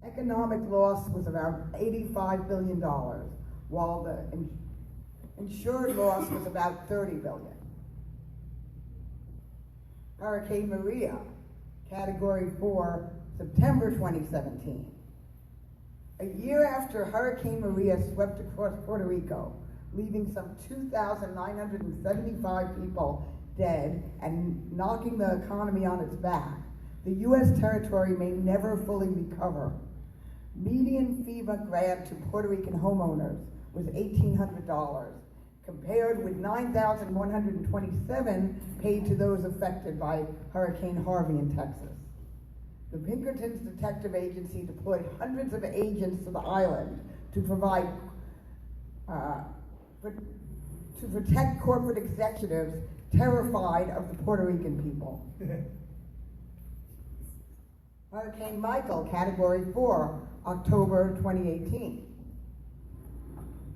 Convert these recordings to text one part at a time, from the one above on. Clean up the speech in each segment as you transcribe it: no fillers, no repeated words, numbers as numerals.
Economic loss was around $85 billion, while the insured loss was about $30 billion. Hurricane Maria, Category 4, September 2017. A year after Hurricane Maria swept across Puerto Rico, leaving some 2,975 people dead and knocking the economy on its back, the U.S. territory may never fully recover. Median FEMA grant to Puerto Rican homeowners was $1,800, compared with $9,127 paid to those affected by Hurricane Harvey in Texas. The Pinkertons Detective Agency deployed hundreds of agents to the island to provide to protect corporate executives terrified of the Puerto Rican people. Hurricane Michael, Category 4, October 2018.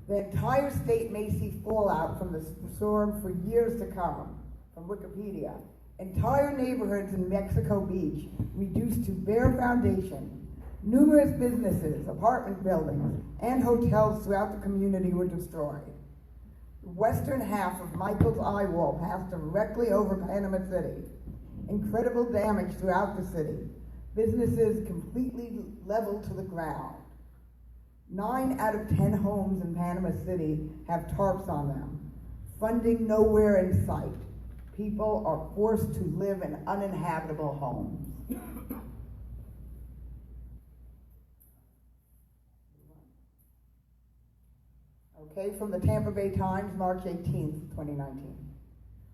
The entire state may see fallout from the storm for years to come, from Wikipedia. Entire neighborhoods in Mexico Beach reduced to bare foundation. Numerous businesses, apartment buildings, and hotels throughout the community were destroyed. The western half of Michael's eye wall passed directly over Panama City. Incredible damage throughout the city. Businesses completely leveled to the ground. 9 out of 10 homes in Panama City have tarps on them. Funding nowhere in sight. People are forced to live in uninhabitable homes. Okay, from the Tampa Bay Times, March 18th, 2019.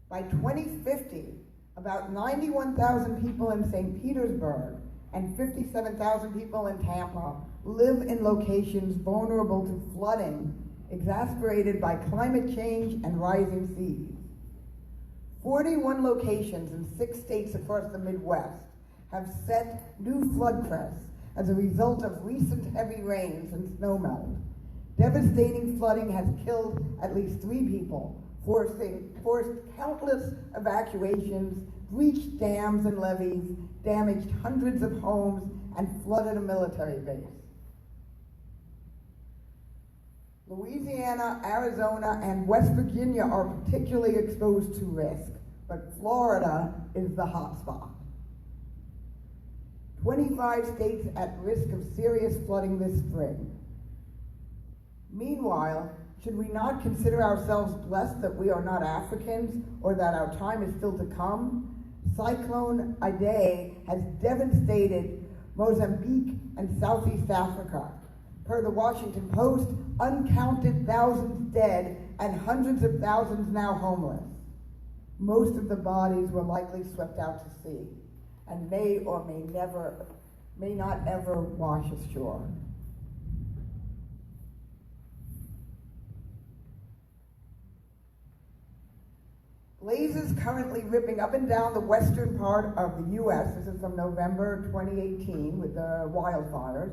By 2050, about 91,000 people in St. Petersburg and 57,000 people in Tampa live in locations vulnerable to flooding, exacerbated by climate change and rising seas. 41 locations in 6 states across the Midwest have set new flood crests as a result of recent heavy rains and snowmelt. Devastating flooding has killed at least 3 people, forced countless evacuations, breached dams and levees, damaged hundreds of homes, and flooded a military base. Louisiana, Arizona, and West Virginia are particularly exposed to risk, but Florida is the hotspot. 25 states at risk of serious flooding this spring. Meanwhile, should we not consider ourselves blessed that we are not Africans or that our time is still to come? Cyclone Idai has devastated Mozambique and Southeast Africa. Per the Washington Post, uncounted thousands dead and hundreds of thousands now homeless. Most of the bodies were likely swept out to sea and may not ever wash ashore. Blazes currently ripping up and down the western part of the U.S. This is from November 2018 with the wildfires.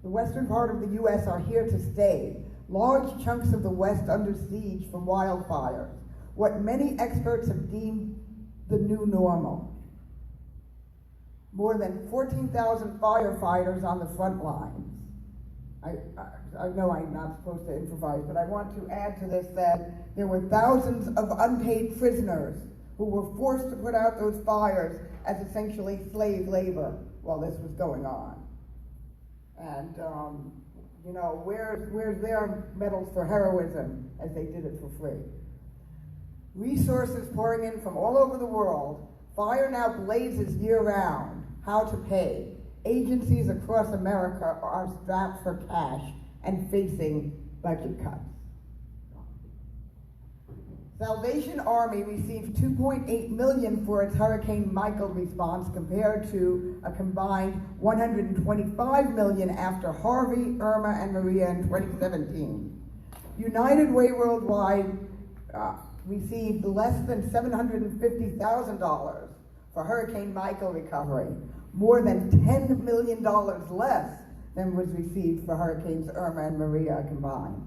The western part of the U.S. are here to stay. Large chunks of the West under siege from wildfires, what many experts have deemed the new normal. More than 14,000 firefighters on the front lines. I know I'm not supposed to improvise, but I want to add to this that there were thousands of unpaid prisoners who were forced to put out those fires as essentially slave labor while this was going on. And, you know, where's their medals for heroism as they did it for free? Resources pouring in from all over the world. Fire now blazes year-round. How to pay? Agencies across America are strapped for cash and facing budget cuts. Salvation Army received $2.8 million for its Hurricane Michael response compared to a combined $125 million after Harvey, Irma, and Maria in 2017. United Way Worldwide received less than $750,000 for Hurricane Michael recovery, more than $10 million less than was received for Hurricanes Irma and Maria combined.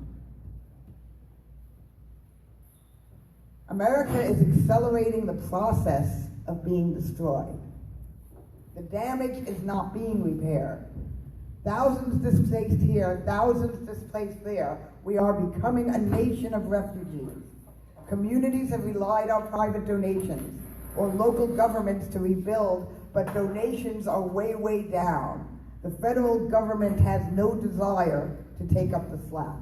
America is accelerating the process of being destroyed. The damage is not being repaired. Thousands displaced here, thousands displaced there. We are becoming a nation of refugees. Communities have relied on private donations or local governments to rebuild, but donations are way, way down. The federal government has no desire to take up the slack.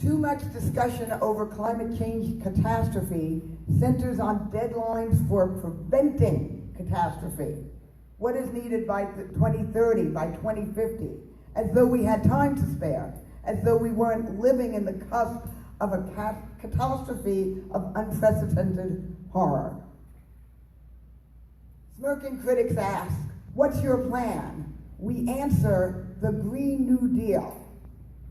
Too much discussion over climate change catastrophe centers on deadlines for preventing catastrophe. What is needed by 2030, by 2050, as though we had time to spare, as though we weren't living in the cusp of a catastrophe of unprecedented horror. Smirking critics ask, what's your plan? We answer, the Green New Deal.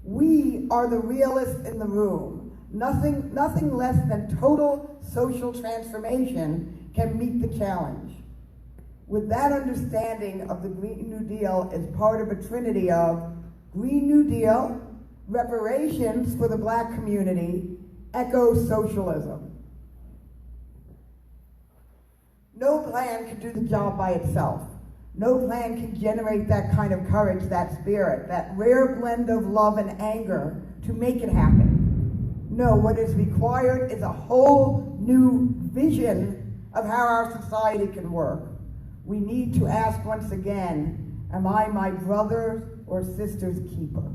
We are the realists in the room. Nothing less than total social transformation can meet the challenge. With that understanding of the Green New Deal as part of a trinity of Green New Deal, reparations for the Black community, eco-socialism. No plan can do the job by itself. No plan can generate that kind of courage, that spirit, that rare blend of love and anger to make it happen. No, what is required is a whole new vision of how our society can work. We need to ask once again, am I my brother or sister's keeper?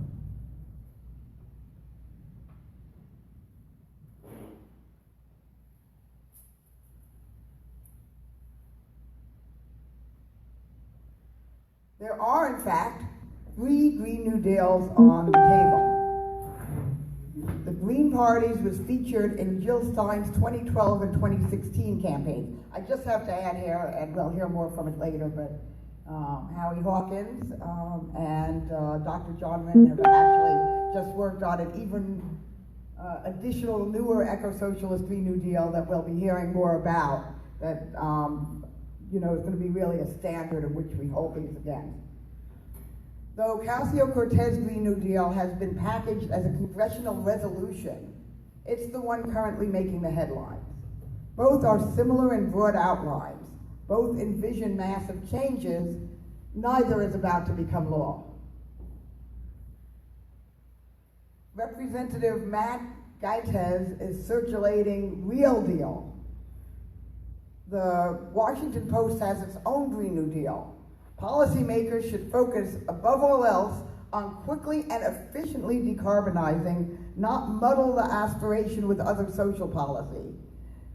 There are, in fact, 3 Green New Deals on the table. The Green Parties was featured in Jill Stein's 2012 and 2016 campaigns. I just have to add here, and we'll hear more from it later, but Howie Hawkins and Dr. John Wren have actually just worked on an even additional, newer eco-socialist Green New Deal that we'll be hearing more about, that is going to be really a standard of which we hold these against. Though Ocasio-Cortez Green New Deal has been packaged as a congressional resolution, it's the one currently making the headlines. Both are similar in broad outlines. Both envision massive changes. Neither is about to become law. Representative Matt Gaetz is circulating Real Deal. The Washington Post has its own Green New Deal. Policymakers should focus, above all else, on quickly and efficiently decarbonizing, not muddle the aspiration with other social policy.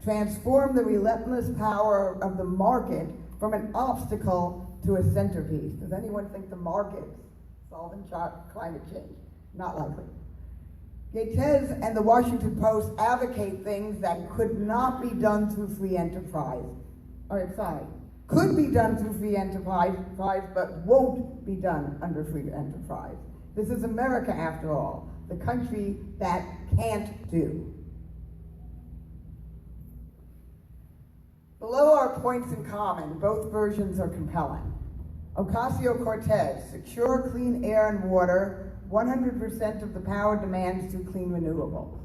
Transform the relentless power of the market from an obstacle to a centerpiece. Does anyone think the market's solving climate change? Not likely. Gaetz and the Washington Post advocate things that could not be done through free enterprise. Could be done through free enterprise, but won't be done under free enterprise. This is America, after all, the country that can't do. Below are points in common. Both versions are compelling. Ocasio-Cortez, secure clean air and water, 100% of the power demands through clean renewables.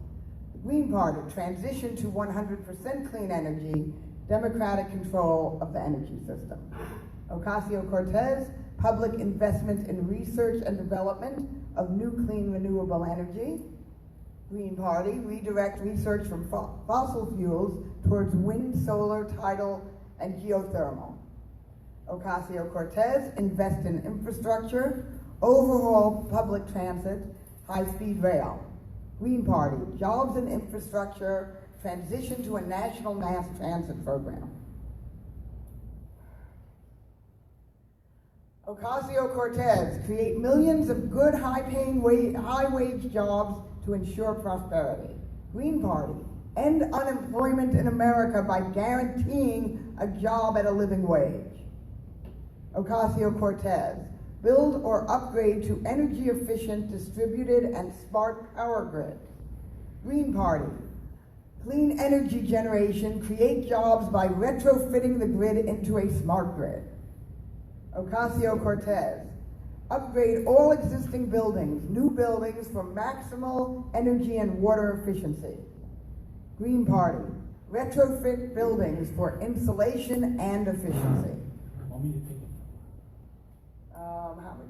The Green Party, transition to 100% clean energy, democratic control of the energy system. Ocasio-Cortez, public investment in research and development of new clean renewable energy. Green Party, redirect research from fossil fuels towards wind, solar, tidal, and geothermal. Ocasio-Cortez, invest in infrastructure, overhaul public transit, high-speed rail. Green Party, jobs and infrastructure, transition to a national mass transit program. Ocasio-Cortez, create millions of good, high-paying, high-wage jobs to ensure prosperity. Green Party, end unemployment in America by guaranteeing a job at a living wage. Ocasio-Cortez, build or upgrade to energy-efficient, distributed, and smart power grids. Green Party, clean energy generation, create jobs by retrofitting the grid into a smart grid. Ocasio-Cortez, upgrade all existing buildings, new buildings for maximal energy and water efficiency. Green Party, retrofit buildings for insulation and efficiency.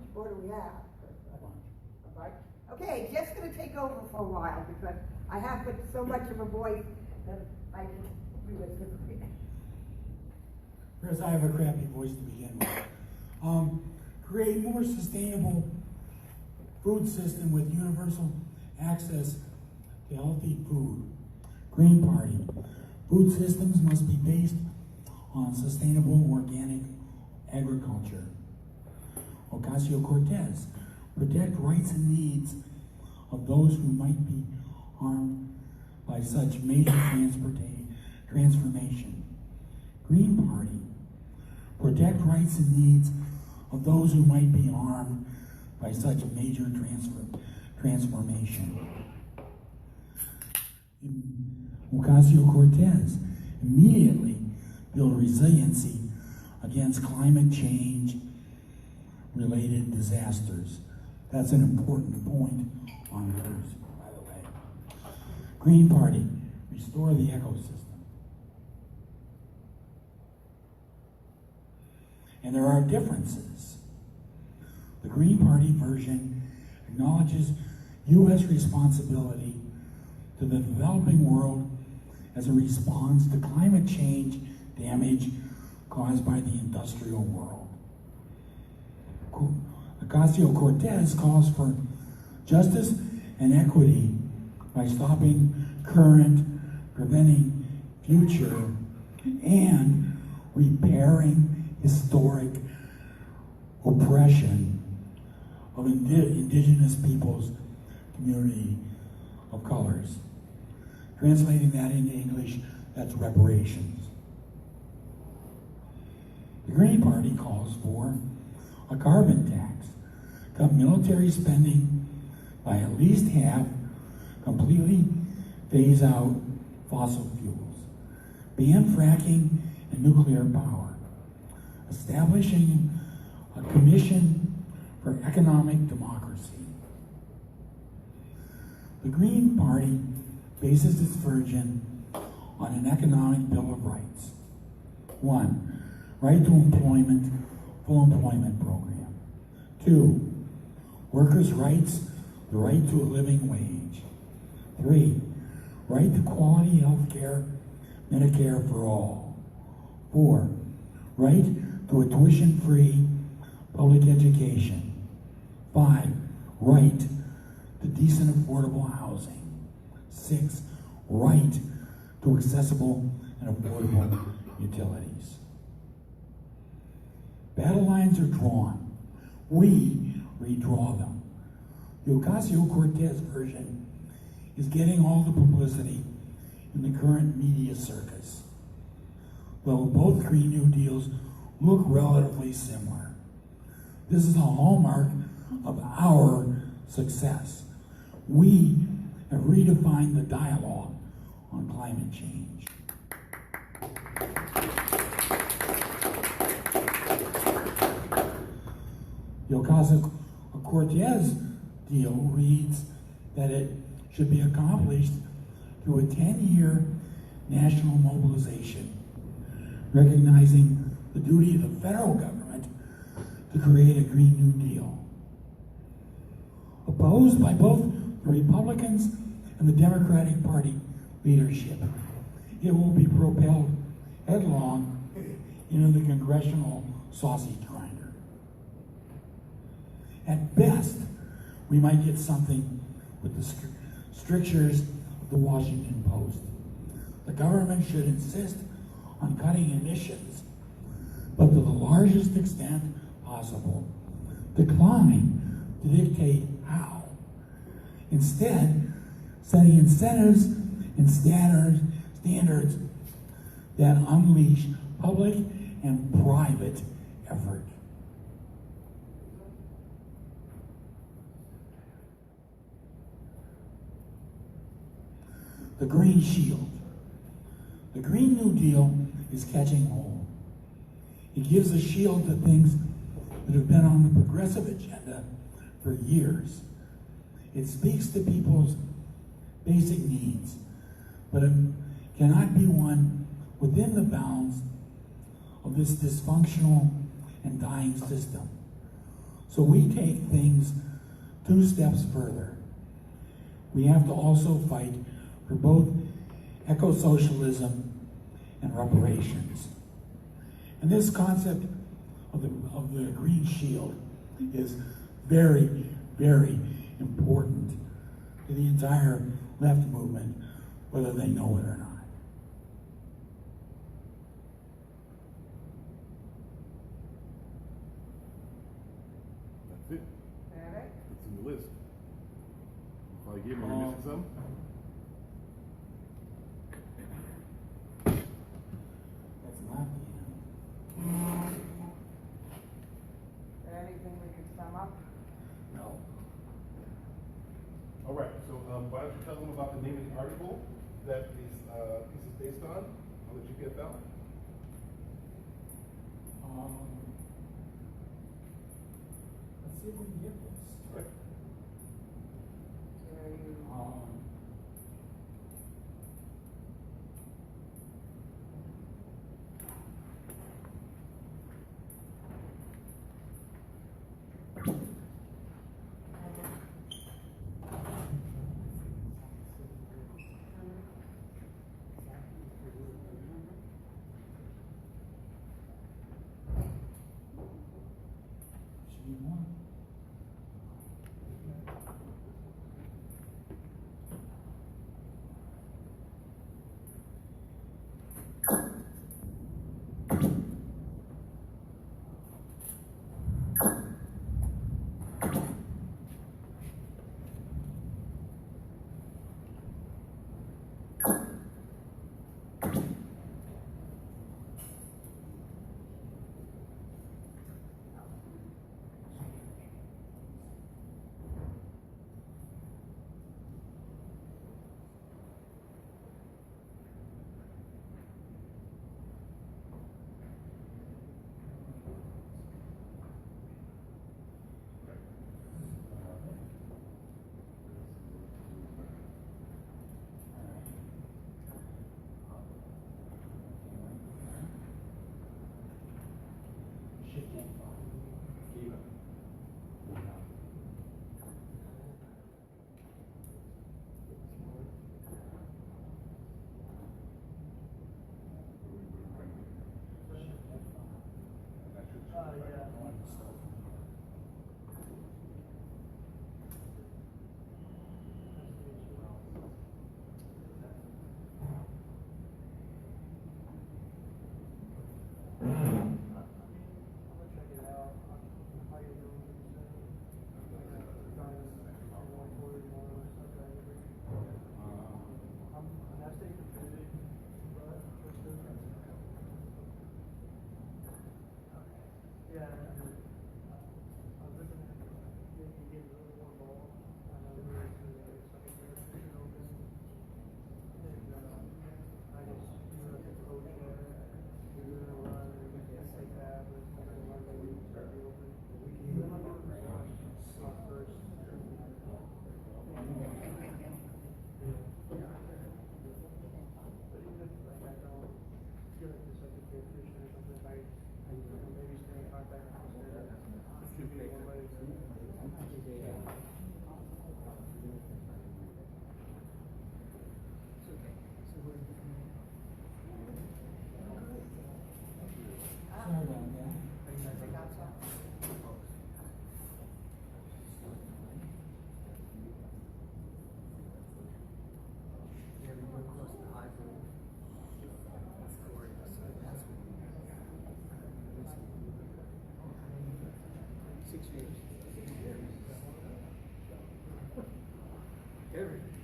much more do we have? A bunch. Okay, Jeff's going to take over for a while because I have but so much of a voice that I can do this with me. Whereas I have a crappy voice to begin with. Create more sustainable food system with universal access to healthy food. Green Party. Food systems must be based on sustainable organic agriculture. Ocasio-Cortez. Protect rights and needs of those who might be harmed by such major transformation. Green Party. Protect rights and needs of those who might be harmed by such major transformation. Ocasio-Cortez. Immediately build resiliency against climate change related disasters. That's an important point on hers, by the way. Green Party. Restore the ecosystem. And there are differences. The Green Party version acknowledges U.S. responsibility to the developing world as a response to climate change damage caused by the industrial world. Ocasio-Cortez calls for justice and equity by stopping current, preventing future, and repairing historic oppression of indigenous peoples, community of colors. Translating that into English, that's reparations. The Green Party calls for a carbon tax, cut military spending by at least half, completely phase out fossil fuels, ban fracking and nuclear power, establishing a commission for economic democracy. The Green Party bases its version on an economic Bill of Rights. 1, right to employment, full employment program. 2, workers' rights, the right to a living wage. 3, right to quality health care, Medicare for all. 4, right to a tuition-free public education. 5, right to decent affordable housing. 6, right to accessible and affordable utilities. Battle lines are drawn. We redraw them. The Ocasio-Cortez version is getting all the publicity in the current media circus. Though both Green New Deals look relatively similar. This is a hallmark of our success. We have redefined the dialogue on climate change. The Ocasio-Cortez deal reads that it should be accomplished through a 10-year national mobilization, recognizing the duty of the federal government to create a Green New Deal. Opposed by both the Republicans and the Democratic Party leadership, it will be propelled headlong into the congressional sausage grinder. At best, we might get something with the strictures of the Washington Post. The government should insist on cutting emissions, but to the largest extent possible. Decline to dictate how. Instead, setting incentives and standards that unleash public and private effort. The Green Shield. The Green New Deal is catching hold. It gives a shield to things that have been on the progressive agenda for years. It speaks to people's basic needs, but it cannot be one within the bounds of this dysfunctional and dying system. So we take things 2 steps further. We have to also fight for both eco-socialism and reparations. And this concept of the Green Shield is very, very important to the entire left movement, whether they know it or not. That's it. Got it? It's in the list. Probably gave me, are you missing some? That's not the end. Anything we could sum up? No. All right, so why don't you tell them about the name of the article that this piece is based on the GPFL? Let's see if we can get this. Right. Should be more.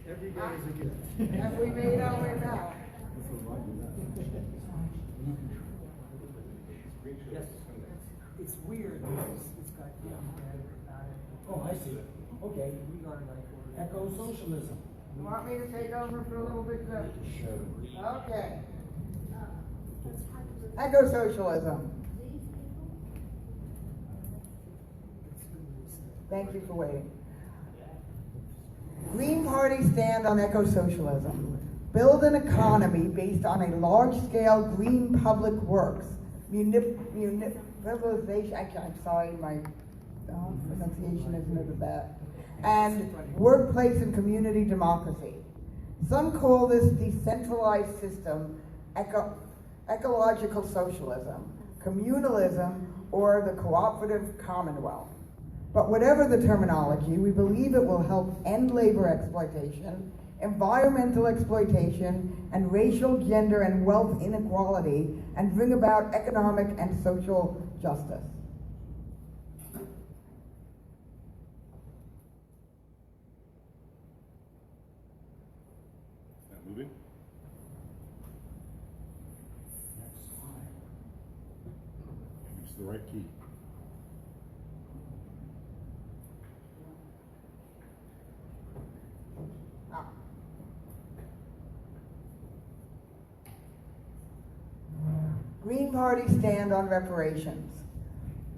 Every day is a gift. Have we made our way back? Yes. It's weird because it's got Oh, I see. Okay. we got it like Eco-socialism. You want me to take over for a little bit, Chris? Sure. Okay. Eco-socialism. Thank you for waiting. Green Party stand on eco-socialism. Build an economy based on a large-scale green public works. Municipalization, actually, I'm sorry, my pronunciation isn't it that, and workplace and community democracy. Some call this decentralized system ecological socialism, communalism, or the cooperative commonwealth. But whatever the terminology, we believe it will help end labor exploitation, environmental exploitation, and racial, gender, and wealth inequality, and bring about economic and social justice. Is that moving? Next slide. It's the right key. Green Party stand on reparations.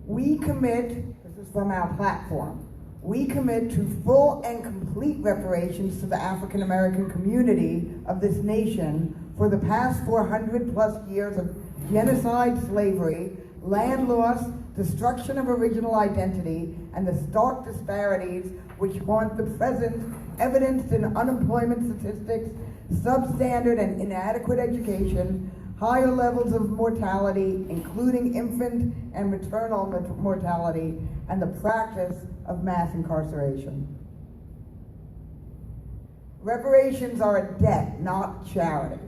We commit, this is from our platform, we commit to full and complete reparations to the African American community of this nation for the past 400 plus years of genocide, slavery, land loss, destruction of original identity, and the stark disparities which haunt the present, evidenced in unemployment statistics, substandard and inadequate education, higher levels of mortality, including infant and maternal mortality, and the practice of mass incarceration. Reparations are a debt, not charity.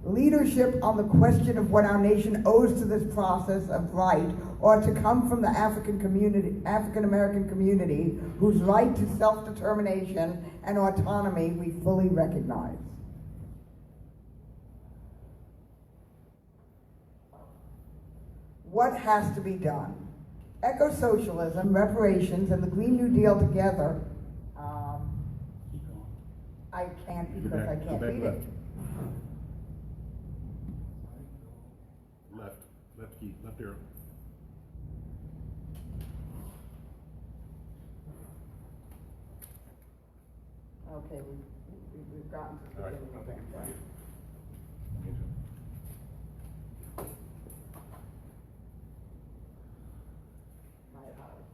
Leadership on the question of what our nation owes to this process of right ought to come from the African American community, whose right to self-determination and autonomy we fully recognize. What has to be done? Eco-socialism, reparations, and the Green New Deal together. Keep going. I can't because I can't read it. Left key, left arrow. Okay, we've gotten to the All right, beginning I'll of take it that. from you. My apologies.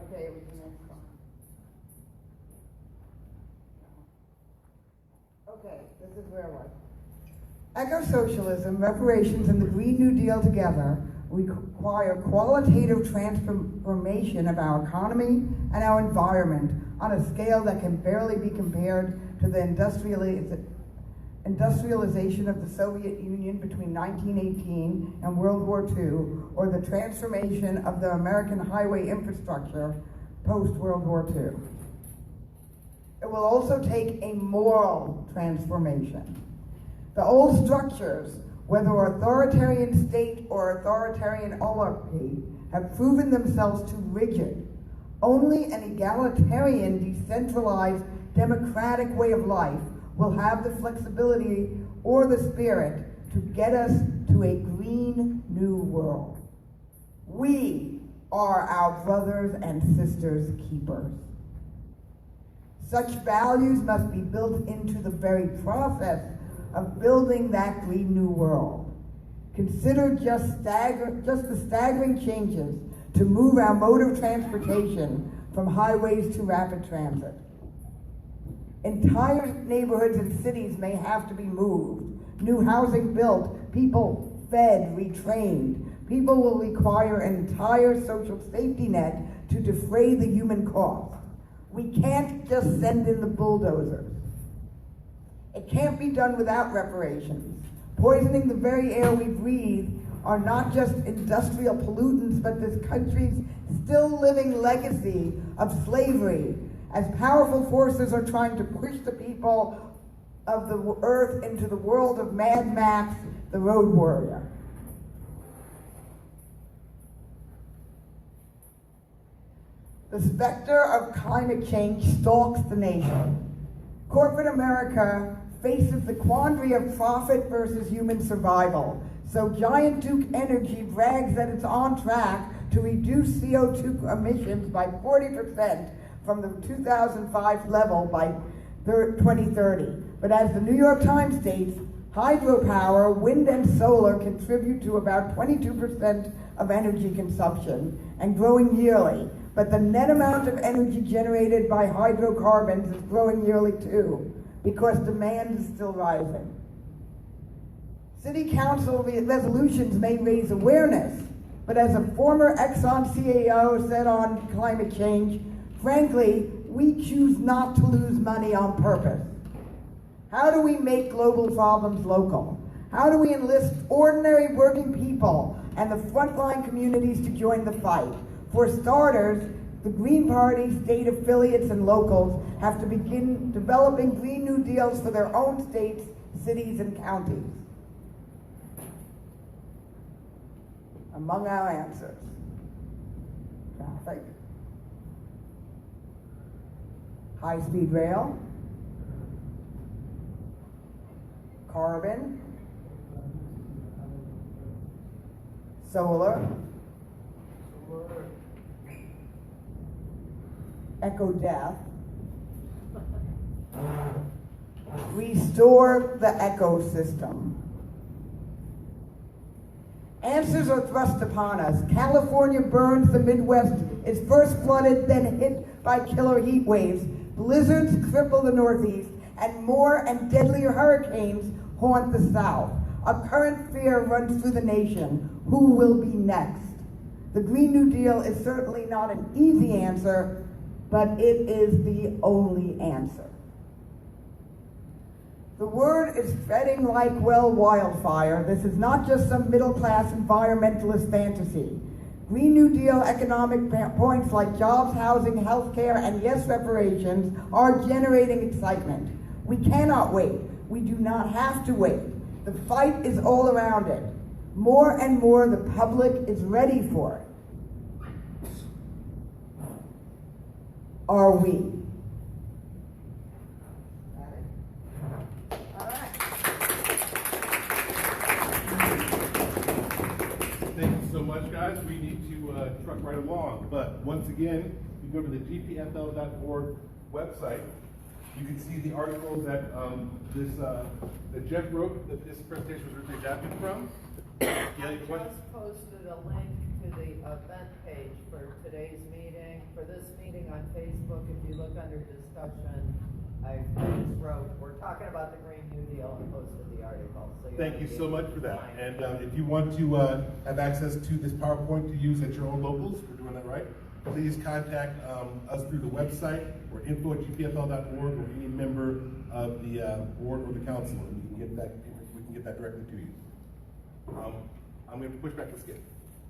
Okay, it was the next one. Okay, this is where it was. Eco-socialism, reparations, and the Green New Deal together require qualitative transformation of our economy and our environment on a scale that can barely be compared to the industrialization of the Soviet Union between 1918 and World War II, or the transformation of the American highway infrastructure post-World War II. It will also take a moral transformation. The old structures, whether authoritarian state or authoritarian oligarchy, have proven themselves too rigid. Only an egalitarian, decentralized, democratic way of life will have the flexibility or the spirit to get us to a green new world. We are our brothers and sisters' keepers. Such values must be built into the very process of building that green new world. Consider just the staggering changes to move our mode of transportation from highways to rapid transit. Entire neighborhoods and cities may have to be moved, new housing built, people fed, retrained. People will require an entire social safety net to defray the human cost. We can't just send in the bulldozers. It can't be done without reparations. Poisoning the very air we breathe are not just industrial pollutants, but this country's still living legacy of slavery, as powerful forces are trying to push the people of the earth into the world of Mad Max, the Road Warrior. The specter of climate change stalks the nation. Corporate America faces the quandary of profit versus human survival. So Giant Duke Energy brags that it's on track to reduce CO2 emissions by 40% from the 2005 level by 2030. But as the New York Times states, hydropower, wind and solar contribute to about 22% of energy consumption and growing yearly. But the net amount of energy generated by hydrocarbons is growing yearly too, because demand is still rising. City council resolutions may raise awareness, but as a former Exxon CAO said on climate change, frankly, we choose not to lose money on purpose. How do we make global problems local? How do we enlist ordinary working people and the frontline communities to join the fight? For starters, the Green Party, state affiliates, and locals have to begin developing Green New Deals for their own states, cities, and counties. Among our answers, traffic, high-speed rail, carbon, solar, eco-death, restore the ecosystem. Answers are thrust upon us. California burns, the Midwest is first flooded, then hit by killer heat waves. Blizzards cripple the Northeast, and more and deadlier hurricanes haunt the South. A current fear runs through the nation. Who will be next? The Green New Deal is certainly not an easy answer, but it is the only answer. The word is spreading like wildfire. This is not just some middle-class environmentalist fantasy. Green New Deal economic points like jobs, housing, healthcare, and yes, reparations are generating excitement. We cannot wait. We do not have to wait. The fight is all around it. More and more, the public is ready for it. Are we? Thank you so much, guys. We need to truck right along. But once again, you go to the GPFL.org website. You can see the article that that Jeff wrote that this presentation was originally adapted from. I just posted a link to the event page for today's meeting. For this meeting on Facebook, if you look under discussion, I just wrote, we're talking about the Green New Deal and posted the article. So thank you so much for that. And if you want to have access to this PowerPoint to use at your own locals, we're doing that right, please contact us through the website or info@gpfl.org or any member of the board or the council, and we can get that directly to you. I'm going to push back the skip.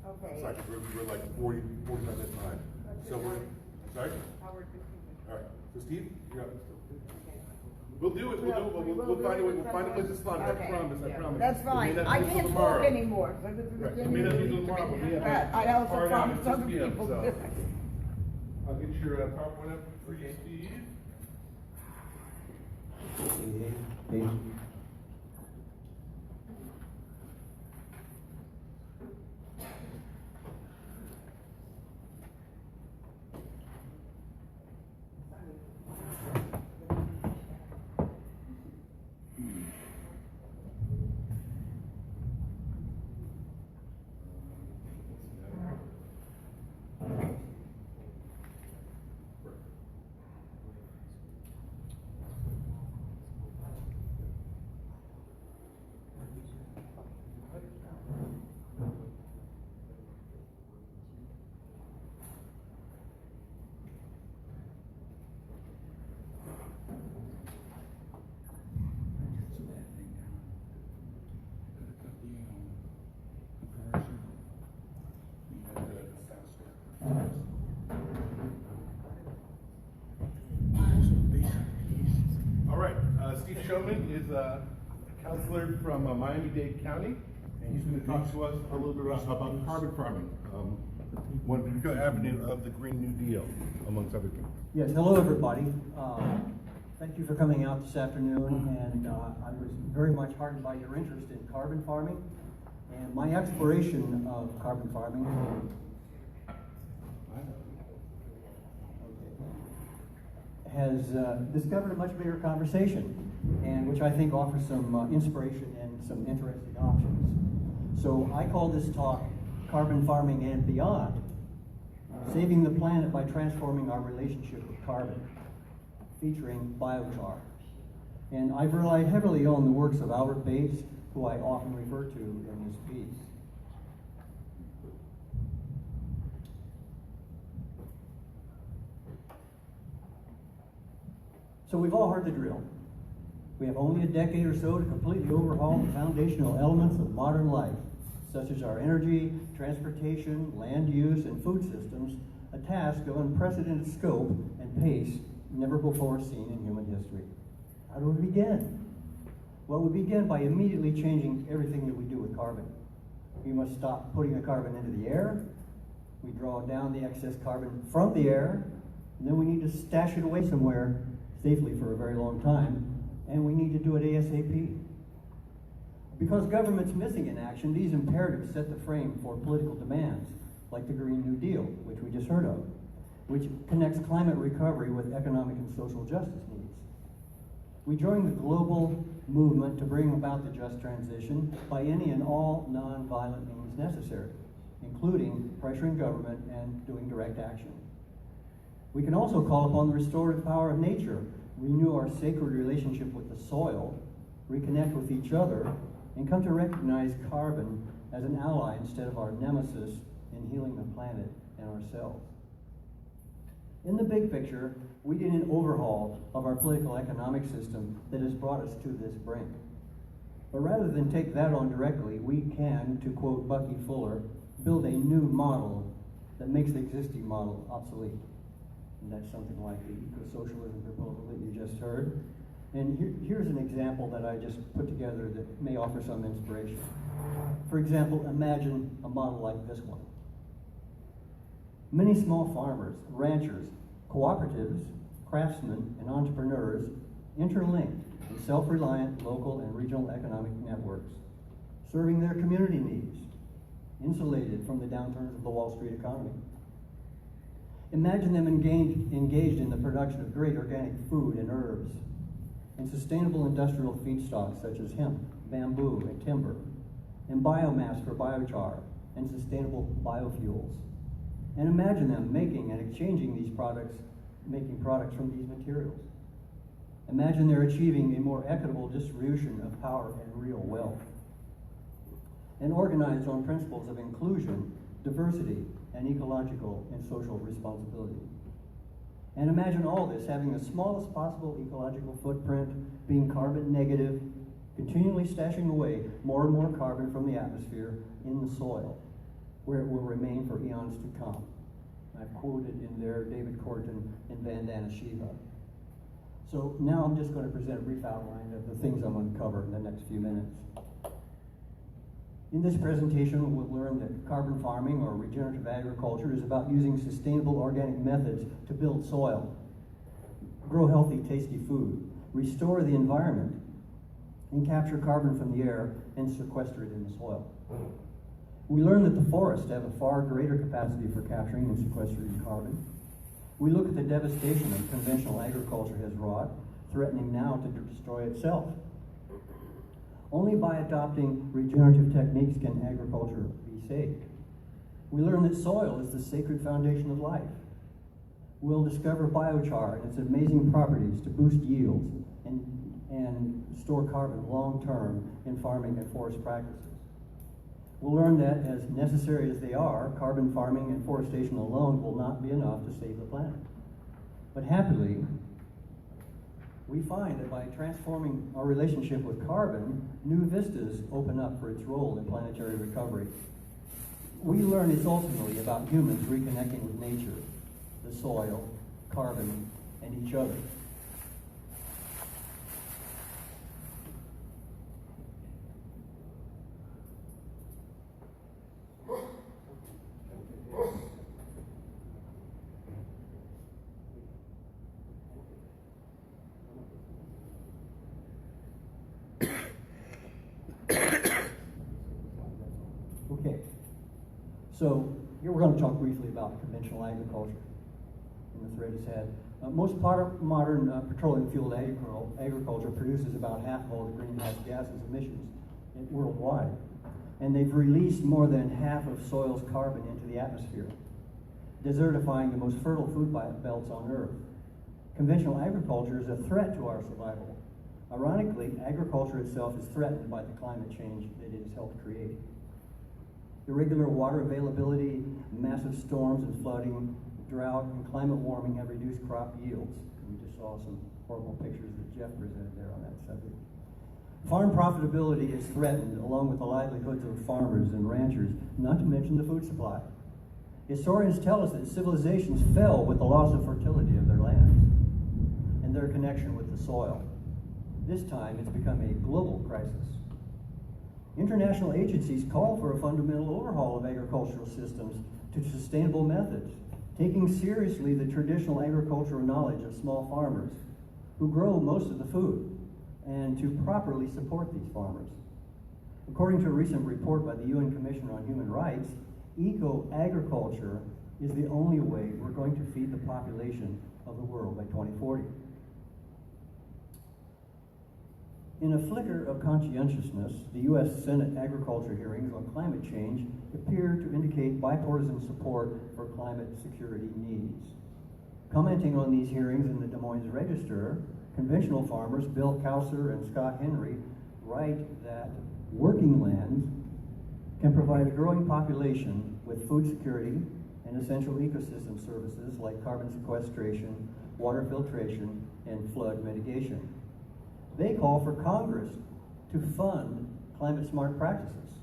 Okay. Sorry, we're like 45 minutes behind. So we're, sorry? All right. So Steve, you're up. We'll do it. We'll find a way. We'll find a place to slot it. I promise. I promise. That's fine. I can't talk anymore. Right. It may not be till tomorrow, but we have I also hard out promised at other 6 p.m., people. so I'll get your PowerPoint up for you, Steve. Steve Showman is a counselor from Miami-Dade County, and he's going to talk to us a little bit about carbon farming. one particular avenue of the Green New Deal, amongst other things. Yes, hello everybody. Thank you for coming out this afternoon, and I was very much heartened by your interest in carbon farming. And my exploration of carbon farming has discovered a much bigger conversation, and which I think offers some inspiration and some interesting options. So I call this talk Carbon Farming and Beyond, Saving the Planet by Transforming Our Relationship with Carbon, featuring biochar. And I've relied heavily on the works of Albert Bates, who I often refer to in this piece. So we've all heard the drill. We have only a decade or so to completely overhaul the foundational elements of modern life, such as our energy, transportation, land use, and food systems, a task of unprecedented scope and pace never before seen in human history. How do we begin? Well, we begin by immediately changing everything that we do with carbon. We must stop putting the carbon into the air. We draw down the excess carbon from the air, and then we need to stash it away somewhere safely for a very long time, and we need to do it ASAP. Because government's missing in action, these imperatives set the frame for political demands, like the Green New Deal, which we just heard of, which connects climate recovery with economic and social justice needs. We join the global movement to bring about the just transition by any and all non-violent means necessary, including pressuring government and doing direct action. We can also call upon the restorative power of nature, renew our sacred relationship with the soil, reconnect with each other, and come to recognize carbon as an ally instead of our nemesis in healing the planet and ourselves. In the big picture, we need an overhaul of our political economic system that has brought us to this brink. But rather than take that on directly, we can, to quote Bucky Fuller, build a new model that makes the existing model obsolete. And that's something like the eco-socialism proposal that you just heard. And here's an example that I just put together that may offer some inspiration. For example, imagine a model like this one. Many small farmers, ranchers, cooperatives, craftsmen, and entrepreneurs interlinked in self-reliant local and regional economic networks, serving their community needs, insulated from the downturns of the Wall Street economy. Imagine them engaged in the production of great organic food and herbs, and sustainable industrial feedstocks such as hemp, bamboo, and timber, and biomass for biochar, and sustainable biofuels. And imagine them making and exchanging these products, making products from these materials. Imagine they're achieving a more equitable distribution of power and real wealth, and organized on principles of inclusion, diversity, and ecological and social responsibility. And imagine all this having the smallest possible ecological footprint, being carbon negative, continually stashing away more and more carbon from the atmosphere in the soil, where it will remain for eons to come. I've quoted in there David Corton and Vandana Shiva. So now I'm just going to present a brief outline of the things I'm going to cover in the next few minutes. In this presentation, we'll learn that carbon farming or regenerative agriculture is about using sustainable organic methods to build soil, grow healthy, tasty food, restore the environment, and capture carbon from the air and sequester it in the soil. We learn that the forests have a far greater capacity for capturing and sequestering carbon. We look at the devastation that conventional agriculture has wrought, threatening now to destroy itself. Only by adopting regenerative techniques can agriculture be saved. We learn that soil is the sacred foundation of life. We'll discover biochar and its amazing properties to boost yields and store carbon long-term in farming and forest practices. We'll learn that, as necessary as they are, carbon farming and forestation alone will not be enough to save the planet. But happily, we find that by transforming our relationship with carbon, new vistas open up for its role in planetary recovery. We learn it's ultimately about humans reconnecting with nature, the soil, carbon, and each other. So here we're going to talk briefly about conventional agriculture in the thread ahead. Most modern petroleum-fueled agriculture produces about half of all the greenhouse gases emissions worldwide. And they've released more than half of soil's carbon into the atmosphere, desertifying the most fertile food belts on Earth. Conventional agriculture is a threat to our survival. Ironically, agriculture itself is threatened by the climate change that it has helped create. Irregular water availability, massive storms and flooding, drought, and climate warming have reduced crop yields. We just saw some horrible pictures that Jeff presented there on that subject. Farm profitability is threatened, along with the livelihoods of farmers and ranchers, not to mention the food supply. Historians tell us that civilizations fell with the loss of fertility of their lands and their connection with the soil. This time, it's become a global crisis. International agencies call for a fundamental overhaul of agricultural systems to sustainable methods, taking seriously the traditional agricultural knowledge of small farmers who grow most of the food, and to properly support these farmers. According to a recent report by the UN Commissioner on Human Rights, eco-agriculture is the only way we're going to feed the population of the world by 2040. In a flicker of conscientiousness, the U.S. Senate agriculture hearings on climate change appear to indicate bipartisan support for climate security needs. Commenting on these hearings in the Des Moines Register, conventional farmers Bill Kauser and Scott Henry write that working lands can provide a growing population with food security and essential ecosystem services like carbon sequestration, water filtration, and flood mitigation. They call for Congress to fund climate-smart practices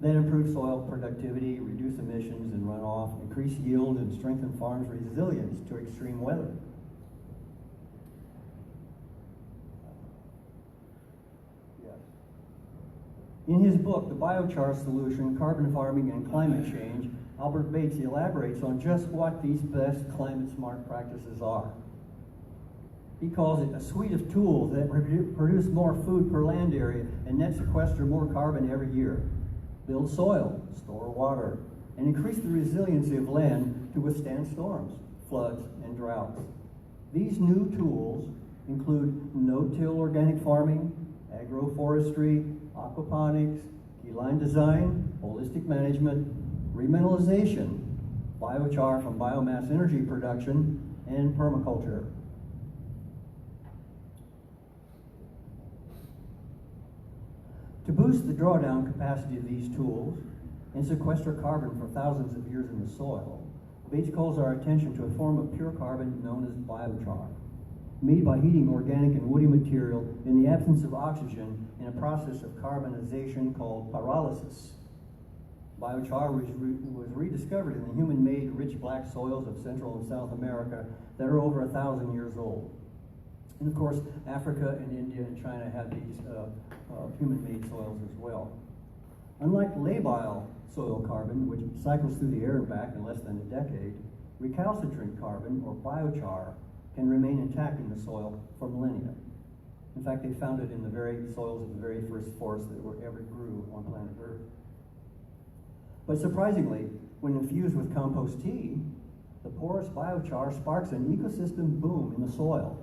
that improve soil productivity, reduce emissions and runoff, increase yield, and strengthen farms' resilience to extreme weather. In his book, The Biochar Solution, Carbon Farming and Climate Change, Albert Bates elaborates on just what these best climate-smart practices are. He calls it a suite of tools that produce more food per land area and net sequester more carbon every year, build soil, store water, and increase the resiliency of land to withstand storms, floods, and droughts. These new tools include no-till organic farming, agroforestry, aquaponics, key line design, holistic management, remineralization, biochar from biomass energy production, and permaculture. To boost the drawdown capacity of these tools and sequester carbon for thousands of years in the soil, Bates calls our attention to a form of pure carbon known as biochar, made by heating organic and woody material in the absence of oxygen in a process of carbonization called pyrolysis. Biochar was rediscovered in the human-made rich black soils of Central and South America that are over 1,000 years old. And of course, Africa and India and China have these human-made soils as well. Unlike labile soil carbon, which cycles through the air and back in less than a decade, recalcitrant carbon, or biochar, can remain intact in the soil for millennia. In fact, they found it in the very soils of the very first forests that ever grew on planet Earth. But surprisingly, when infused with compost tea, the porous biochar sparks an ecosystem boom in the soil,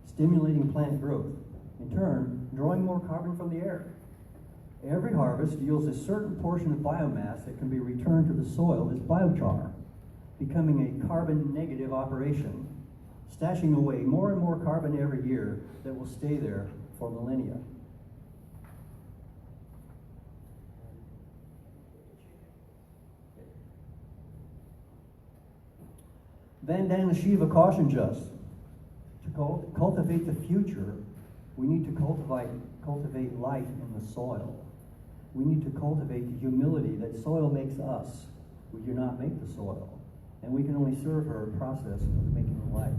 stimulating plant growth, in turn, drawing more carbon from the air. Every harvest yields a certain portion of biomass that can be returned to the soil as biochar, becoming a carbon-negative operation, stashing away more and more carbon every year that will stay there for millennia. Vandana Shiva cautions us to cultivate the future. We need to cultivate life in the soil. We need to cultivate the humility that soil makes us. We do not make the soil, and we can only serve her process of making life.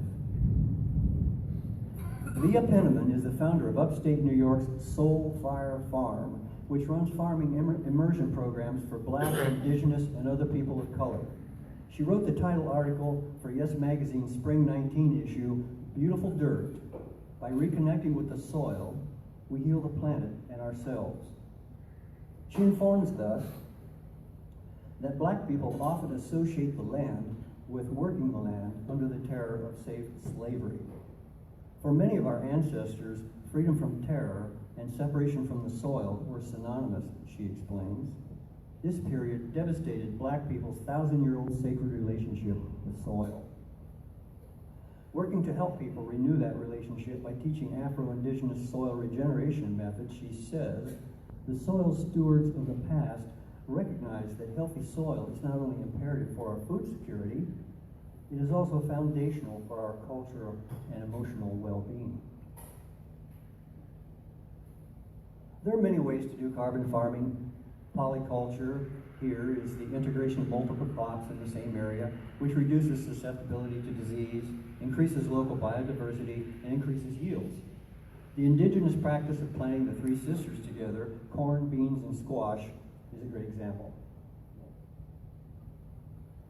Leah Penniman is the founder of upstate New York's Soul Fire Farm, which runs farming immersion programs for Black, Indigenous, and other people of color. She wrote the title article for Yes Magazine's Spring 19 issue, Beautiful Dirt. By reconnecting with the soil, we heal the planet and ourselves. She informs us that black people often associate the land with working the land under the terror of slavery. For many of our ancestors, freedom from terror and separation from the soil were synonymous, she explains. This period devastated black people's 1,000-year-old sacred relationship with soil. Working to help people renew that relationship by teaching Afro-Indigenous soil regeneration methods, she says, the soil stewards of the past recognize that healthy soil is not only imperative for our food security, it is also foundational for our cultural and emotional well-being. There are many ways to do carbon farming. Polyculture here is the integration of multiple crops in the same area, which reduces susceptibility to disease, increases local biodiversity, and increases yields. The indigenous practice of planting the three sisters together, corn, beans, and squash, is a great example.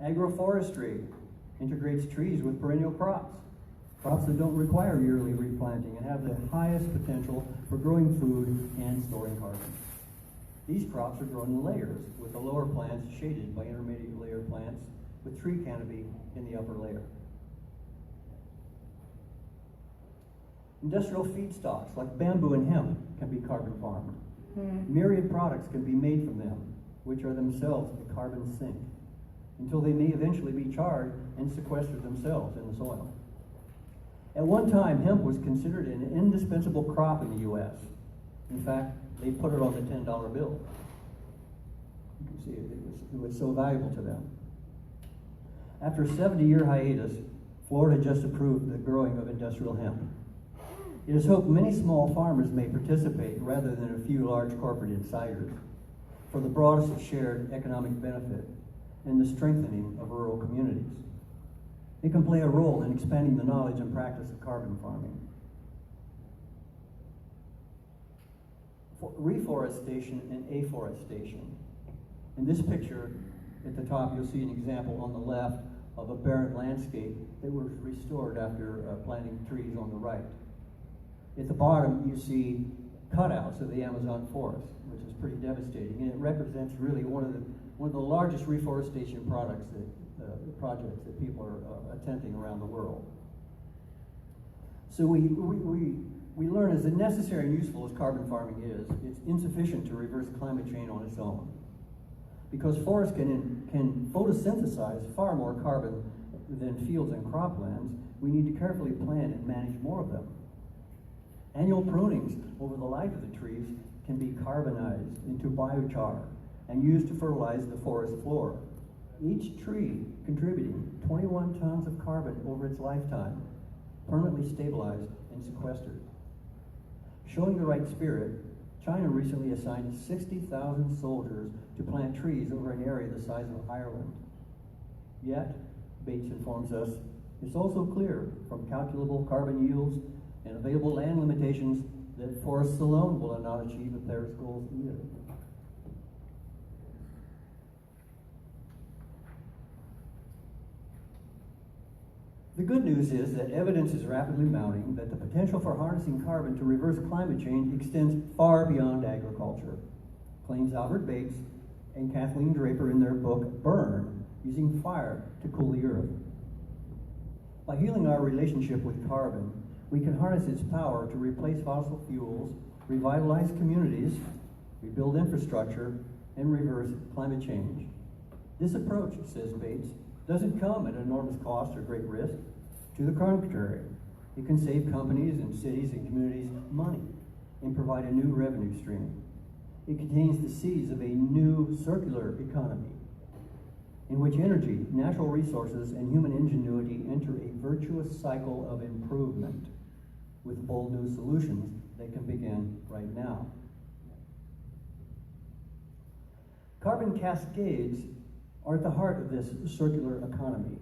Agroforestry integrates trees with perennial crops, crops that don't require yearly replanting and have the highest potential for growing food and storing carbon. These crops are grown in layers, with the lower plants shaded by intermediate layer plants with tree canopy in the upper layer. Industrial feedstocks like bamboo and hemp can be carbon farmed. Myriad products can be made from them, which are themselves a carbon sink, until they may eventually be charred and sequestered themselves in the soil. At one time, hemp was considered an indispensable crop in the U.S. In fact, they put it on the $10 bill. You can see it was so valuable to them. After a 70-year hiatus, Florida just approved the growing of industrial hemp. It is hoped many small farmers may participate rather than a few large corporate insiders for the broadest shared economic benefit and the strengthening of rural communities. It can play a role in expanding the knowledge and practice of carbon farming. Reforestation and afforestation. In this picture, at the top, you'll see an example on the left of a barren landscape that was restored after planting trees on the right. At the bottom, you see cutouts of the Amazon forest, which is pretty devastating, and it represents really one of the largest reforestation projects that people are attempting around the world. So we learn as necessary and useful as carbon farming is, it's insufficient to reverse climate change on its own. Because forests can photosynthesize far more carbon than fields and croplands, we need to carefully plan and manage more of them. Annual prunings over the life of the trees can be carbonized into biochar and used to fertilize the forest floor. Each tree contributing 21 tons of carbon over its lifetime, permanently stabilized and sequestered. Showing the right spirit, China recently assigned 60,000 soldiers to plant trees over an area the size of Ireland. Yet, Bates informs us, it's also clear from calculable carbon yields and available land limitations that forests alone will not achieve the Paris goals either. The good news is that evidence is rapidly mounting that the potential for harnessing carbon to reverse climate change extends far beyond agriculture, claims Albert Bates and Kathleen Draper in their book, Burn, Using Fire to Cool the Earth. By healing our relationship with carbon, we can harness its power to replace fossil fuels, revitalize communities, rebuild infrastructure, and reverse climate change. This approach, says Bates, doesn't come at enormous cost or great risk. To the contrary, it can save companies and cities and communities money and provide a new revenue stream. It contains the seeds of a new circular economy in which energy, natural resources, and human ingenuity enter a virtuous cycle of improvement with bold new solutions that can begin right now. Carbon cascades are at the heart of this circular economy.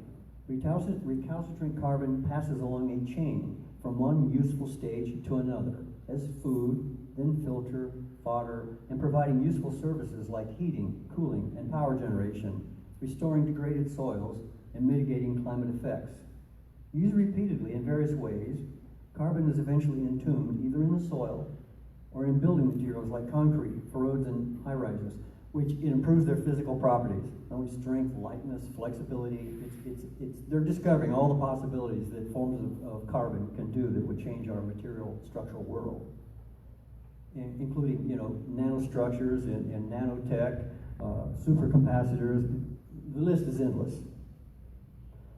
Recalcitrant carbon passes along a chain from one useful stage to another as food, then filter, fodder, and providing useful services like heating, cooling, and power generation, restoring degraded soils, and mitigating climate effects. Used repeatedly in various ways, carbon is eventually entombed either in the soil or in building materials like concrete for roads and high-rises, which it improves their physical properties, not only strength, lightness, flexibility. They're discovering all the possibilities that forms of carbon can do that would change our material structural world, including nanostructures and nanotech, supercapacitors. The list is endless.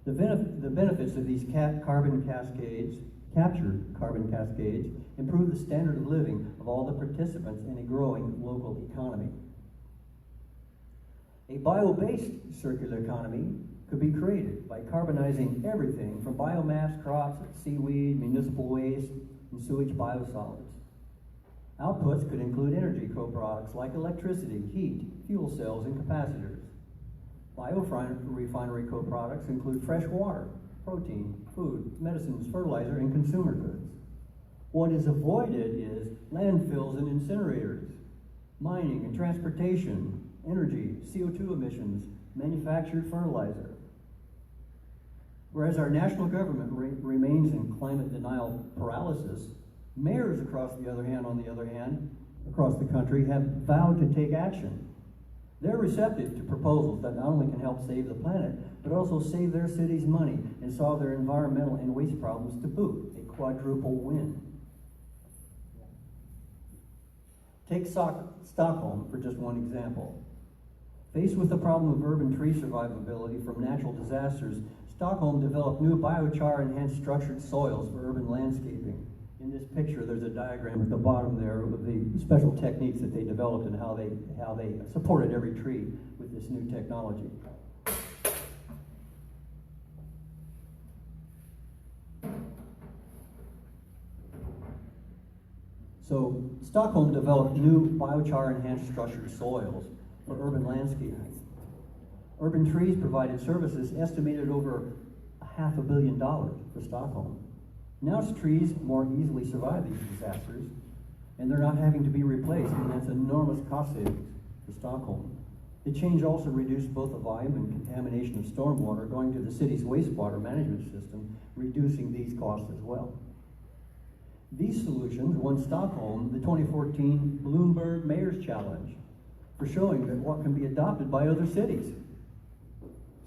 The benefits of these captured carbon cascades, improve the standard of living of all the participants in a growing local economy. A bio-based circular economy could be created by carbonizing everything from biomass, crops, seaweed, municipal waste, and sewage biosolids. Outputs could include energy co-products like electricity, heat, fuel cells, and capacitors. Biorefinery co-products include fresh water, protein, food, medicines, fertilizer, and consumer goods. What is avoided is landfills and incinerators, mining and transportation, energy, CO2 emissions, manufactured fertilizer. Whereas our national government remains in climate denial paralysis, mayors across the other hand, across the country have vowed to take action. They're receptive to proposals that not only can help save the planet, but also save their cities money and solve their environmental and waste problems to boot, a quadruple win. Take Stockholm for just one example. Faced with the problem of urban tree survivability from natural disasters, Stockholm developed new biochar-enhanced structured soils for urban landscaping. In this picture, there's a diagram at the bottom there of the special techniques that they developed and how they supported every tree with this new technology. So Stockholm developed new biochar-enhanced structured soils for urban landscaping. Urban trees provided services estimated over $500 million for Stockholm. Now trees more easily survive these disasters, and they're not having to be replaced, and that's enormous cost savings for Stockholm. The change also reduced both the volume and contamination of stormwater going to the city's wastewater management system, reducing these costs as well. These solutions won Stockholm the 2014 Bloomberg Mayor's Challenge for showing that what can be adopted by other cities.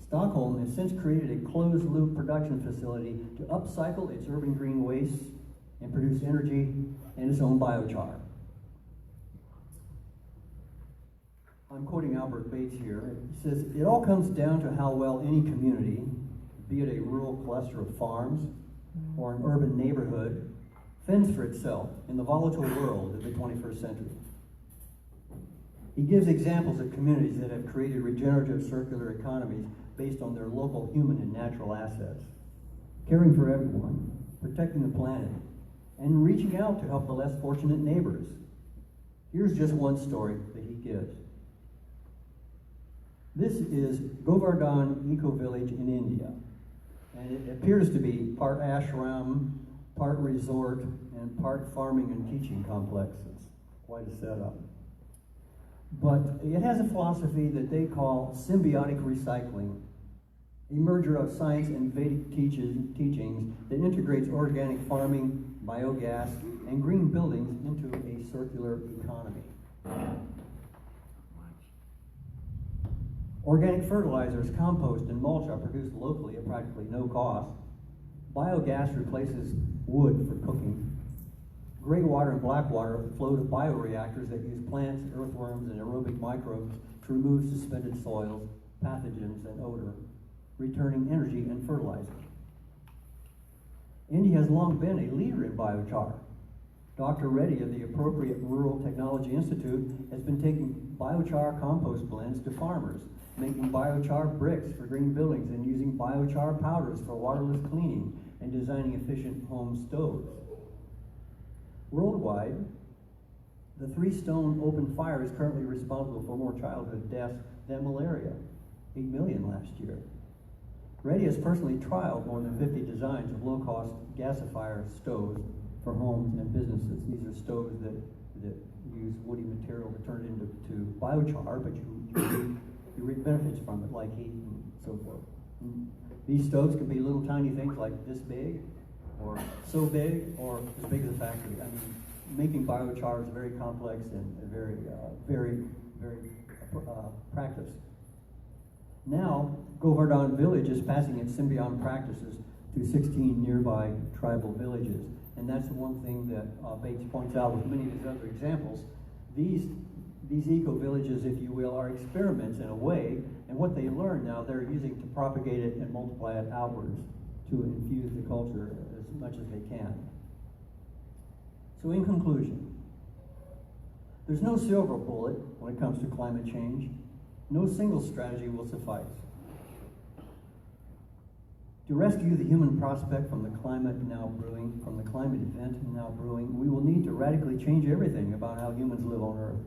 Stockholm has since created a closed-loop production facility to upcycle its urban green wastes and produce energy and its own biochar. I'm quoting Albert Bates here. He says, "It all comes down to how well any community, be it a rural cluster of farms or an urban neighborhood, fends for itself in the volatile world of the 21st century." He gives examples of communities that have created regenerative circular economies based on their local human and natural assets, caring for everyone, protecting the planet, and reaching out to help the less fortunate neighbors. Here's just one story that he gives. This is Govardhan Eco Village in India, and it appears to be part ashram, part resort, and part farming and teaching complex. It's quite a setup. But it has a philosophy that they call symbiotic recycling, a merger of science and Vedic teachings that integrates organic farming, biogas, and green buildings into a circular economy. Organic fertilizers, compost, and mulch are produced locally at practically no cost. Biogas replaces wood for cooking. Gray water and black water flow to bioreactors that use plants, earthworms, and aerobic microbes to remove suspended soils, pathogens, and odor, returning energy and fertilizer. India has long been a leader in biochar. Dr. Reddy of the Appropriate Rural Technology Institute has been taking biochar compost blends to farmers, making biochar bricks for green buildings and using biochar powders for waterless cleaning and designing efficient home stoves. Worldwide, the 3-stone open fire is currently responsible for more childhood deaths than malaria, 8 million last year. Reddy has personally trialed more than 50 designs of low-cost gasifier stoves for homes and businesses. These are stoves that use woody material to turn it into biochar, but you reap benefits from it, like heat and so forth. And these stoves can be little tiny things like this big, or so big, or as big as a factory. I mean, making biochar is very complex and very, very, very practice. Now, Govardhan Village is passing its Symbiont practices to 16 nearby tribal villages. And that's the one thing that Bates points out with many of his other examples. These eco-villages, if you will, are experiments in a way, and what they learn now they're using to propagate it and multiply it outwards to infuse the culture as much as they can. So in conclusion, there's no silver bullet when it comes to climate change. No single strategy will suffice. To rescue the human prospect from the climate event now brewing, we will need to radically change everything about how humans live on Earth.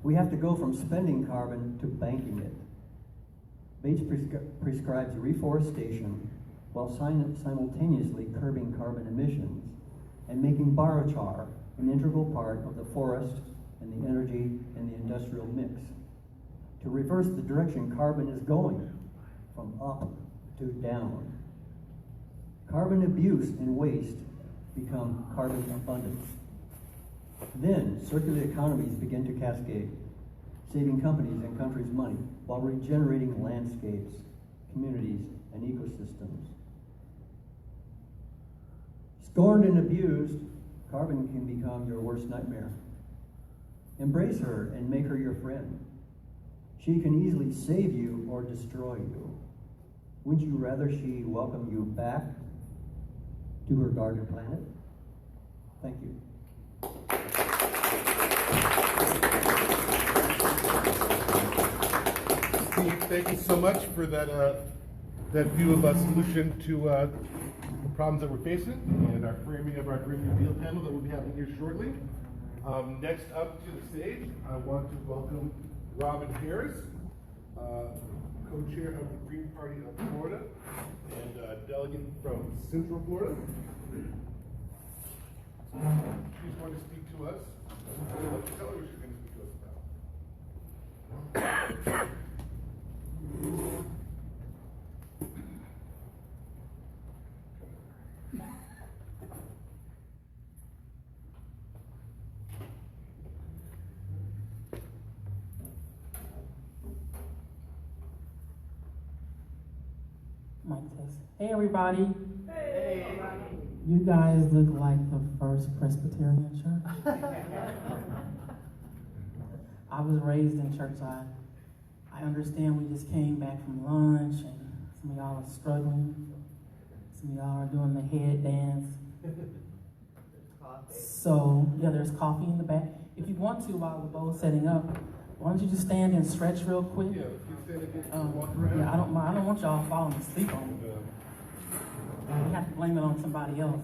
We have to go from spending carbon to banking it. Bates prescribes reforestation while simultaneously curbing carbon emissions and making biochar an integral part of the forest and the energy and the industrial mix. To reverse the direction carbon is going, from up to down. Carbon abuse and waste become carbon abundance. Then circular economies begin to cascade, saving companies and countries money while regenerating landscapes, communities, and ecosystems. Scorned and abused, carbon can become your worst nightmare. Embrace her and make her your friend. She can easily save you or destroy you. Would you rather she welcome you back to her garden planet? Thank you. Steve, thank you so much for that view of a solution to the problems that we're facing and our framing of our Green New Deal panel that we'll be having here shortly. Next up to the stage, I want to welcome Robin Harris, co-chair of the Green Party of Florida and delegate from Central Florida. She's going to speak to us. Tell her what she's going to speak to us about. Mic test. Hey everybody. Hey. You guys look like the first Presbyterian church. I was raised in church. I understand we just came back from lunch and some of y'all are struggling. Some of y'all are doing the head dance. So, yeah, there's coffee in the back. If you want to, while the bowl's setting up, why don't you just stand and stretch real quick? Yeah, walk around. Yeah, I don't mind. I don't want y'all falling asleep on me. We have to blame it on somebody else.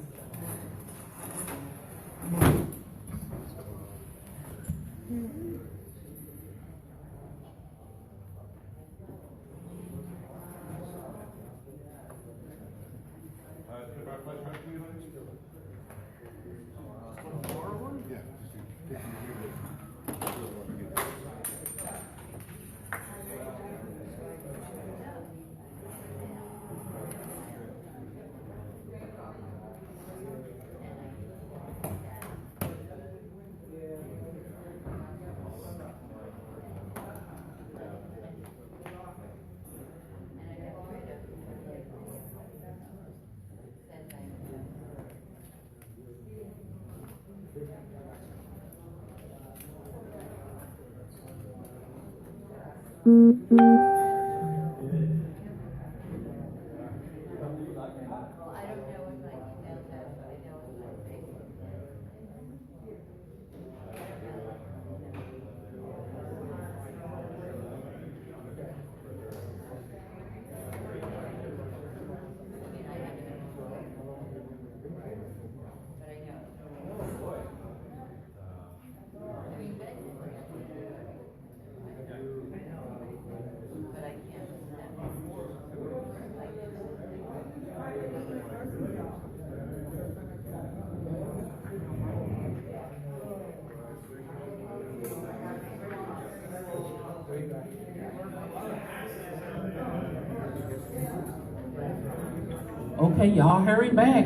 Okay, y'all hurry back.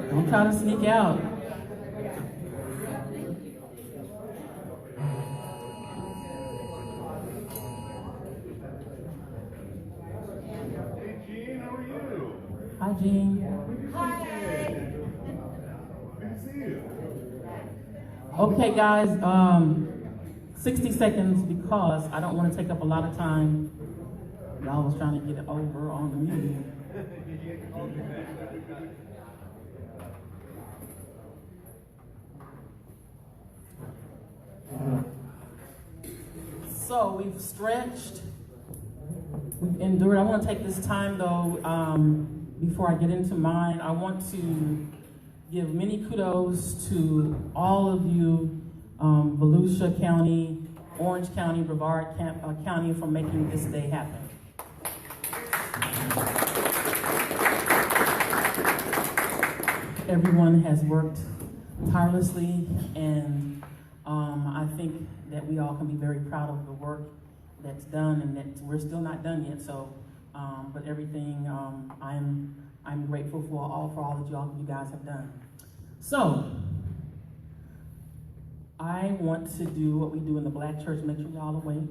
Don't try to sneak out. Hi, Jean. Okay, guys, 60 seconds because I don't want to take up a lot of time. Y'all was trying to get it over on the meeting. So we've stretched, we've endured. I want to take this time though, before I get into mine, I want to give many kudos to all of you, Volusia County, Orange County, Brevard County for making this day happen. Everyone has worked tirelessly, and I think that we all can be very proud of the work that's done, and that we're still not done yet. So, but everything, I'm grateful for all that you guys have done. So, I want to do what we do in the Black church. Make sure y'all awake,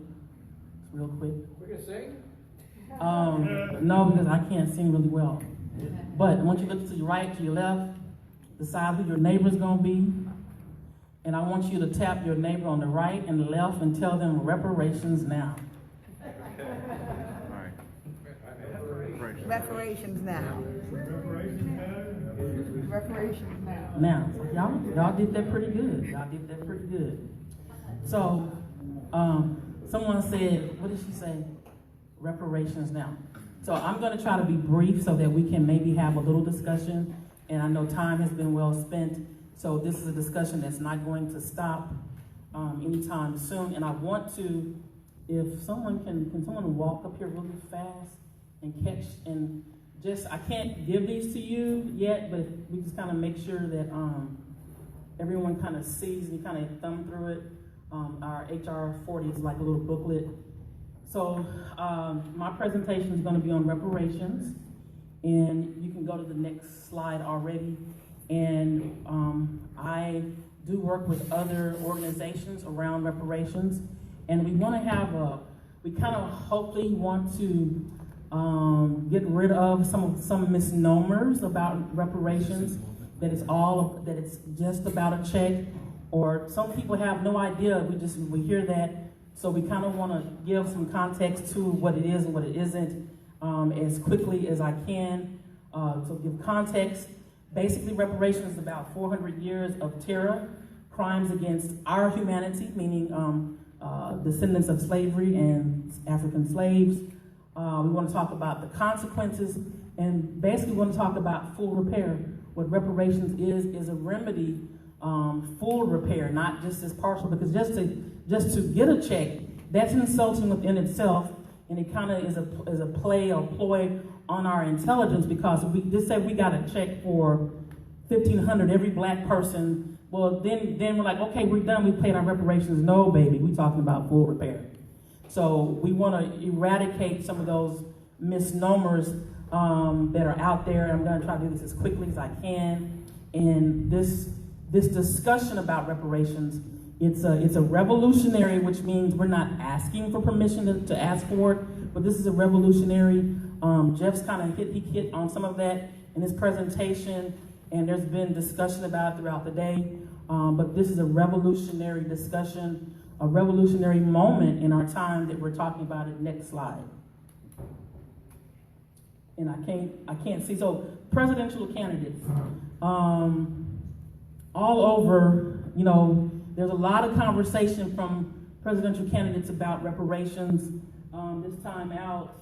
real quick. We can sing? No, because I can't sing really well. But I want you to look to your right, to your left, decide who your neighbor's gonna be. And I want you to tap your neighbor on the right and the left and tell them reparations now. Reparations now. Reparations now. Now, y'all did that pretty good. Y'all did that pretty good. So, someone said, what did she say? Reparations now. So I'm going to try to be brief so that we can maybe have a little discussion. And I know time has been well spent. So this is a discussion that's not going to stop anytime soon. And I want to, if someone can someone walk up here really fast and catch and just, I can't give these to you yet, but we just kind of make sure that everyone kind of sees and you kind of thumb through it. Our HR 40 is like a little booklet. So my presentation is going to be on reparations, and you can go to the next slide already. And I do work with other organizations around reparations, and we want to have we kind of hopefully want to get rid of some misnomers about reparations, that it's just about a check, or some people have no idea. We hear that, so we kind of want to give some context to what it is and what it isn't as quickly as I can. So give context. Basically, reparations is about 400 years of terror, crimes against our humanity, meaning descendants of slavery and African slaves. We want to talk about the consequences, and basically we want to talk about full repair. What reparations is a remedy, full repair, not just as partial, because just to get a check, that's insulting within itself, and it kind of is a play or ploy on our intelligence, because if we just say we got a check for $1,500 every black person, well then we're like, okay, we're done, we paid our reparations. No, baby, we're talking about full repair. So we want to eradicate some of those misnomers that are out there. I'm going to try to do this as quickly as I can. And this discussion about reparations, it's a revolutionary, which means we're not asking for permission to ask for it, but this is a revolutionary. Jeff's kind of hit on some of that in his presentation, and there's been discussion about it throughout the day. But this is a revolutionary discussion, a revolutionary moment in our time that we're talking about it. Next slide. And I can't see. So presidential candidates, all over, there's a lot of conversation from presidential candidates about reparations this time out.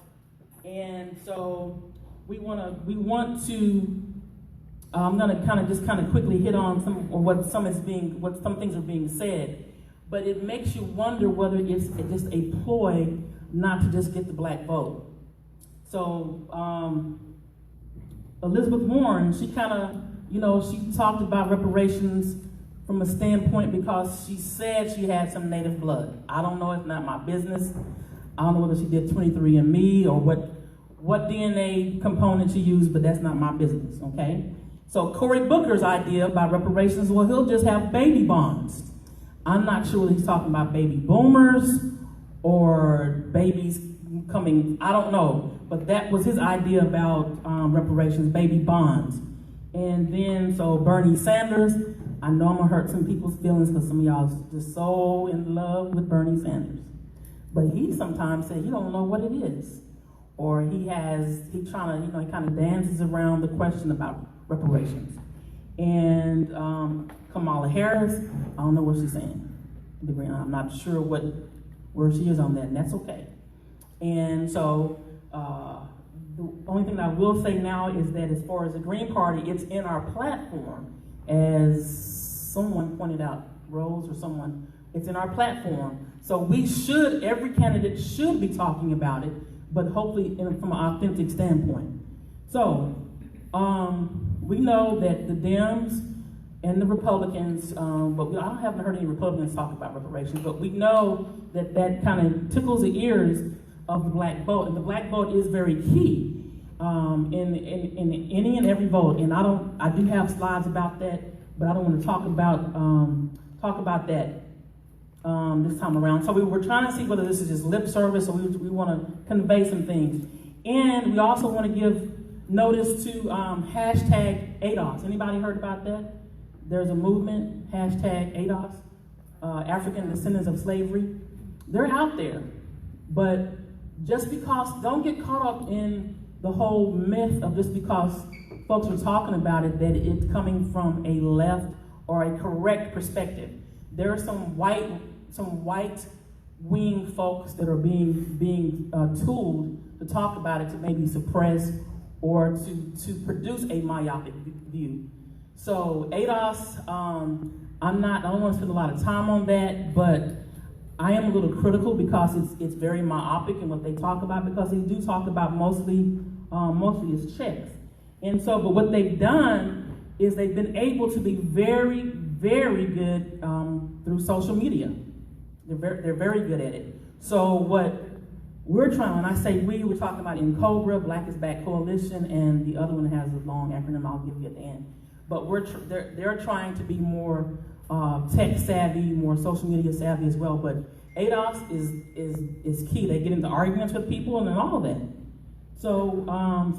And so we want to. I'm going to kind of quickly hit on some things are being said, but it makes you wonder whether it's just a ploy not to just get the black vote. So Elizabeth Warren, she kind of, she talked about reparations from a standpoint because she said she had some native blood. I don't know, it's not my business. I don't know whether she did 23andMe or what DNA component she used, but that's not my business, okay? So Cory Booker's idea about reparations, well, he'll just have baby bonds. I'm not sure whether he's talking about baby boomers or babies coming, I don't know. But that was his idea about reparations, baby bonds. And then, so Bernie Sanders, I know I'm gonna hurt some people's feelings because some of y'all are just so in love with Bernie Sanders. But he sometimes said he don't know what it is. Or he kind of dances around the question about reparations. And Kamala Harris, I don't know what she's saying. I'm not sure where she is on that, and that's okay. And so the only thing I will say now is that as far as the Green Party, it's in our platform, as someone pointed out, Rose or someone, it's in our platform. So every candidate should be talking about it, but hopefully from an authentic standpoint. So we know that the Dems and the Republicans, but I haven't heard any Republicans talk about reparations, but we know that kind of tickles the ears of the black vote, and the black vote is very key in any and every vote. And I do have slides about that, but I don't want to talk about that this time around. So we were trying to see whether this is just lip service or we want to convey some things. And we also want to give notice to hashtag ADOS. Anybody heard about that? There's a movement, hashtag ADOS, African Descendants of Slavery. They're out there, but don't get caught up in the whole myth of just because folks are talking about it, that it's coming from a left or a correct perspective. There are some white wing folks that are being tooled to talk about it, to maybe suppress or to produce a myopic view. So ADOS, I don't want to spend a lot of time on that, but I am a little critical because it's very myopic in what they talk about, because they do talk about mostly as checks. And so, but what they've done is they've been able to be very, very good through social media. They're very good at it. So what we're trying, when I say we're talking about INCOBRA, Black is Back Coalition, and the other one has a long acronym I'll give you at the end. But they're trying to be more tech savvy, more social media savvy as well. But ADOS is key. They get into arguments with people and all of that. So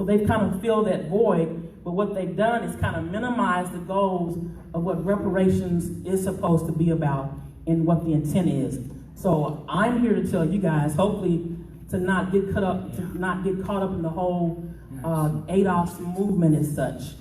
they've kind of filled that void. But what they've done is kind of minimize the goals of what reparations is supposed to be about and what the intent is. So I'm here to tell you guys, hopefully, to not get caught up in the whole ADOS movement as such.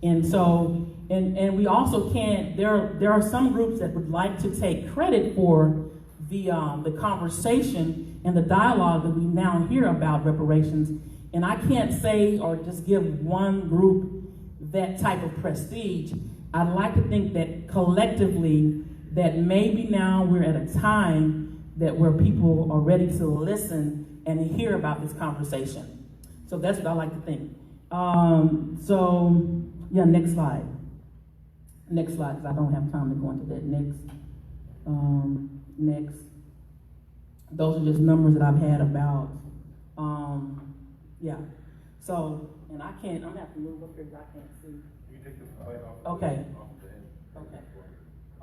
And so, and we also can't, there are some groups that would like to take credit for the conversation and the dialogue that we now hear about reparations. And I can't say or just give one group that type of prestige. I'd like to think that collectively, that maybe now we're at a time that where people are ready to listen and hear about this conversation. So that's what I like to think. Yeah, next slide. Next slide, because I don't have time to go into that. Next. Those are just numbers that I've had about, yeah. So, and I'm gonna have to move up here because I can't see. You can take the light off. Okay.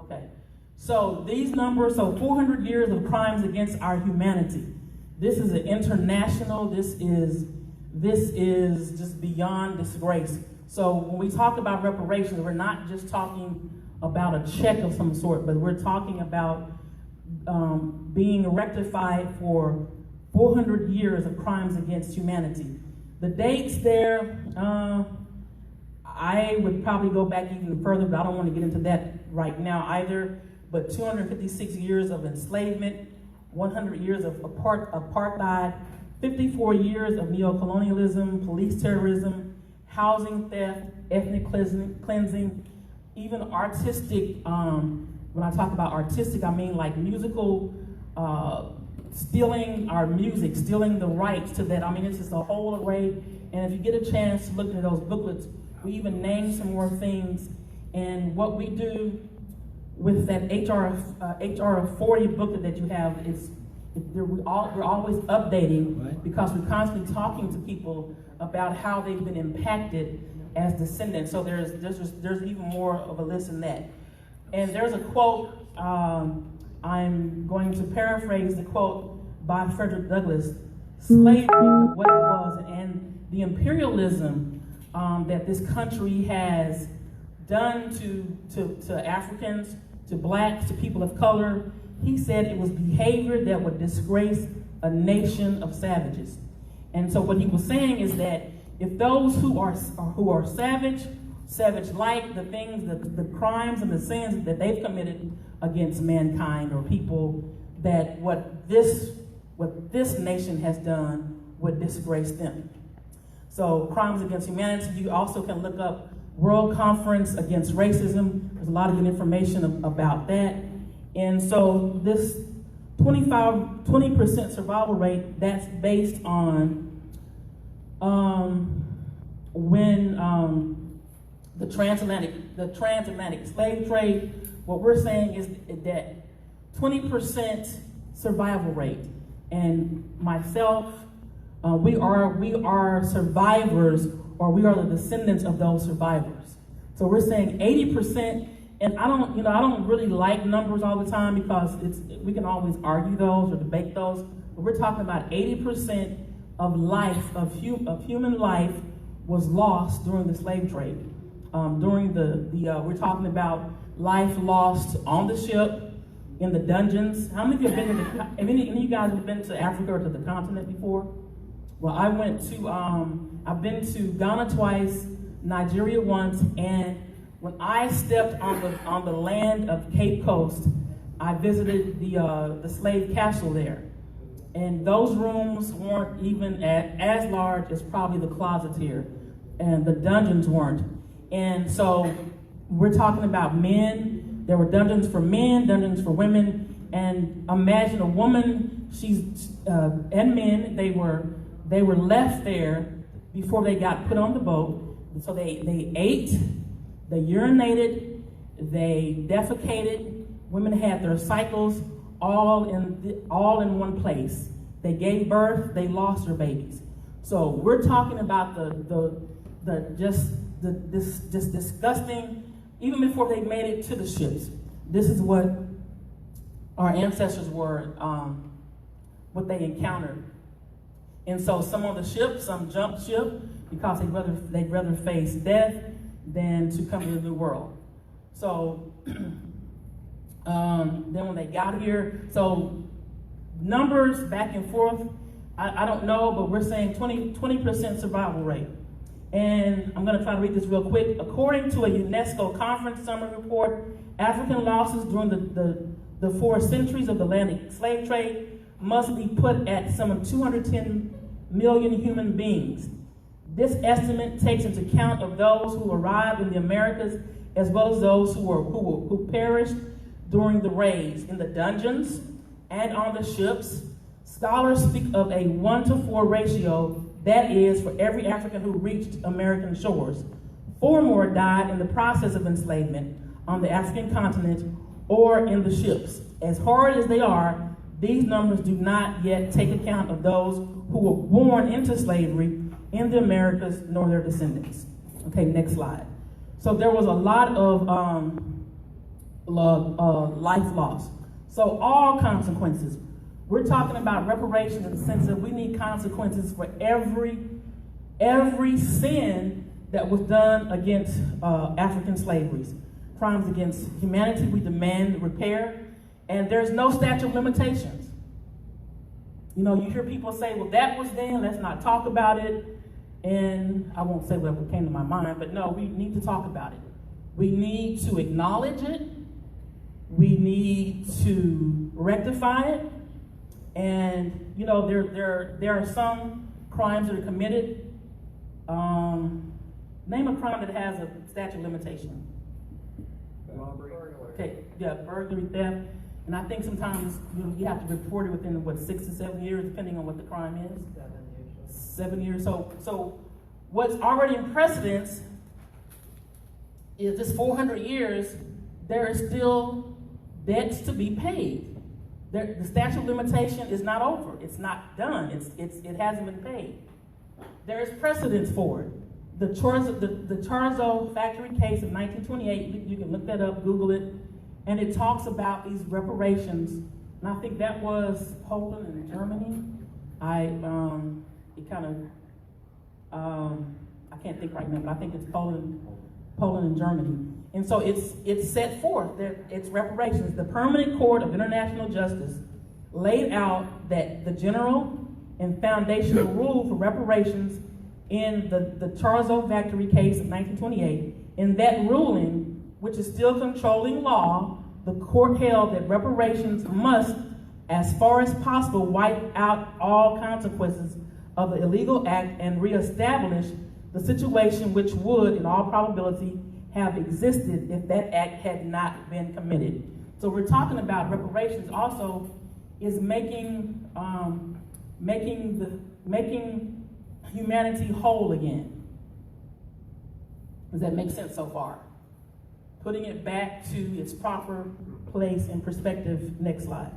Okay. So these numbers, 400 years of crimes against our humanity. This is an international, this is just beyond disgrace. So when we talk about reparations, we're not just talking about a check of some sort, but we're talking about being rectified for 400 years of crimes against humanity. The dates there, I would probably go back even further, but I don't want to get into that right now either. But 256 years of enslavement, 100 years of apartheid, 54 years of neocolonialism, police terrorism, housing theft, ethnic cleansing, even artistic, when I talk about artistic, I mean like musical, stealing our music, stealing the rights to that. I mean, it's just a whole array. And if you get a chance to look at those booklets, we even name some more things. And what we do with that HR 40 booklet that you have, we're always updating because we're constantly talking to people about how they've been impacted as descendants. So there's even more of a list than that. And there's a quote, I'm going to paraphrase the quote by Frederick Douglass: "Slavery, what it was, an the imperialism that this country has done to Africans, to blacks, to people of color. He said it was behavior that would disgrace a nation of savages. And so what he was saying is that if those who are savage-like, the things, the crimes and the sins that they've committed against mankind, or people, that what this nation has done would disgrace them. So crimes against humanity, you also can look up World Conference Against Racism. There's a lot of good information about that. And so this 20% survival rate, that's based on when the transatlantic slave trade. What we're saying is that 20% survival rate. And myself, we are survivors, or we are the descendants of those survivors. So we're saying 80%, and I don't really like numbers all the time, because we can always argue those or debate those, but we're talking about 80% of life, of human life, was lost during the slave trade. We're talking about life lost on the ship, in the dungeons. How many of you have been have any of you guys have been to Africa or to the continent before? Well, I've been to Ghana twice, Nigeria once, and when I stepped on the land of Cape Coast, I visited the slave castle there. And those rooms weren't even as large as probably the closets here, and the dungeons weren't. And so we're talking about men. There were dungeons for men, dungeons for women, and imagine a woman. And men. They were left there before they got put on the boat. So they ate, they urinated, they defecated. Women had their cycles all in one place. They gave birth, they lost their babies. So we're talking about this disgusting, even before they made it to the ships. This is what our ancestors were, what they encountered. And so some on the ship, some jumped ship because they'd rather face death than to come to the new world. So then when they got here, so numbers back and forth, I don't know, but we're saying 20% survival rate. And I'm going to try to read this real quick. According to a UNESCO conference summary report, African losses during the 4 centuries of the Atlantic slave trade must be put at some 210 million human beings. This estimate takes into account of those who arrived in the Americas, as well as those who perished during the raids in the dungeons and on the ships. Scholars speak of a 1-to-4 ratio, that is, for every African who reached American shores. 4 more died in the process of enslavement on the African continent or in the ships. As hard as they are, these numbers do not yet take account of those who were born into slavery in the Americas, nor their descendants. Okay, next slide. So there was a lot of life loss. So all consequences. We're talking about reparations in the sense that we need consequences for every sin that was done against African slaveries. Crimes against humanity, we demand repair, and there's no statute of limitations. You know, you hear people say, well, that was then, let's not talk about it. And I won't say whatever came to my mind, but no, we need to talk about it. We need to acknowledge it. We need to rectify it. And, you know, there are some crimes that are committed. Name a crime that has a statute of limitation. Robbery. Okay, yeah, burglary, theft. And I think sometimes you have to report it within, 6 to 7 years, depending on what the crime is. 7 years. So what's already in precedence is this 400 years, there is still debts to be paid. The statute of limitation is not over. It's not done. It hasn't been paid. There is precedence for it. The Charzo factory case of 1928, you can look that up, Google it, and it talks about these reparations. And I think that was Poland and Germany. I can't think right now, but I think it's Poland and Germany. And so it's set forth that it's reparations. The Permanent Court of International Justice laid out that the general and foundational rule for reparations in the Charles O. Victory case of 1928. In that ruling, which is still controlling law, the court held that reparations must, as far as possible, wipe out all consequences of the illegal act and reestablish the situation which would, in all probability, have existed if that act had not been committed. So we're talking about reparations also is making humanity whole again. Does that make sense so far? Putting it back to its proper place and perspective. Next slide.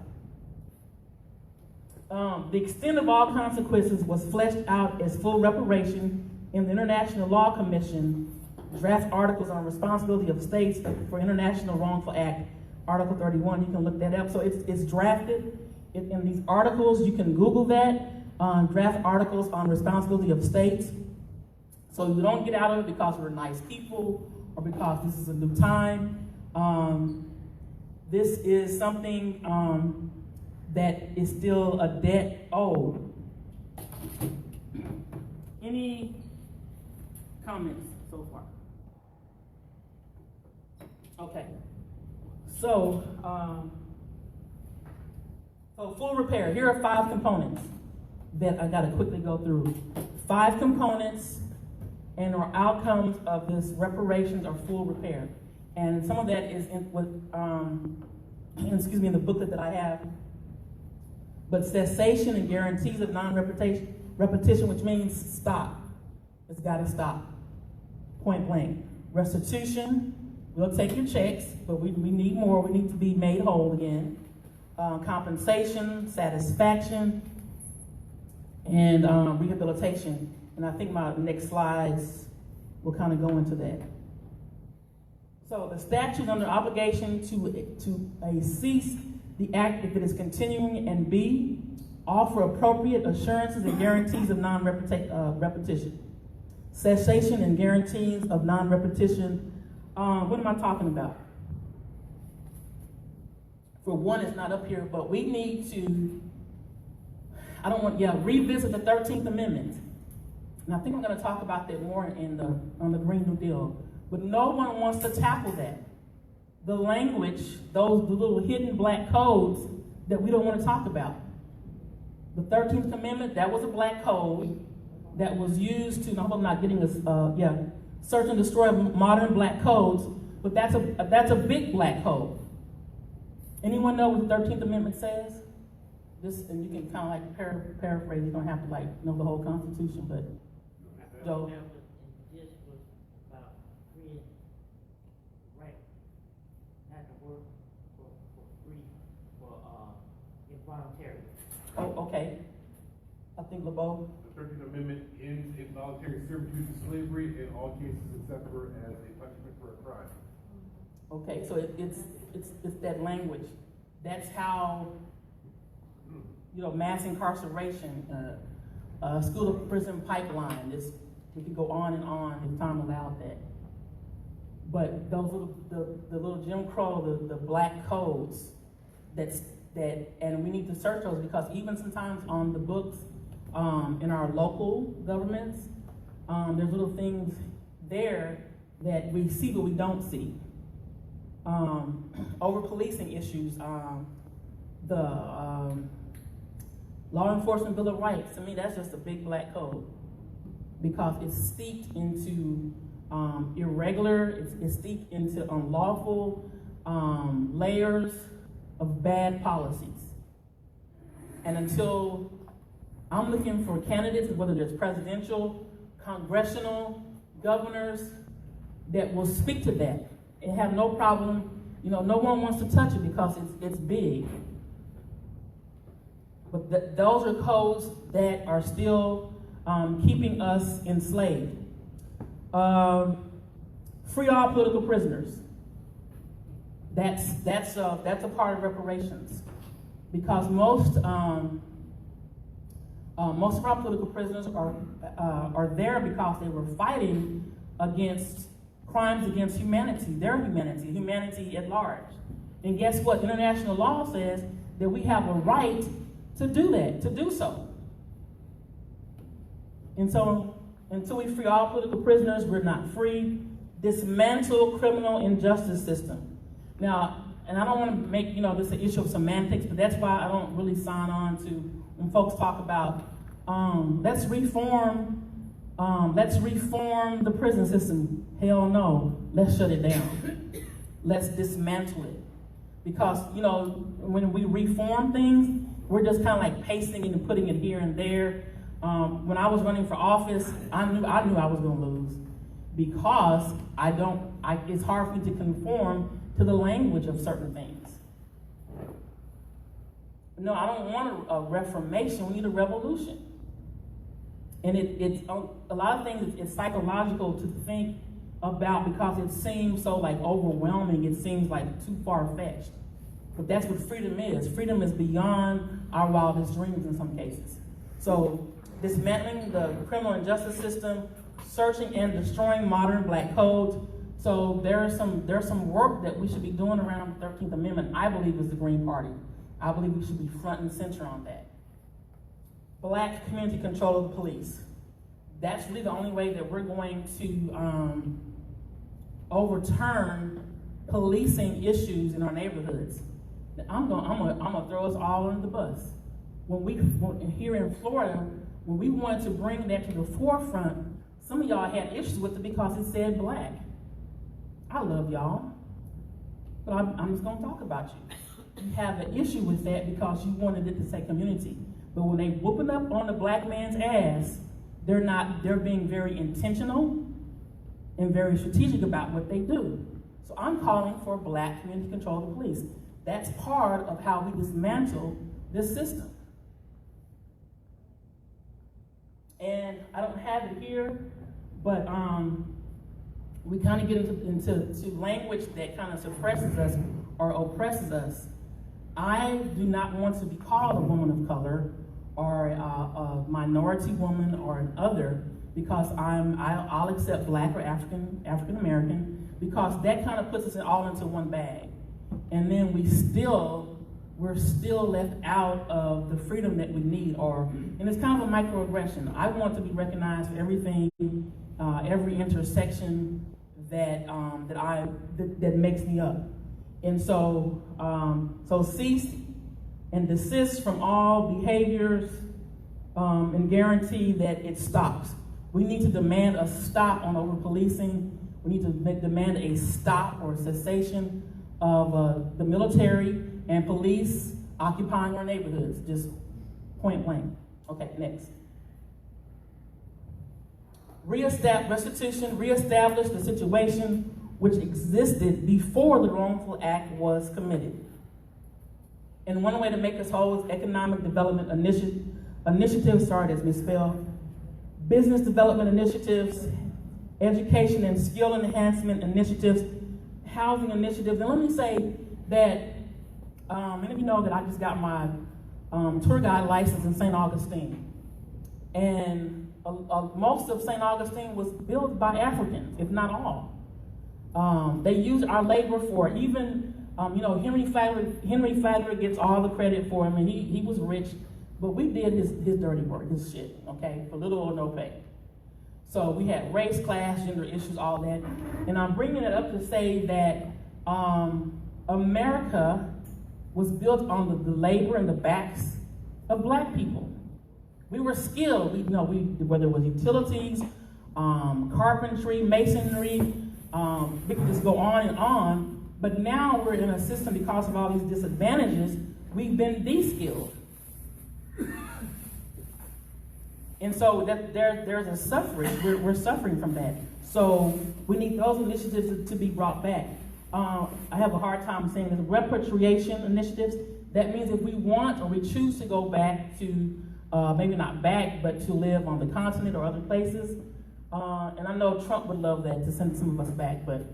The extent of all consequences was fleshed out as full reparation in the International Law Commission draft articles on responsibility of states for international wrongful act, Article 31. You can look that up. So it's drafted in these articles. You can Google that, draft articles on responsibility of states. So you don't get out of it because we're nice people or because this is a new time. This is something that is still a debt owed. Any comments so far? Okay. So full repair. Here are 5 components that I got to quickly go through. 5 components and or outcomes of this reparations or full repair. And some of that is in the booklet that I have. But cessation and guarantees of non-repetition, which means stop. It's got to stop. Point blank. Restitution, we'll take your checks, but we need more. We need to be made whole again. Compensation, satisfaction, and rehabilitation. And I think my next slides will kind of go into that. So the statute under obligation to cease the act if it is continuing, and B, offer appropriate assurances and guarantees of non-repetition. Cessation and guarantees of non-repetition. What am I talking about? For one, it's not up here, but we need to, revisit the 13th Amendment. And I think I'm going to talk about that more on the Green New Deal. But no one wants to tackle that. The language, the little hidden black codes that we don't want to talk about. The 13th Amendment, that was a black code that was used to, I hope I'm not getting this, search and destroy modern black codes, but that's a big black code. Anyone know what the 13th Amendment says? This, and you can kind of like paraphrase, you don't have to like know the whole Constitution, but Joe. This was about free right, not to work for free, for involuntary. Oh, okay. I think LeBeau. The 13th Amendment ends involuntary servitude to slavery in all cases except for as a punishment for a crime. Okay, so it's that language. That's how, mass incarceration, school to prison pipeline. We could go on and on if time allowed that. But those the little Jim Crow, the black codes, and we need to search those, because even sometimes on the books, in our local governments, there's little things there that we see but we don't see. Over policing issues, the Law Enforcement Bill of Rights, to me that's just a big black code, because it's steeped into irregular, it's steeped into unlawful layers of bad policies. And until I'm looking for candidates, whether there's presidential, congressional, governors, that will speak to that and have no problem. No one wants to touch it because it's big. But those are codes that are still keeping us enslaved. Free all political prisoners. That's a part of reparations, because most Most of our political prisoners are there because they were fighting against crimes against humanity, their humanity, humanity at large. And guess what? International law says that we have a right to do that, to do so. And so, until we free all political prisoners, we're not free. Dismantle criminal injustice system. Now, and I don't want to make, this an issue of semantics, but that's why I don't really sign on to when folks talk about, let's reform the prison system. Hell no, let's shut it down. Let's dismantle it. Because, when we reform things, we're just kind of like pasting it and putting it here and there. When I was running for office, I knew I was going to lose because it's hard for me to conform to the language of certain things. No, I don't want a reformation. We need a revolution. And it's a lot of things. It's psychological to think about because it seems so like overwhelming. It seems like too far-fetched. But that's what freedom is. Freedom is beyond our wildest dreams in some cases. So dismantling the criminal injustice system, searching and destroying modern black codes. So there's some work that we should be doing around the 13th Amendment, I believe, is the Green Party. I believe we should be front and center on that. Black community control of the police. That's really the only way that we're going to overturn policing issues in our neighborhoods. I'm gonna throw us all under the bus. Here in Florida, when we wanted to bring that to the forefront, some of y'all had issues with it because it said black. I love y'all, but I'm just gonna talk about you. You have an issue with that because you wanted it to say community. But when they whooping up on the black man's ass, they're being very intentional and very strategic about what they do. So I'm calling for black community control of the police. That's part of how we dismantle this system. And I don't have it here, but we kind of get into language that kind of suppresses us or oppresses us. I do not want to be called a woman of color or a minority woman or an other because I'll accept black or African American because that kind of puts us all into one bag. And then we're still left out of the freedom that we need, and it's kind of a microaggression. I want to be recognized for everything, every intersection that makes me up. And so cease and desist from all behaviors and guarantee that it stops. We need to demand a stop on over-policing. We need to demand a stop or cessation of the military and police occupying our neighborhoods, just point blank. Okay, next. Reestablish the situation which existed before the wrongful act was committed. And one way to make us whole is economic development initiatives, sorry, that's misspelled, business development initiatives, education and skill enhancement initiatives, housing initiatives. And let me say that many of you know that I just got my tour guide license in St. Augustine. And most of St. Augustine was built by Africans, if not all. They used our labor for even, Henry Flagler gets all the credit for him, and he was rich, but we did his dirty work, his shit, okay, for little or no pay. So we had race, class, gender issues, all that. And I'm bringing it up to say that America was built on the labor and the backs of black people. We were skilled, whether it was utilities, carpentry, masonry, we could just go on, but now we're in a system because of all these disadvantages, we've been de-skilled. And so there's a suffering, we're suffering from that. So we need those initiatives to be brought back. I have a hard time saying this, repatriation initiatives. That means if we want or we choose to go back to, maybe not back, but to live on the continent or other places. And I know Trump would love that, to send some of us back, but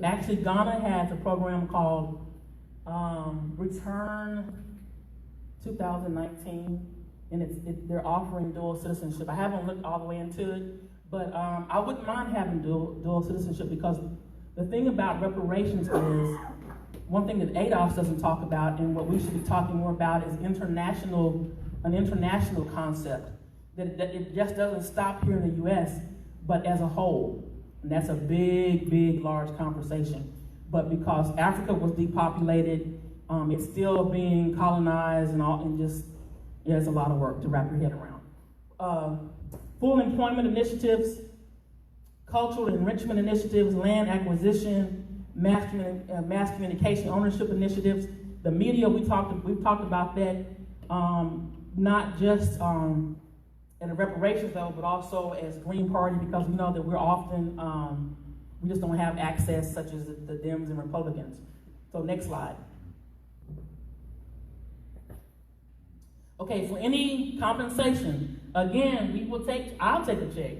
actually Ghana has a program called Return 2019. and they're offering dual citizenship. I haven't looked all the way into it, but I wouldn't mind having dual citizenship, because the thing about reparations is, one thing that ADOS doesn't talk about, and what we should be talking more about, is an international concept. That it just doesn't stop here in the U.S., but as a whole. And that's a big, large conversation. But because Africa was depopulated, it's still being colonized and just, yeah, it's a lot of work to wrap your head around. Full employment initiatives, cultural enrichment initiatives, land acquisition, mass communication ownership initiatives. The media, we've talked about that, not just at a reparations level, but also as Green Party, because we know that we're often, we just don't have access, such as the Dems and Republicans. So next slide. Okay, for any compensation, again, I'll take a check,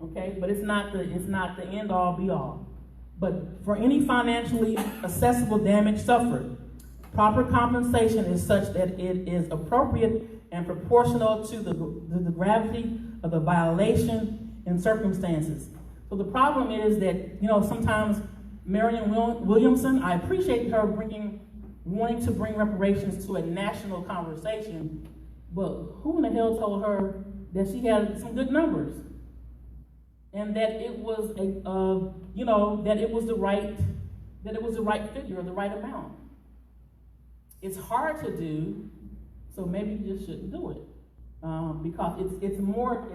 okay? But it's not the end all be all. But for any financially accessible damage suffered, proper compensation is such that it is appropriate and proportional to the gravity of the violation and circumstances. So the problem is that, sometimes Marianne Williamson, I appreciate her wanting to bring reparations to a national conversation, but who in the hell told her that she had some good numbers? And that it was that it was the right figure, or the right amount. It's hard to do, so maybe you just shouldn't do it, because it's more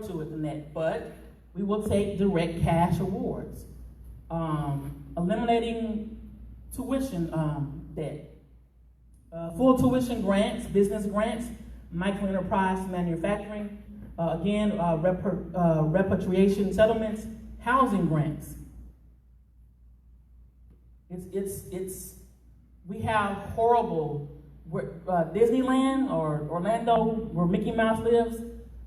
to it than that. But we will take direct cash awards, eliminating tuition debt, full tuition grants, business grants, microenterprise manufacturing. Again, repatriation settlements, housing grants. We have horrible, Disneyland or Orlando, where Mickey Mouse lives,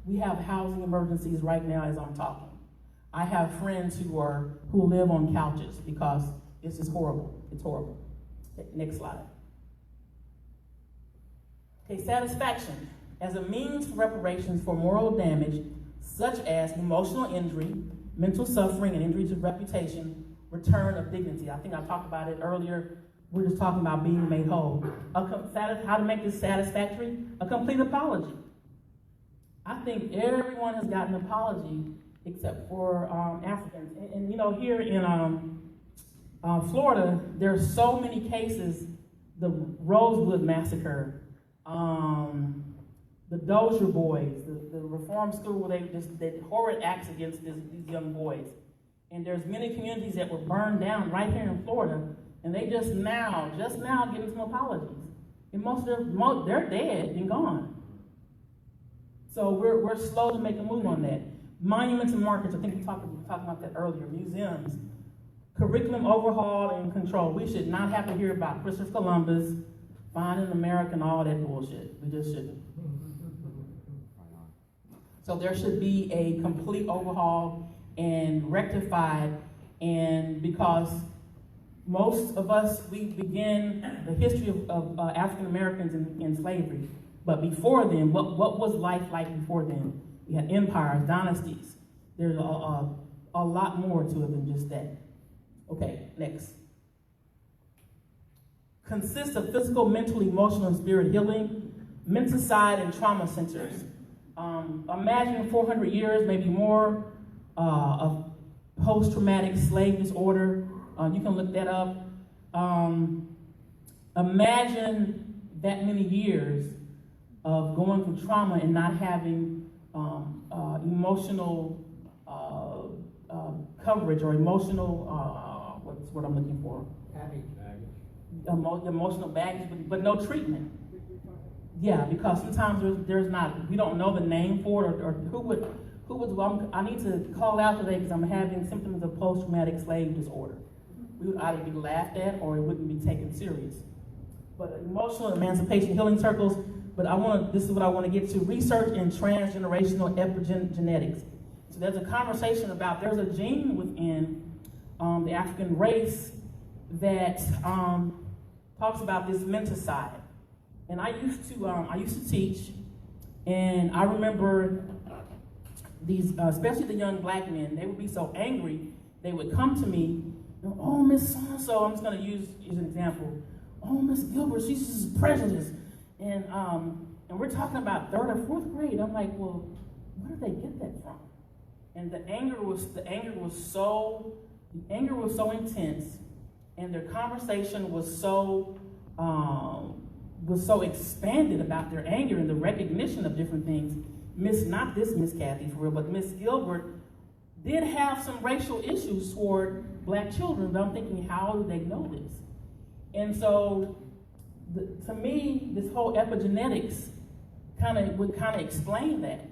we have housing emergencies right now as I'm talking. I have friends who live on couches because it's just horrible. It's horrible. Okay, next slide. Okay, satisfaction. As a means for reparations for moral damage, such as emotional injury, mental suffering, and injury to reputation, return of dignity. I think I talked about it earlier. We're just talking about being made whole. How to make this satisfactory? A complete apology. I think everyone has gotten an apology except for Africans. And here in Florida, there are so many cases. The Rosewood Massacre, the Dozier boys, the reform school, they did horrid acts against these young boys. And there's many communities that were burned down right here in Florida, and they just now getting some apologies. And they're dead and gone. So we're slow to make a move on that. Monuments and markets, I think we talked about that earlier. Museums, curriculum overhaul and control. We should not have to hear about Christopher Columbus, finding America, and all that bullshit. We just shouldn't. So there should be a complete overhaul and rectified, and because most of us, we begin the history of African Americans in slavery. But before then, what was life like before then? We had empires, dynasties. There's a lot more to it than just that. Okay, next. Consists of physical, mental, emotional, and spirit healing, menticide, and trauma centers. Imagine 400 years, maybe more, of post-traumatic slave disorder. You can look that up. Imagine that many years of going through trauma and not having emotional coverage or emotional, what's what I'm looking for? Emotional baggage, but no treatment. Yeah, because sometimes there's not, we don't know the name for it, or who would, I need to call out today because I'm having symptoms of post-traumatic slave disorder. We would either be laughed at or it wouldn't be taken serious. But emotional emancipation healing circles, but this is what I want to get to, research in transgenerational epigenetics. So there's a conversation about, there's a gene within the African race that talks about this menticide. And I used to teach, And I remember these, especially the young black men, they would be so angry, they would come to me, oh, Miss So-and-so, I'm just gonna use as an example. Oh, Miss Gilbert, she's just prejudiced. And we're talking about 3rd or 4th grade. I'm like, well, where did they get that from? And the anger was so intense, and their conversation was so expanded about their anger and the recognition of different things. Not this Miss Kathy for real, but Miss Gilbert did have some racial issues toward black children, but I'm thinking, how do they know this? And so, to me, this whole epigenetics would explain that,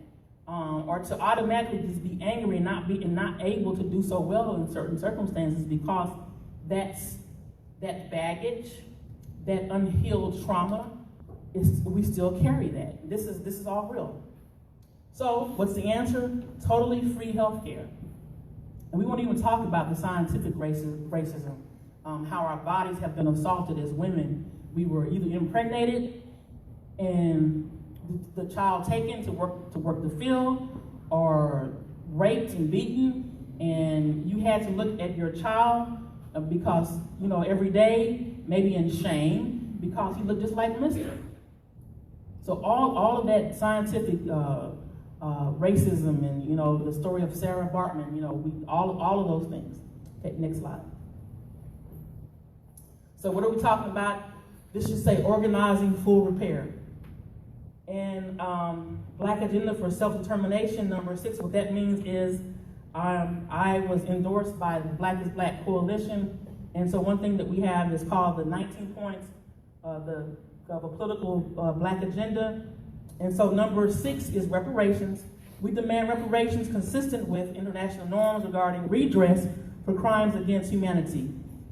or to automatically just be angry and not able to do so well in certain circumstances, because that baggage, that unhealed trauma, we still carry that. This is all real. So, what's the answer? Totally free healthcare. And we won't even talk about the scientific racism, how our bodies have been assaulted as women. We were either impregnated and the child taken to work the field, or raped and beaten, and you had to look at your child because, every day, maybe in shame, because he looked just like Mr. So all of that scientific racism and, the story of Sarah Bartman, all of those things. Okay, next slide. So what are we talking about? This should say organizing full repair. And Black Agenda for Self-Determination, number 6, what that means is I was endorsed by the Black is Black Coalition. And so one thing that we have is called the 19 points of a political Black agenda. And so number 6 is reparations. We demand reparations consistent with international norms regarding redress for crimes against humanity.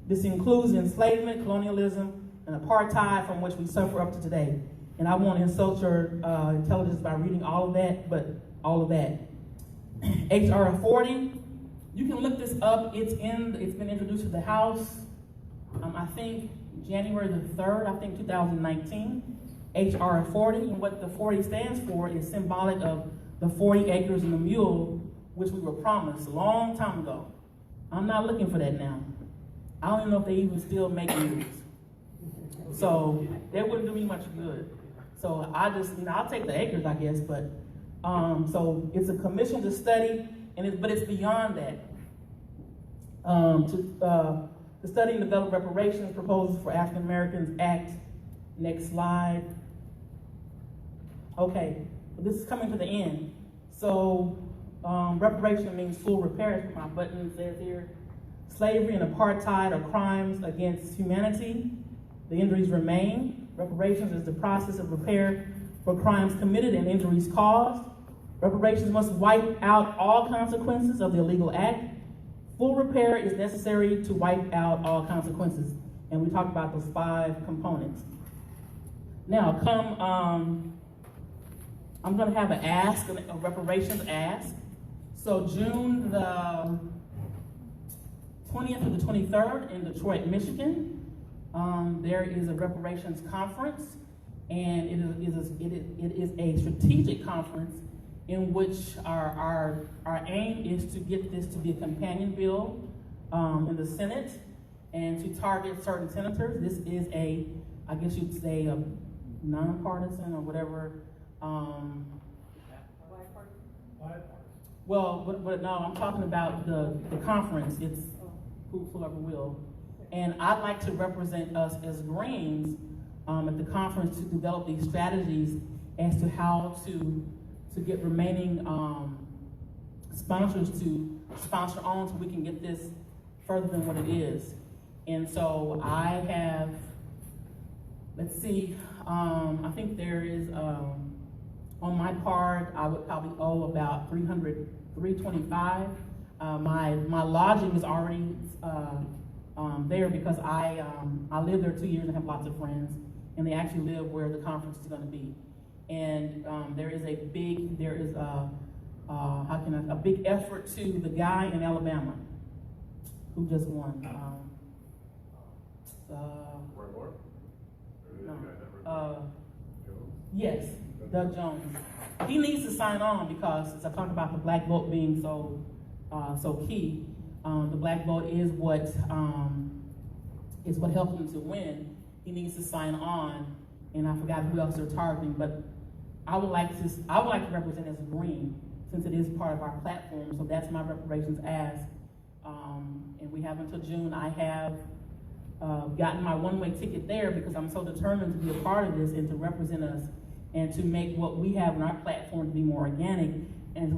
This includes enslavement, colonialism, and apartheid, from which we suffer up to today. And I won't insult your intelligence by reading all of that, but all of that. HR 40, you can look this up. It's been introduced to the House, I think January the 3rd, 2019. HR 40, and what the 40 stands for is symbolic of the 40 acres and the mule, which we were promised a long time ago. I'm not looking for that now. I don't even know if they even still make mules. So that wouldn't do me much good. So I just, I'll take the acres, I guess, but so it's a commission to study, but it's beyond that. To study and develop reparations proposals for African Americans Act. Next slide. Okay, this is coming to the end. So reparation means full repair, as my button says here. Slavery and apartheid are crimes against humanity. The injuries remain. Reparations is the process of repair for crimes committed and injuries caused. Reparations must wipe out all consequences of the illegal act. Full repair is necessary to wipe out all consequences. And we talked about those 5 components. Now, I'm going to have an ask, a reparations ask. So June the 20th to the 23rd in Detroit, Michigan, there is a reparations conference, and it is a strategic conference in which our aim is to get this to be a companion bill in the Senate and to target certain senators. This is I guess you'd say a nonpartisan or whatever. Well, but no, I'm talking about the conference. It's whosoever will. And I'd like to represent us as Greens at the conference to develop these strategies as to how to get remaining sponsors to sponsor on so we can get this further than what it is. And so I have, let's see, I think there is, on my part, I would probably owe about $325. My lodging is already there because I lived there 2 years and have lots of friends, and they actually live where the conference is going to be. And there is a big effort to the guy in Alabama who just won. Yes, Doug Jones. He needs to sign on because, as I talked about the black vote being so key, the black vote is what helped him to win. He needs to sign on, and I forgot who else they're targeting, but I would like to represent as green, since it is part of our platform. So that's my reparations ask, and we have until June. I have gotten my one-way ticket there because I'm so determined to be a part of this and to represent us and to make what we have in our platform to be more organic, and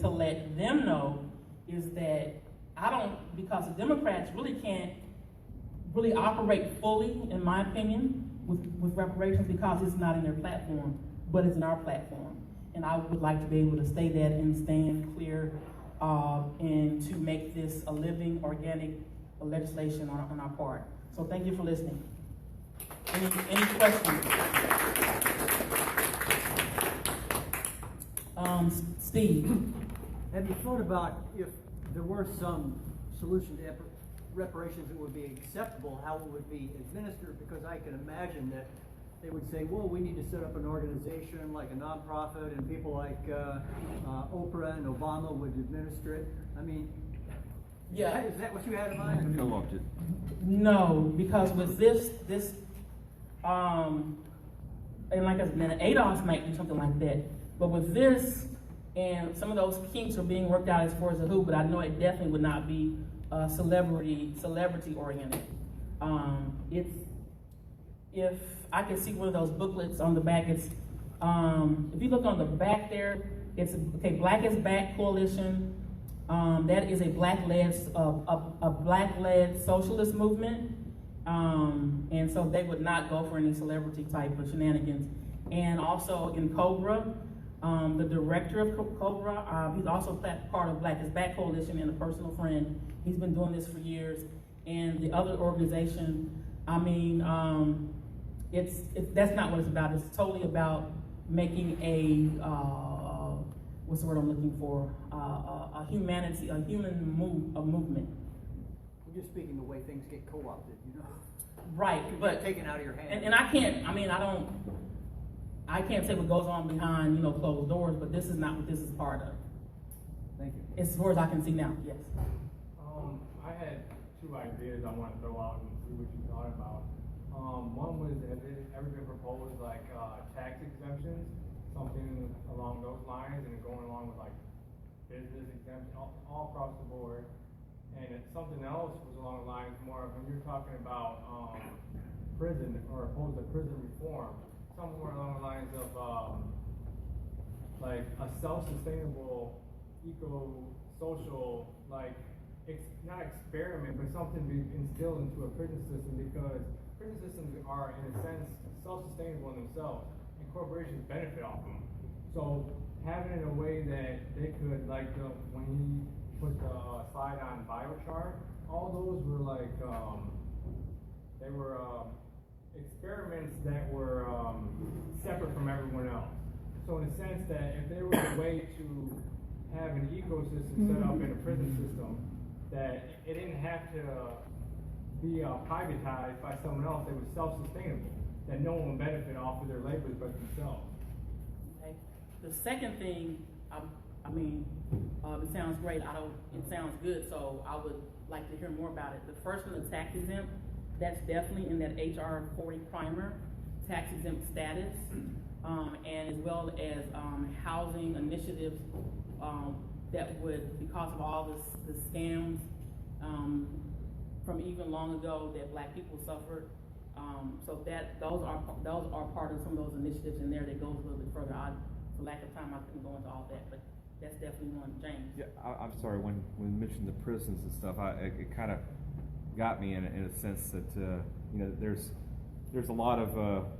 to let them know is that because the Democrats really can't really operate fully, in my opinion, with reparations because it's not in their platform, but it's in our platform. And I would like to be able to say that and stand clear and to make this a living, organic legislation on our part. So thank you for listening. Any questions? Steve. Have you thought about if there were some solution to reparations that would be acceptable, how it would be administered? Because I can imagine that they would say, well, we need to set up an organization like a nonprofit, and people like Oprah and Obama would administer it. I mean, Yeah. Is that what you had in mind? Co-opted. No, because with this, and like I said, ADOS might do something like that. But with this, and some of those kinks are being worked out as far as the who, but I know it definitely would not be celebrity oriented. If I could see one of those booklets on the back, it's if you look on the back there, it's okay. Black is Back Coalition. That is a black-led socialist movement, and so they would not go for any celebrity type of shenanigans. And also in Cobra, the director of Cobra, he's also part of Black is Back Coalition and a personal friend. He's been doing this for years. And the other organization, I mean, that's not what it's about. It's totally about making a what's the word I'm looking for? A movement. We're just speaking the way things get co-opted, you know? Right, but taken out of your hands. And I can't. I mean, I can't say what goes on behind closed doors, but this is not what this is part of. Thank you. As far as I can see now, yes. I had two ideas I want to throw out and see what you thought about. One was, has it ever been proposed like tax exemptions, something along those lines, and going along with like business exemption all across the board. And something else was along the lines more of when you're talking about prison or opposed to prison reform, somewhere along the lines of like a self-sustainable, eco-social, like not experiment, but something to be instilled into a prison system, because prison systems are in a sense self-sustainable in themselves, and corporations benefit off them. So having it in a way that they could, like when he put the slide on biochar, all those were like they were experiments that were separate from everyone else. So in the sense that if there was a way to have an ecosystem set up in a prison system, that it didn't have to be privatized by someone else, it was self-sustainable, that no one would benefit off of their labors but themselves. Okay. The second thing, it sounds great. It sounds good, so I would like to hear more about it. The first one, the tax exempt, that's definitely in that HR 40 primer, tax exempt status, and as well as housing initiatives that would, because of all the scams from even long ago that Black people suffered. So those are part of some of those initiatives in there that goes a little bit further. For lack of time, I couldn't go into all that, but that's definitely one. James. Yeah, I'm sorry. When we mentioned the prisons and stuff, it kind of got me in a sense that there's a lot of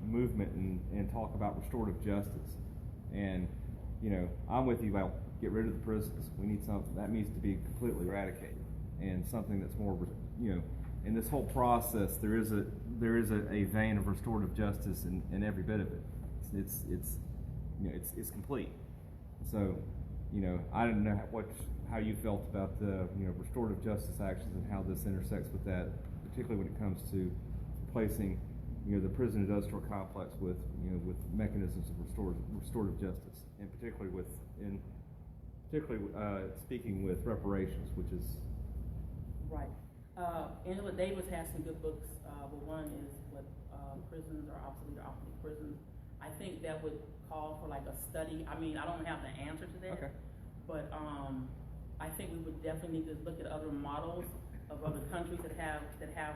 movement and talk about restorative justice, and I'm with you about get rid of the prisons. We need something that needs to be completely eradicated, and something that's more in this whole process there is a vein of restorative justice in every bit of it. It's complete. So I don't know how you felt about the restorative justice actions and how this intersects with that, particularly when it comes to replacing the prison industrial complex with mechanisms of restorative justice, and particularly speaking with reparations, which is right. Angela Davis has some good books, but one is what prisons are obsolete or obsolete prisons. I think that would call for like a study. I mean, I don't have the answer to that, okay. but I think we would definitely need to look at other models of other countries that have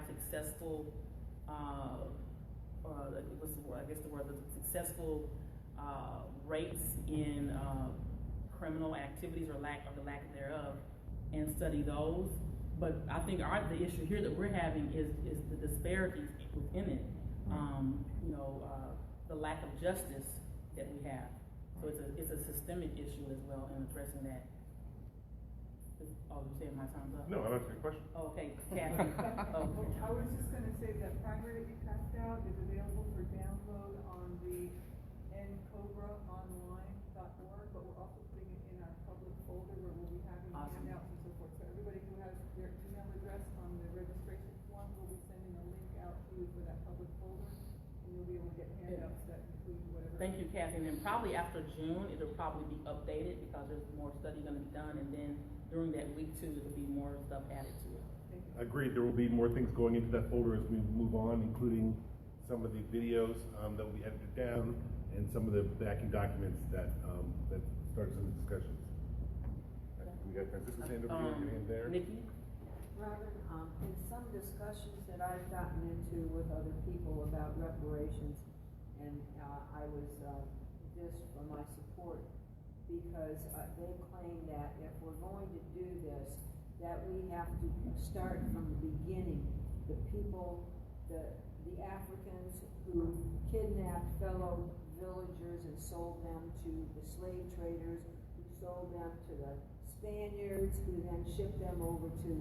successful, what's the word? I guess the word is successful rates in criminal activities or the lack thereof, and study those. But I think the issue here that we're having is the disparities within it. The lack of justice that we have. So it's a systemic issue as well in addressing that. Oh, you saying my time's up? No, I'm asking a question. Oh, okay, Kathy. I was just gonna say that primer that you passed out is available for download on the ncobraonline.org, but we're also putting it in our public folder where we'll be having Awesome. handouts and so forth. So everybody who has their email address on the registration form, we'll be sending a link out to you for that public folder, and you'll be able to get handouts that include whatever. Thank you, Kathy. And then probably after June, it'll probably be updated because there's more study going to be done, and then during that week too, there'll be more stuff added to it. Agreed. There will be more things going into that folder as we move on, including some of the videos that will be edited down and some of the backing documents that started some discussions. We got Francisco's hand over here, your hand there. Nikki? Robin, in some discussions that I've gotten into with other people about reparations, and I was dissed for my support because they claim that if we're going to do this, that we have to start from the beginning. The people, the Africans who kidnapped fellow villagers and sold them to the slave traders, who sold them to the Spaniards, who then shipped them over to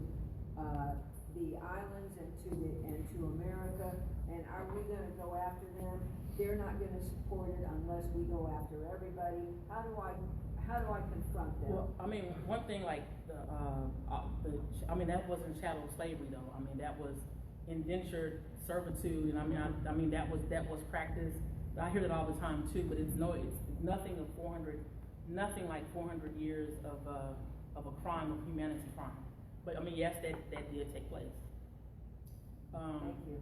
the islands and to America. And are we going to go after them? They're not going to support it unless we go after everybody. How do I confront them? Well, I mean, one thing like that wasn't chattel slavery though. I mean, that was indentured servitude, and I mean that was practiced. I hear that all the time too, but it's nothing like 400 years of a crime, of humanity crime. But I mean, yes, that did take place. Thank you.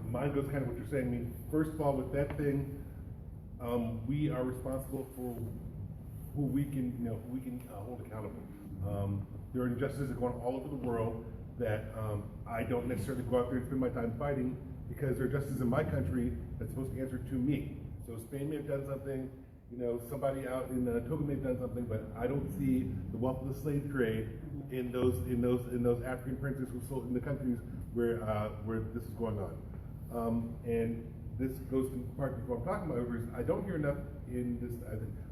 Mine goes kind of what you're saying. I mean, first of all, with that thing, we are responsible for who we can hold accountable. There are injustices that go on all over the world that I don't necessarily go out there and spend my time fighting, because there are justices in my country that's supposed to answer to me. So Spain may have done something, somebody out in Togo may have done something, but I don't see the wealth of the slave trade in those African princes who sold in the countries where this is going on. And this goes to part of what I'm talking about. Is I don't hear enough in this.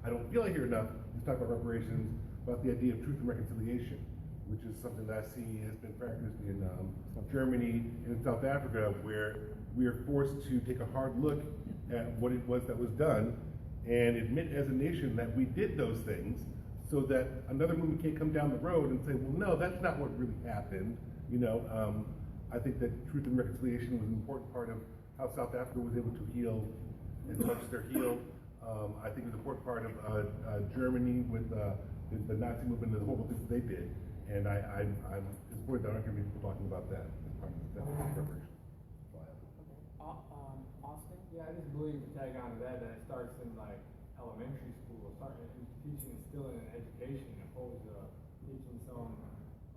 I don't feel I hear enough to talk about reparations, about the idea of truth and reconciliation, which is something that I see has been practiced in Germany and in South Africa, where we are forced to take a hard look at what it was that was done and admit as a nation that we did those things, so that another movement can't come down the road and say, well, no, that's not what really happened. I think that truth and reconciliation was an important part of how South Africa was able to heal as much as they're healed. I think it was an important part of Germany with the Nazi movement and the horrible things they did. And I'm disappointed that I don't hear people talking about that as part of the preparation. Austin? Yeah, I just believe to tag on to that it starts in like elementary school, teaching, instilling an education, opposed to teaching some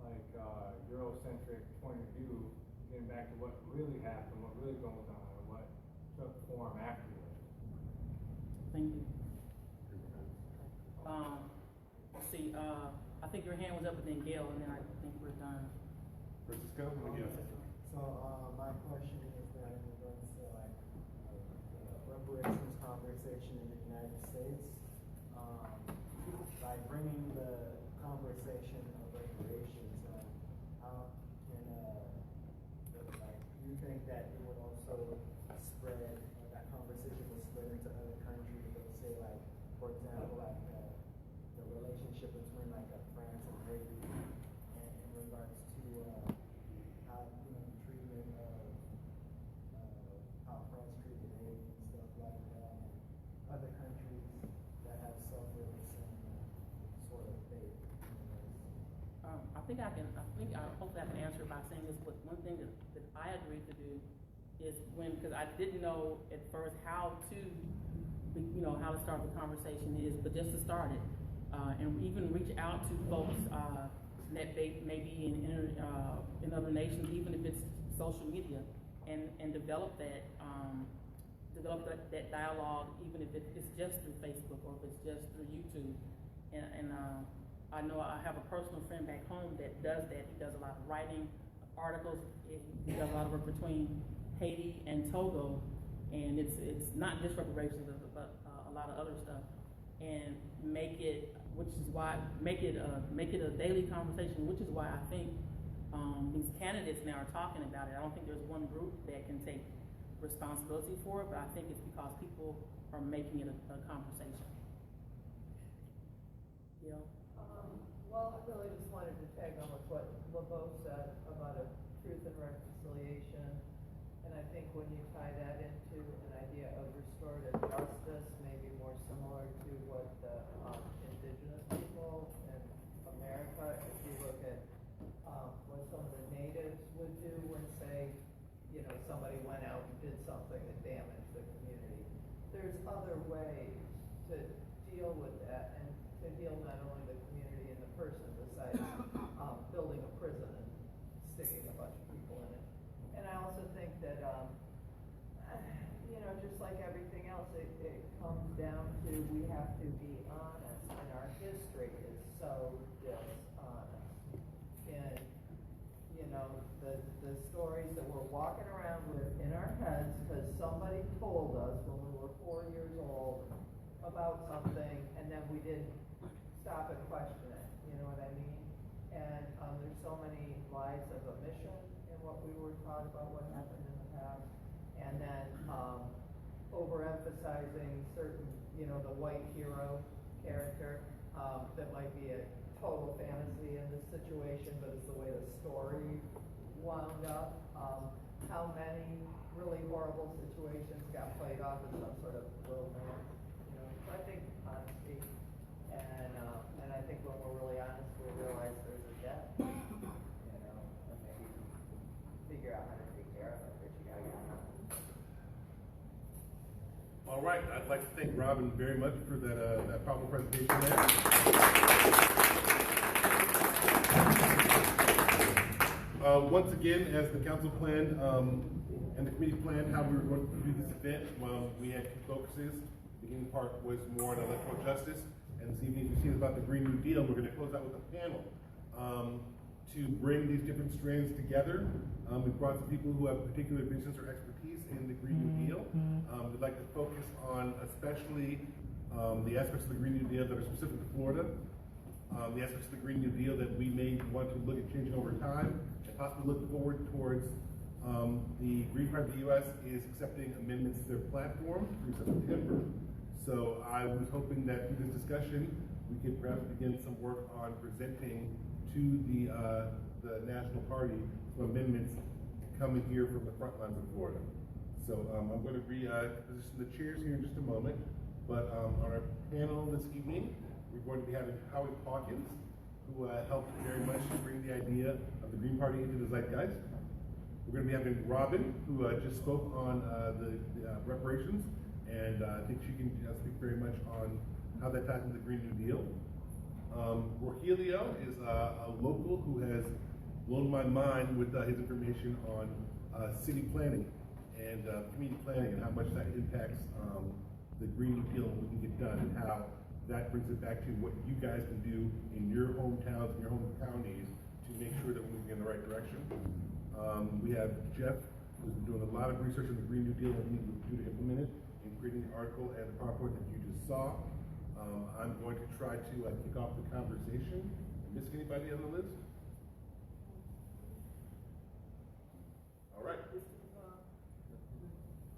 like Eurocentric point of view, getting back to what really happened, what really goes on, and what took form afterwards. Thank you. Let's see, I think your hand was up and then Gail, and then I think we're done. Francisco? Yes. So my question is that in regards to like the reparations conversation in the United States, by bringing the conversation of reparations, how can do you think that it would also spread, that conversation will spread into other countries? Let's say like, for example, like the relationship between like France and Haiti, and in regards to how the treatment of hopefully I can answer by saying this, but one thing that I agreed to do is because I didn't know at first how to start the conversation but just to start it, and even reach out to folks, that maybe in other nations, even if it's social media, and develop that dialogue, even if it's just through Facebook or if it's just through YouTube. And I know I have a personal friend back home that does that. He does a lot of writing, articles. He does a lot of work between Haiti and Togo, and it's not just reparations, but a lot of other stuff. And make it a daily conversation, which is why I think these candidates now are talking about it. I don't think there's one group that can take responsibility for it, but I think it's because people are making it a conversation. Yeah. Well, I really just wanted to tag on with what LeBeau said about a truth and reconciliation. And I think when you tie that into an idea of restorative justice, maybe more similar to what the indigenous people in America, if you look at what some of the natives would do when, say, somebody went out and did something that damaged the community. There's other ways to deal with that and to heal not only the community and the person besides building a prison and sticking a bunch of people in it. And I also think that, just like everything else, it comes down to we have to be honest, and our history is so dishonest. And, the stories that we're walking around with in our heads because somebody told us when we were 4 years old about something, and then we didn't stop and question it, you know what I mean? And there's so many lies of omission in what we were taught about what happened in the past, and then overemphasizing certain, the white hero character that might be a total fantasy in this situation, but it's the way the story wound up. How many really horrible situations got played off as some sort of romance, So I think honesty, and I think when we're really honest, we realize there's a debt, and maybe figure out how to take care of it, but you gotta get honest. All right, I'd like to thank Robin very much for that powerful presentation there. Once again, as the council planned and the committee planned how we were going to do this event, we had two focuses. The beginning part was more on electoral justice, and this evening we see about the Green New Deal. We're going to close out with a panel to bring these different strands together. We brought some people who have particular business or expertise in the Green New Deal. We'd like to focus on especially the aspects of the Green New Deal that are specific to Florida, the aspects of the Green New Deal that we may want to look at changing over time, and possibly look forward towards the Green Party of the U.S. is accepting amendments to their platform through September. So I was hoping that through this discussion, we could perhaps begin some work on presenting to the National Party some amendments coming here from the front lines of Florida. So I'm going to reposition the chairs here in just a moment. But on our panel this evening, we're going to be having Howie Hawkins, who helped very much bring the idea of the Green Party into the zeitgeist. We're going to be having Robin, who just spoke on the reparations, and I think she can speak very much on how that ties into the Green New Deal. Rogelio is a local who has blown my mind with his information on city planning and community planning and how much that impacts the Green New Deal and what we can get done, and how that brings it back to what you guys can do in your hometowns and your home counties to make sure that we're moving in the right direction. We have Jeff, who's been doing a lot of research on the Green New Deal and what we need to do to implement it, and creating the article and the PowerPoint that you just saw. I'm going to try to kick off the conversation. Miss anybody on the list? All right.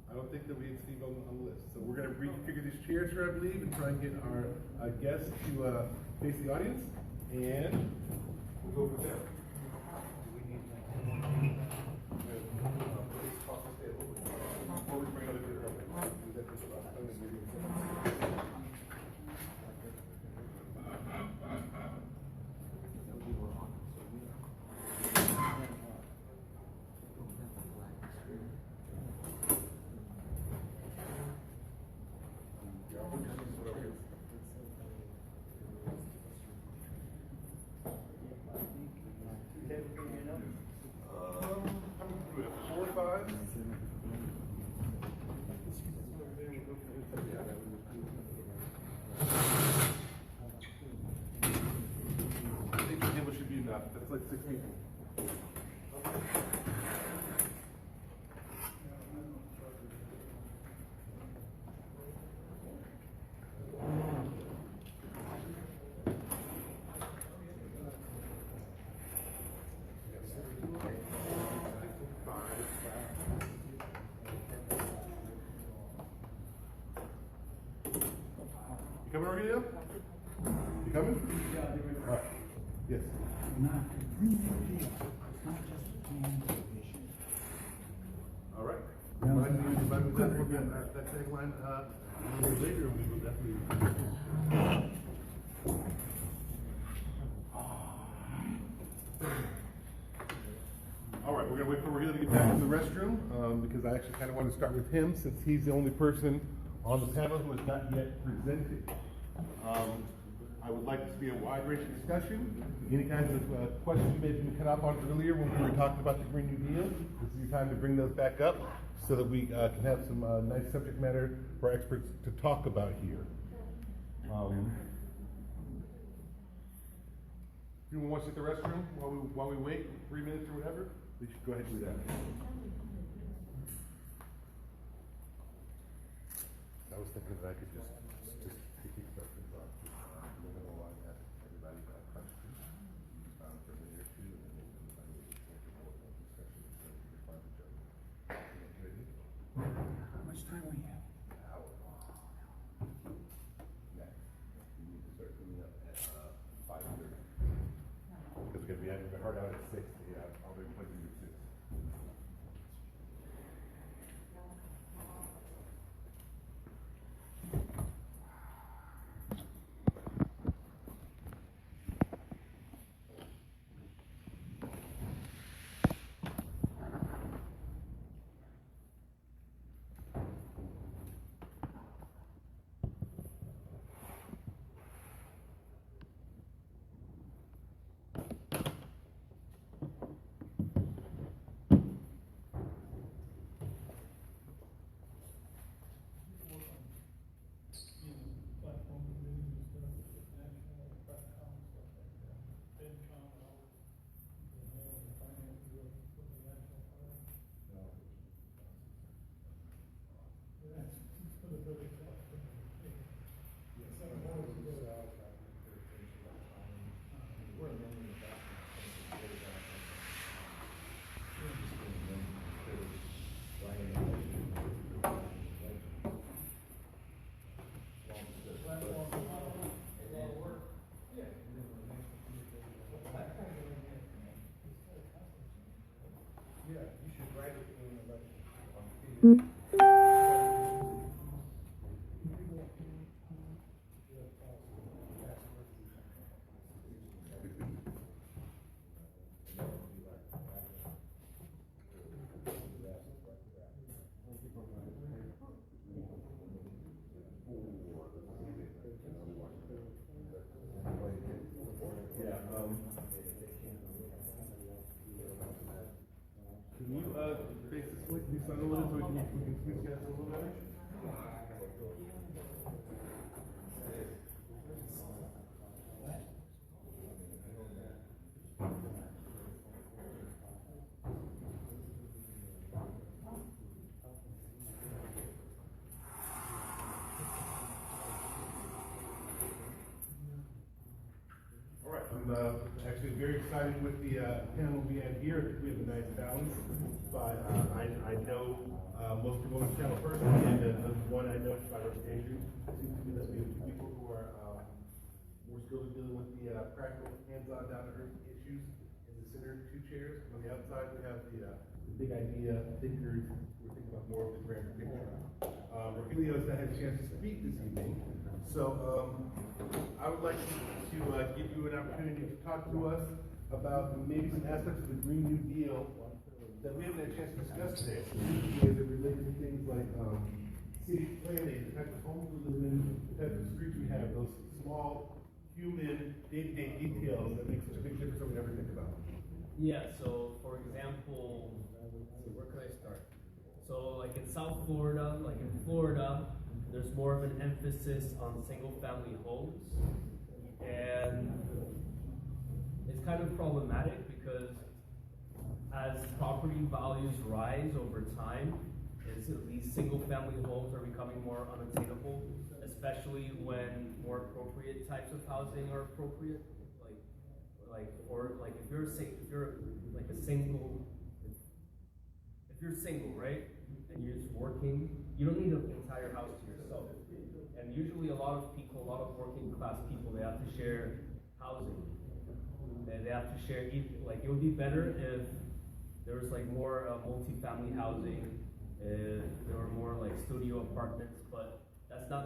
I don't think that we have Steve on the list. So we're going to reconfigure these chairs here, I believe, and try and get our guests to face the audience, and we'll go from there. You coming over here? You coming? All right. Yes. Not the Green New Deal. It's not just a plan issue. All right. Yeah. Remind me that tagline a little later, and we will definitely. All right, we're gonna wait for Raheel to get back to the restroom because I actually kind of want to start with him since he's the only person on the panel who has not yet presented. I would like this to be a wide-ranging discussion. Any kinds of questions you may have been cut off on earlier when we were talking about the Green New Deal, this is your time to bring those back up so that we can have some nice subject matter for experts to talk about here. Anyone wants to hit the restroom while we wait 3 minutes or whatever? We should go ahead and do that. I was thinking that I could just kick start things off. Everybody got questions for a minute or two, and then we'll discussion so we can find each other. How much time we have? Next, we need to start cleaning up at 5:30. Because we're gonna be having a hard out at 6. Yeah, I'll be playing at 6. Can you face this way? Can you stand a little so we can squeeze you guys a little better? All right, I'm actually very excited with the panel we have here. I think we have a nice balance, but I know most people on the panel personally, and the one I know by reputation seems to be that we have people who are more skilled in dealing with the practical, hands-on, down-to-earth issues in the center two chairs. On the outside, we have the big idea thinkers who are thinking about more of the grander picture. Raheel has not had a chance to speak this evening, so I would like to give you an opportunity to talk to us about maybe some aspects of the Green New Deal that we haven't had a chance to discuss today, as it relates to things like city planning, the type of homes we live in, the type of streets we have, those small human day-to-day details that make such a big difference that we never think about. Yeah, so for example, where can I start? So like in South Florida, there's more of an emphasis on single family homes. And it's kind of problematic because as property values rise over time, these single-family homes are becoming more unattainable, especially when more appropriate types of housing are appropriate. If you're single, right, and you're just working, you don't need an entire house to yourself. And usually a lot of working class people, they have to share housing. And they have to share, like, it would be better if there was like more multi-family housing, if there were more like studio apartments, but that's not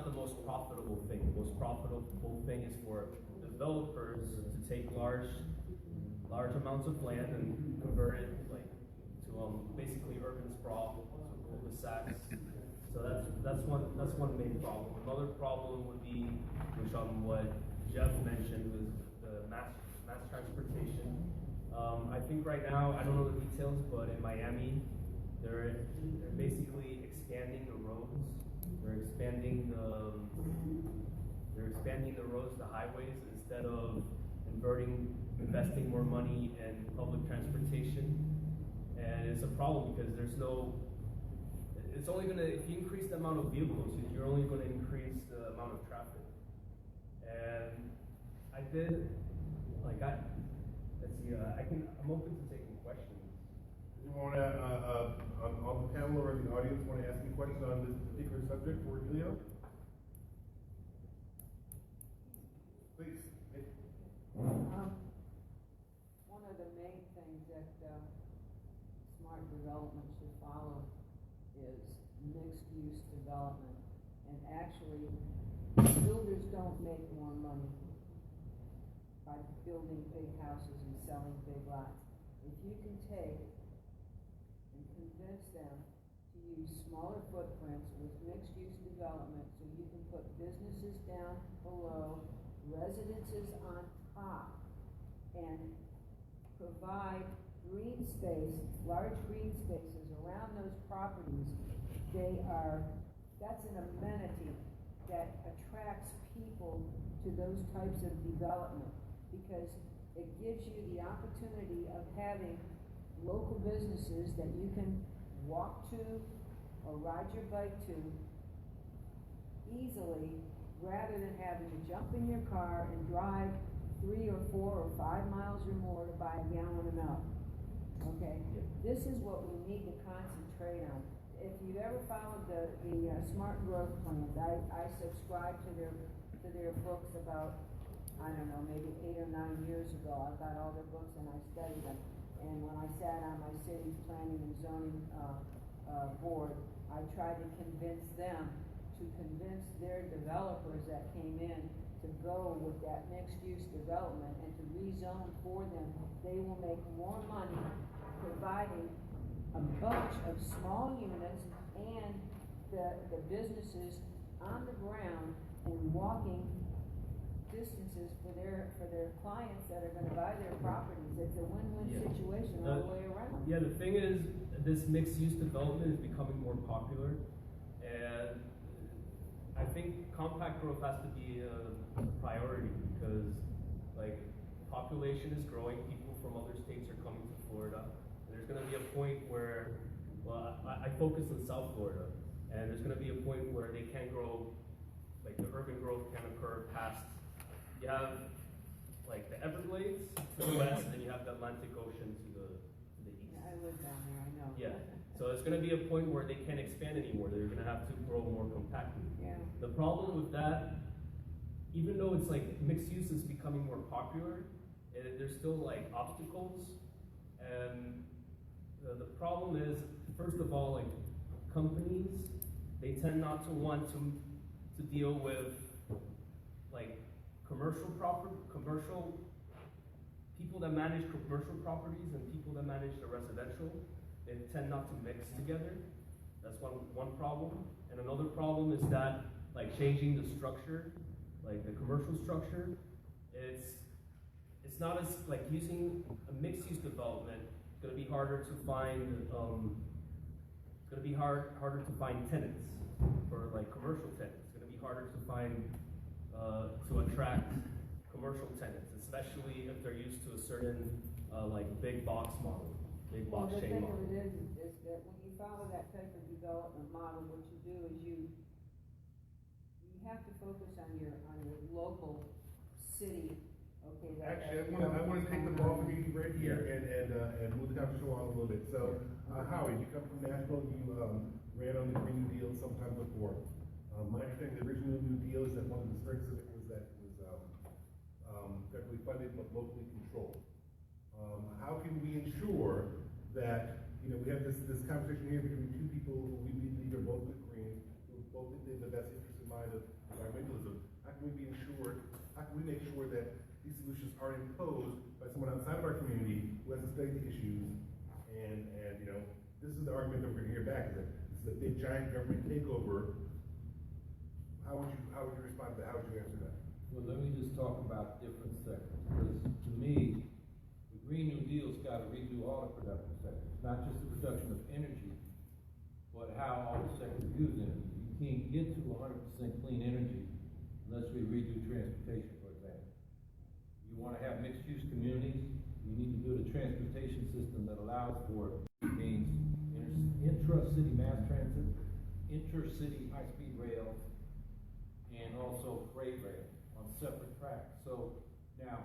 the most profitable thing. The most profitable thing is for developers to take large amounts of land and convert it like to basically urban sprawl, so cul-de-sacs. So that's one main problem. Another problem would be, which what Jeff mentioned, was the mass transportation. I think right now, I don't know the details, but in Miami, they're basically expanding the roads. They're expanding the roads, the highways, instead of investing more money in public transportation. And it's a problem because it's only gonna, if you increase the amount of vehicles, you're only gonna increase the amount of traffic. And I'm open to taking questions. Anyone on the panel or in the audience want to ask any questions on this particular subject for Leo? Please. One of the main things that smart development should follow is mixed-use development. And actually, builders don't make more money by building big houses and selling big lots. If you can take and convince them to use smaller footprints with mixed-use development, so you can put businesses down below, residences on top, and provide green space, large green spaces around those properties, that's an amenity that attracts people to those types of development, because it gives you the opportunity of having local businesses that you can walk to or ride your bike to easily, rather than having to jump in your car and drive 3 or 4 or 5 miles or more to buy a gallon of milk. Okay? This is what we need to concentrate on. If you've ever followed the Smart Growth Plans, I subscribe to their books about, I don't know, maybe 8 or 9 years ago. I got all their books and I studied them. And when I sat on my city's planning and zoning board, I tried to convince them to convince their developers that came in to go with that mixed-use development and to rezone for them. They will make more money providing a bunch of small units and the businesses on the ground and walking distances for their clients that are going to buy their properties. It's a win-win situation all the way around. Yeah, the thing is, this mixed-use development is becoming more popular, and I think compact growth has to be a priority because, like, population is growing. People from other states are coming to Florida. There's going to be a point where, well, I focus on South Florida, and there's going to be a point where they can't grow, like the urban growth can occur past, you have like the Everglades to the west, and you have the Atlantic Ocean to the east. Yeah, I live down there, I know. Yeah, so it's going to be a point where they can't expand anymore. They're going to have to grow more compactly. Yeah. The problem with that, even though it's like mixed use is becoming more popular, there's still like obstacles, and the problem is, first of all, like companies, they tend not to want to deal with like commercial people that manage commercial properties and people that manage the residential. They tend not to mix together. That's one problem. And another problem is that, like, changing the structure, like the commercial structure, it's not as, like, using a mixed-use development. It's going to be harder to find. It's going to be harder to find tenants for like commercial tenants. It's going to be harder to find to attract commercial tenants, especially if they're used to a certain, like big box model, big Well, box the chain thing model. of it is that when you follow that type of development model, what you do is you have to focus on your local city, okay? Actually, I want to take the ball from you right here and move the conversation along a little bit. So, Howie, you come from Nashville, you ran on the Green New Deal sometime before. My understanding, the original New Deal is that one of the strengths of it was that it was federally funded but locally controlled. How can we ensure that, we have this conversation here between two people who we believe are both good Greens, who both in the best interest in mind of environmentalism? How can we make sure that these solutions aren't imposed by someone outside of our community who has to study the issues? And this is the argument that we're going to hear back, is that this is a big giant government takeover. How would you respond to that? How would you answer that? Well, let me just talk about different sectors, because to me, the Green New Deal's got to redo all the productive sectors, not just the production of energy, but how all the sectors use energy. You can't get to 100% clean energy unless we redo transportation, for example. You want to have mixed-use communities, you need to build a transportation system that allows for means intra-city mass transit, intercity high-speed rail, and also freight rail on separate tracks. So now,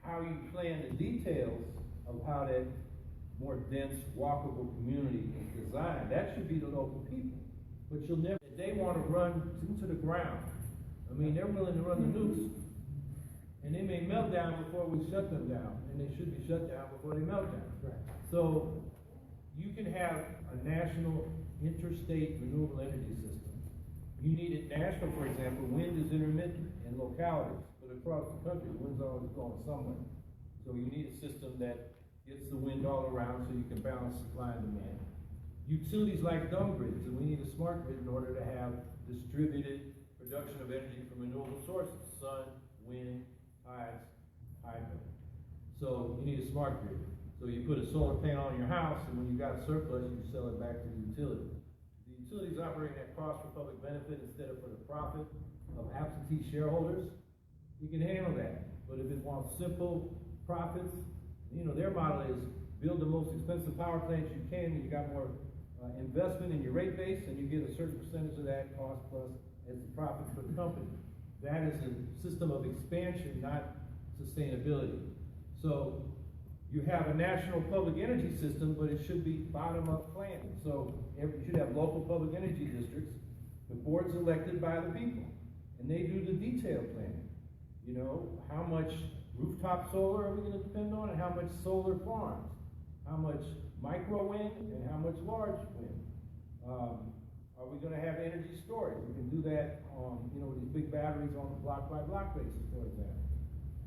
how you plan the details of how that more dense, walkable community is designed, that should be the local people. But you'll never, they want to run into the ground. I mean, they're willing to run the nukes. And they may melt down before we shut them down. And they should be shut down before they melt down. Right. So you can have a national interstate renewable energy system. You need it national, for example, wind is intermittent in localities, but across the country, the wind's always going somewhere. So you need a system that gets the wind all around so you can balance supply and demand. Utilities like dumb grids, and we need a smart grid in order to have distributed production of energy from renewable sources, sun, wind, tides, hydro. So you need a smart grid. So you put a solar panel on your house, and when you got a surplus, you sell it back to the utility. The utilities operating at cost for public benefit instead of for the profit of absentee shareholders, you can handle that. But if it wants simple profits, their model is build the most expensive power plants you can, and you got more investment in your rate base, and you get a certain percentage of that cost plus as the profit for the company. That is a system of expansion, not sustainability. So you have a national public energy system, but it should be bottom-up planning. So you should have local public energy districts, the board's elected by the people, and they do the detailed planning. How much rooftop solar are we going to depend on, and how much solar farms, how much micro wind, and how much large wind. Are we going to have energy storage? We can do that on, these big batteries on a block-by-block basis, for example,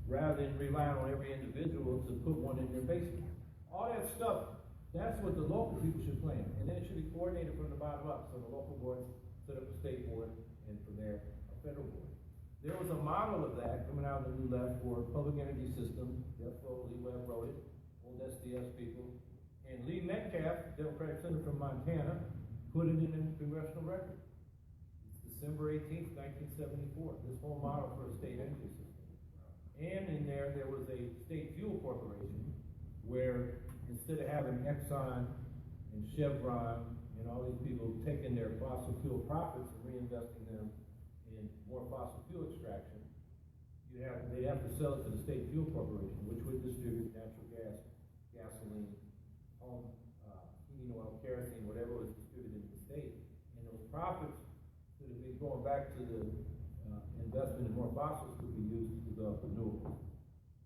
rather than relying on every individual to put one in their basement. All that stuff, that's what the local people should plan, and then it should be coordinated from the bottom up. So the local boards set up a state board, and from there, a federal board. There was a model of that coming out of the New Left for public energy system. Jeff Lee Webb wrote it, old SDS people. And Lee Metcalf, Democratic Senator from Montana, put it in the congressional record. It's December 18th, 1974, this whole model for a state energy system. And in there was a state fuel corporation where instead of having Exxon and Chevron and all these people taking their fossil fuel profits and reinvesting them in more fossil fuel extraction, they'd have to sell it to the state fuel corporation, which would distribute natural gas, gasoline, home heating oil, kerosene, whatever was distributed in the state. And those profits that have been going back to the investment in more fossils could be used to develop renewables.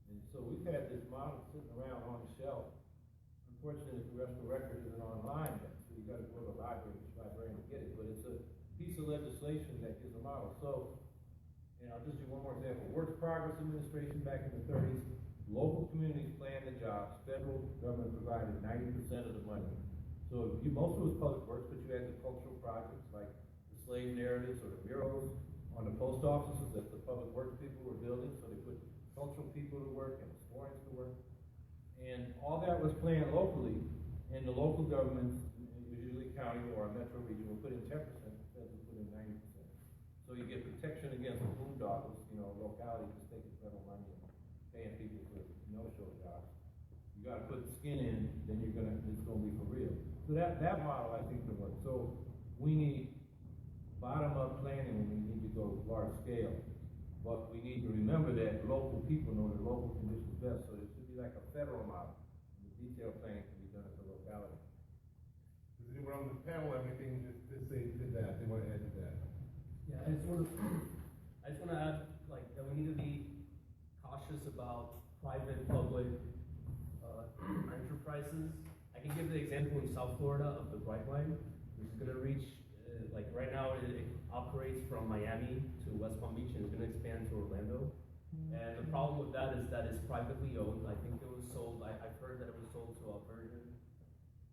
And so we've had this model sitting around on the shelf. Unfortunately, the congressional record isn't online yet, so you got to go to the librarian to get it. But it's a piece of legislation that gives a model. So, and I'll just do one more example. Works Progress Administration back in the 30s, local communities planned the jobs. Federal government provided 90% of the money. So most of it was public works, but you had the cultural projects like the slave narratives or the murals on the post offices that the public works people were building. So they put cultural people to work and historians to work. And all that was planned locally, and the local governments, usually county or a metro region, will put in 10%, feds will put in 90%. So So you get protection against boondoggles, you know, locality just taking federal money and paying people for no-show jobs. You gotta put skin in, then it's gonna be for real. So that model I think will work. So we need bottom-up planning when we need to go large scale. But we need to remember that local people know the local conditions best, so it should be like a federal model. The detailed planning can be done at the locality. Does anyone on the panel have anything to say to that, they wanna add to that? Yeah, I just wanna add, like, that we need to be cautious about private, public, enterprises. I can give the example in South Florida of the Brightline, which is gonna reach, like, right now it operates from Miami to West Palm Beach, and it's gonna expand to Orlando. And the problem with that is that it's privately owned. I think it was sold, I've heard that it was sold to a Virgin.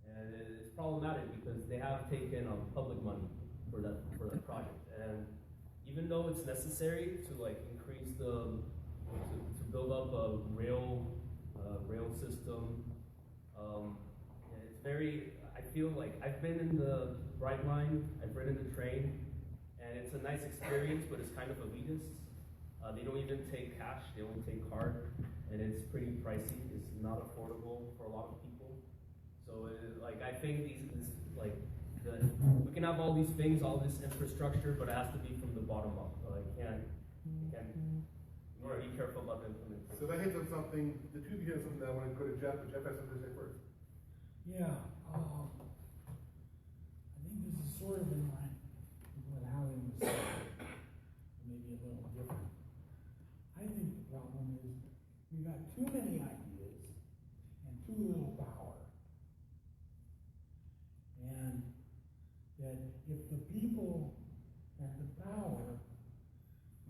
And it's problematic because they have taken public money for that project. And even though it's necessary to like increase to build up a rail system, it's very, I feel like I've been in the Brightline, I've ridden the train, and it's a nice experience, but it's kind of elitist. They don't even take cash, they only take card, and it's pretty pricey. It's not affordable for a lot of people. So like I think we can have all these things, all this infrastructure, but it has to be from the bottom up. You want to be careful about the implementation. So that hits on something, the two of you hit on something that I want to go to Jeff, but Jeff has something to say first. Yeah, I think this is sort of in line with how it was said, maybe a little different. I think the problem is we got too many ideas and too little power. And that if the people had the power,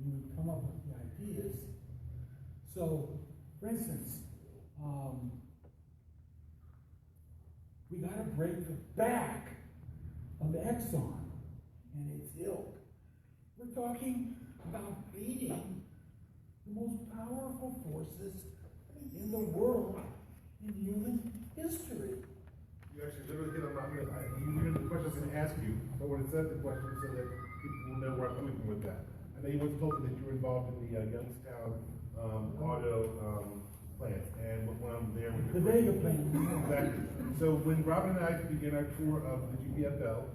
we would come up with the ideas. So, for instance, we got to break the back of Exxon and its ilk. We're talking about beating the most powerful forces in the world in human history. You actually literally hit on my, you hear the question I was going to ask you, but when it said the question so that people will know where I'm coming from with that. I know you once told me that you were involved in the Youngstown auto plant, and when I'm there with the Vega plant. Exactly. So when Robin and I began our tour of the GPFL,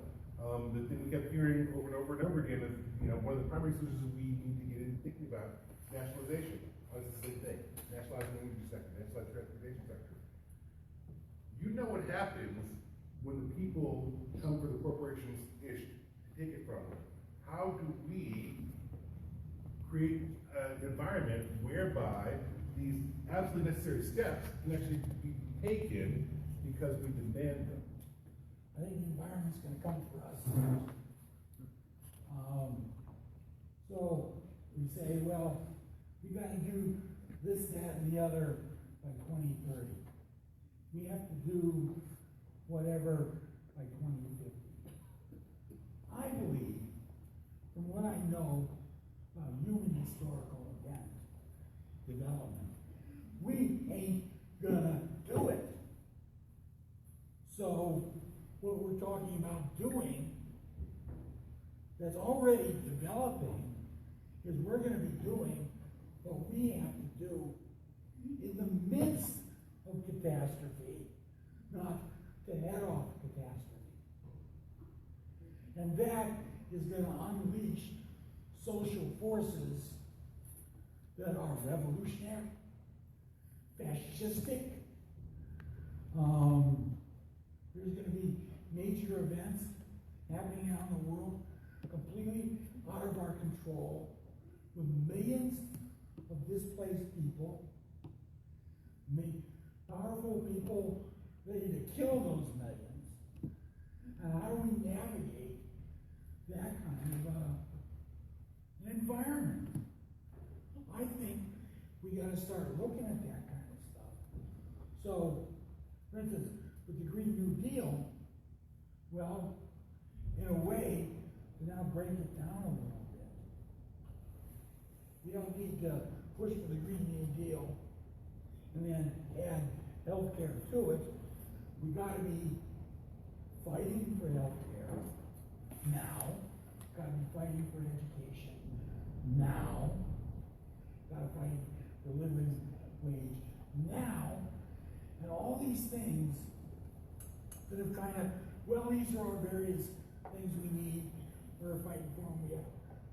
the thing we kept hearing over and over and over again is, you know, one of the primary solutions we need to get into thinking about nationalization. It's the same thing. Nationalizing the energy sector, nationalizing the transportation sector. You know what happens when the people come for the corporations ish to take it from them. How do we create an environment whereby these absolutely necessary steps can actually be taken because we demand them? I think the environment's going to come for us. So we say, well, we got to do this, that, and the other by 2030. We have to do whatever by 2050. I believe, from what I know about human historical event development, we ain't gonna do it. So, what we're talking about doing that's already developing is we're going to be doing what we have to do in the midst of catastrophe, not to head off catastrophe. And that is going to unleash social forces that are revolutionary, fascistic. There's going to be major events happening out in the world completely out of our control, with millions of displaced people, powerful people ready to kill those millions. And how do we navigate that kind of an environment? I think we got to start looking at that kind of stuff. So, for instance, with the Green New Deal, well, in a way, to now break it down a little bit. We don't need to push for the Green New Deal and then add healthcare to it. We got to be fighting for healthcare now gotta be fighting for education now, gotta fight the living wage now, and all these things that have kind of, well, these are our various things we need, we're fighting for them, we have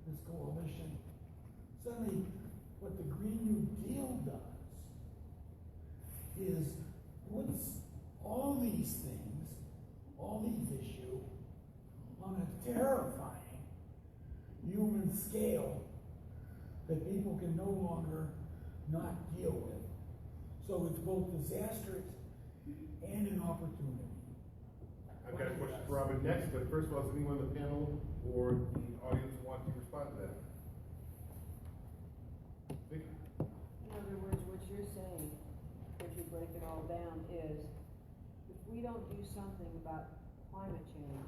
this coalition. Suddenly, what the Green New Deal does is puts all these things, all these issues, on a terrifying human scale that people can no longer not deal with. So it's both disastrous and an opportunity. I've got a question for Robin next, but first of all, does anyone on the panel or the audience want to respond to that? Vicky? In other words, what you're saying, if you break it all down, is if we don't do something about climate change,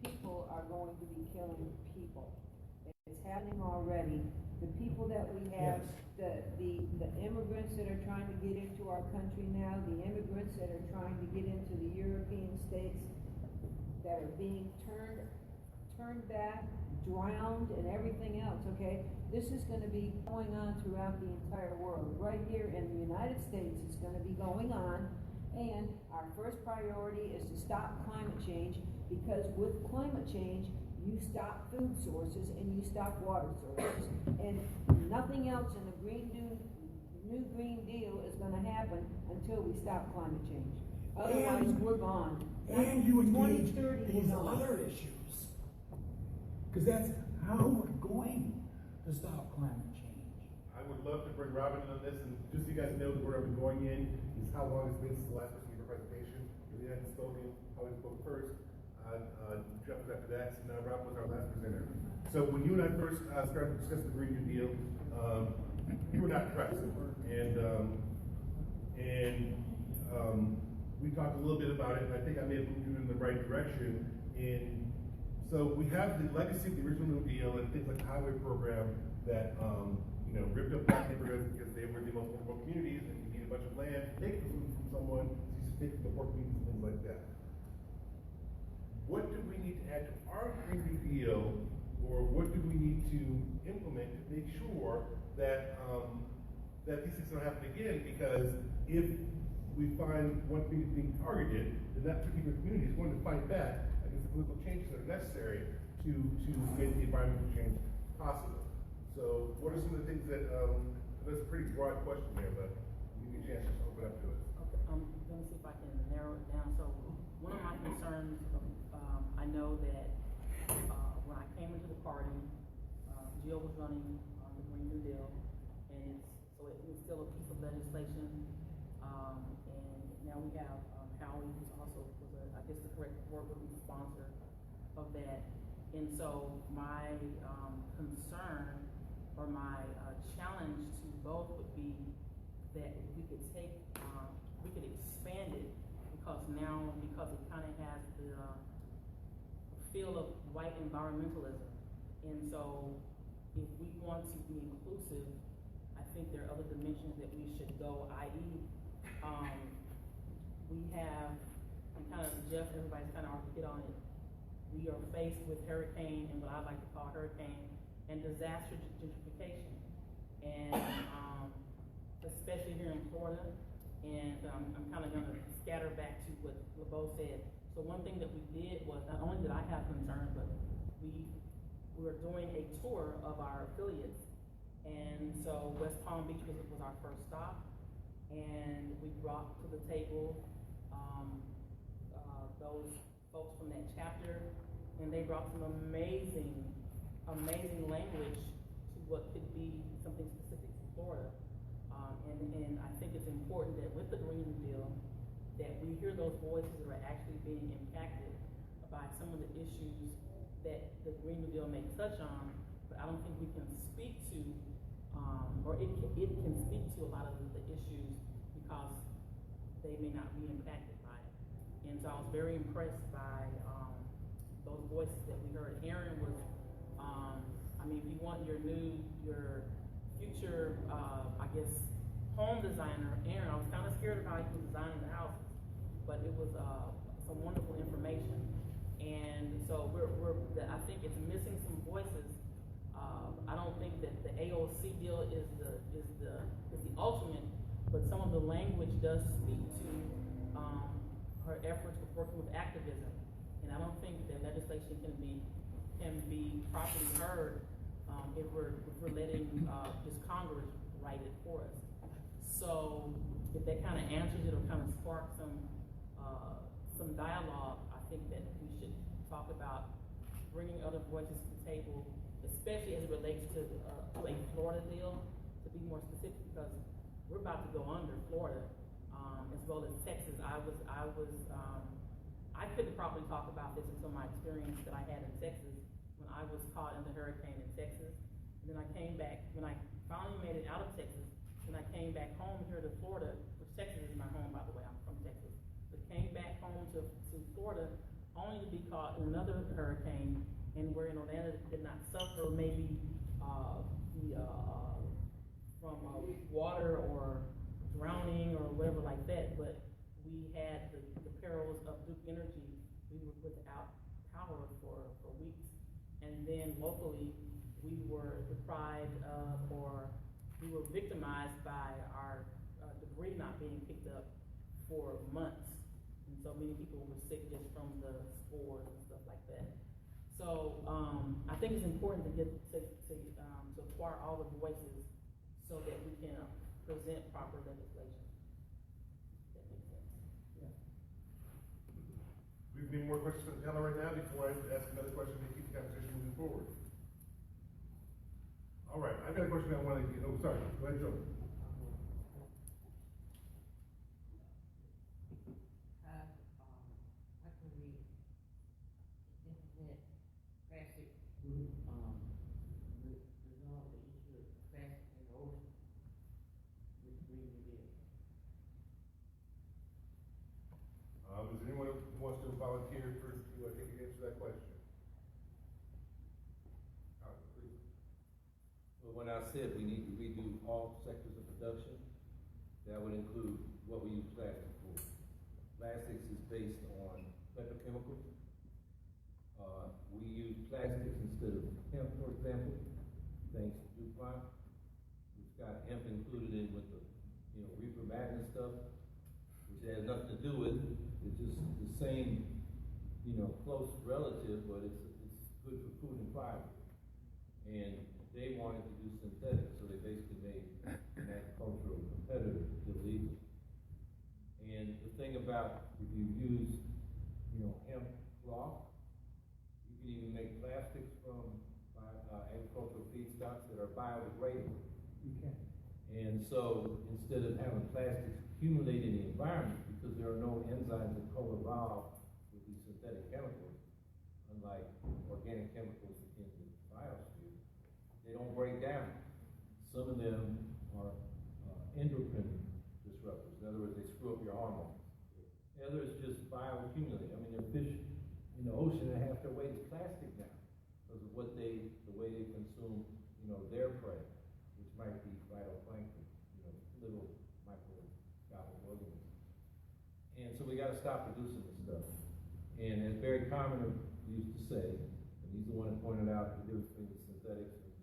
people are going to be killing people. It's happening already. The people that we have, the immigrants that are trying to get into our country now, the immigrants that are trying to get into the European states, that are being turned back, drowned, and everything else, okay? This is going to be going on throughout the entire world. Right here in the United States, it's going to be going on, and our first priority is to stop climate change, because with climate change, you stop food sources and you stop water sources. And nothing else in the new Green Deal is going to happen until we stop climate change. Otherwise, we're gone. And you engage 2030 these is on. other issues. Because that's how we're going to stop climate change. I would love to bring Robin in on this, and just so you guys know where I've been going in is how long it's been since the last person gave a presentation. We hadn't spoken, how we spoke first. Jeff was after that, so now Rob was our last presenter. So when you and I first started discussing the Green New Deal, you were not impressed. And we talked a little bit about it, and I think I may have moved you in the right direction. And so we have the legacy of the original New Deal and things like the highway program that ripped up black neighborhoods because they were the most vulnerable communities, and you need a bunch of land to take from someone, so you just take from the poor communities and things like that. What do we need to add to our Green New Deal, or what do we need to implement to make sure that that these things don't happen again? Because if we find one community being targeted, then that particular community is going to fight back against the political changes that are necessary to make the environmental change possible. So, what are some of the things that? That's a pretty broad question there, but give me a chance to open up to it. Okay, let me see if I can narrow it down. So, one of my concerns, I know that when I came into the party, Jill was running the Green New Deal, and it was still a piece of legislation. And now we have Howie, who's also I guess the correct word would be the sponsor of that. And so my concern or my challenge to both would be that we could we could expand it, because it kind of has the feel of white environmentalism. And so if we want to be inclusive, I think there are other dimensions that we should go, i.e., Jeff, everybody's kind of already hit on it. We are faced with hurricane, and what I like to call hurricane and disaster gentrification. And especially here in Florida, and I'm kind of going to scatter back to what LeBeau said. So one thing that we did was, not only did I have concerns, but we were doing a tour of our affiliates. And so West Palm Beach was our first stop, and we brought to the table those folks from that chapter, and they brought some amazing language to what could be something specific to Florida. And I think it's important that with the Green New Deal, that we hear those voices that are actually being impacted by some of the issues that the Green New Deal may touch on, but I don't think we can speak to, or it can speak to a lot of the issues because they may not be impacted by it. And so I was very impressed by those voices that we heard. Aaron was, if you want your future, I guess, home designer, Aaron, I was kind of scared of how he was designing the houses, but it was some wonderful information. And so I think it's missing some voices. I don't think that the AOC deal is the ultimate, but some of the language does speak to her efforts with working with activism. And I don't think that legislation can be properly heard if we're letting this Congress write it for us. So if that kind of answers it or kind of sparks some dialogue, I think that we should talk about bringing other voices to the table, especially as it relates to a Florida deal, to be more specific, because we're about to go under Florida, as well as Texas. I couldn't properly talk about this until my experience that I had in Texas when I was caught in the hurricane in Texas. And then I came back, when I finally made it out of Texas, then I came back home here to Florida, which Texas is my home, by the way, I'm from Texas. But came back home to Florida only to be caught in another hurricane, and where in Orlando did not suffer maybe from water or drowning or whatever like that, but we had the perils of Duke Energy. We were without power for weeks. And then locally, we were deprived of, or we were victimized by our debris not being picked up for months. And so many people were sick just from the spores and stuff like that. So I think it's important to acquire all the voices so that we can present proper legislation. That makes sense. Yeah. Do we have any more questions for the panel right now before I ask another question to keep the conversation moving forward? All right, I've got a question I want to get. Oh, sorry. Go ahead, Joe. How can we implement plastic, resolve the issue of plastic in the ocean with Green New Deal? Is there anyone who wants to volunteer to take an answer to that question? Please. Well, when I said we need to redo all sectors of production, that would include what we use plastic for. Plastics is based on petrochemicals. We use plastics instead of hemp, for example, thanks to DuPont. It's got hemp included in with the, reefer madness stuff, which has nothing to do with it. It's just the same, close relative, but it's good for food and fiber. And they wanted to do synthetic, so they basically made an agricultural competitor illegal. And the thing about if you use, hemp cloth, you can even make plastics from agricultural feedstocks that are biodegradable. You can. And so instead of having plastics accumulate in the environment, because there are no enzymes that co-evolve with these synthetic chemicals, unlike organic chemicals in the biosphere, they don't break down. Some of them are endocrine disruptors. In other words, they screw up your hormones. Others just bioaccumulate. I mean, there are fish in the ocean that have their weight is plastic now because of the way they consume, their prey, which might be phytoplankton, little microscopic organisms. And so we got to stop producing this stuff. And as Barry Commoner used to say, and he's the one that pointed out the difference between the synthetics and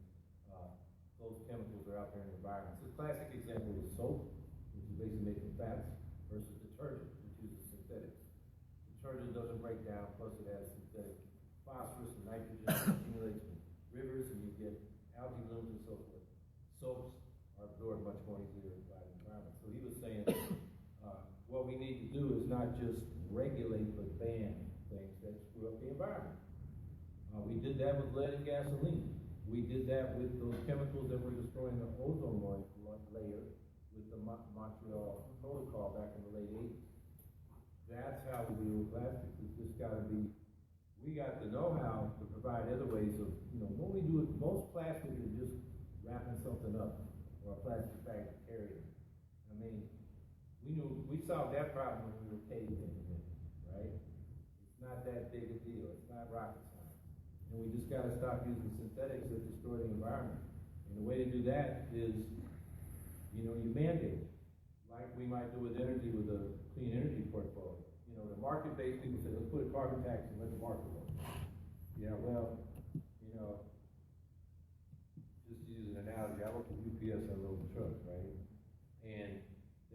those chemicals that are out there in the environment. So the classic example is soap, which is basically made from fats, versus detergent, which uses synthetics. Detergent doesn't break down, plus it has synthetic phosphorus and nitrogen that accumulates in rivers, and you get algae blooms and so forth. Soaps are absorbed much more easily by the environment. So he was saying what we need to do is not just regulate, but ban things that screw up the environment. We did that with lead and gasoline. We did that with those chemicals that were destroying the ozone layer with the Montreal Protocol back in the late 80s. That's how we deal with plastics. It's just got to be, we got to know how to provide other ways of, when we do it, most plastic is just wrapping something up or a plastic bag to carry it. I mean, we solved that problem when we were cavemen, right? It's not that big a deal. It's not rocket science. And we just got to stop using synthetics that destroy the environment. And the way to do that is, you mandate it. Like we might do with energy with a clean energy portfolio. To market-based people say, let's put a carbon tax and let the market work. Yeah, well, you know, just to use an analogy, I work for UPS, I load the trucks, right? And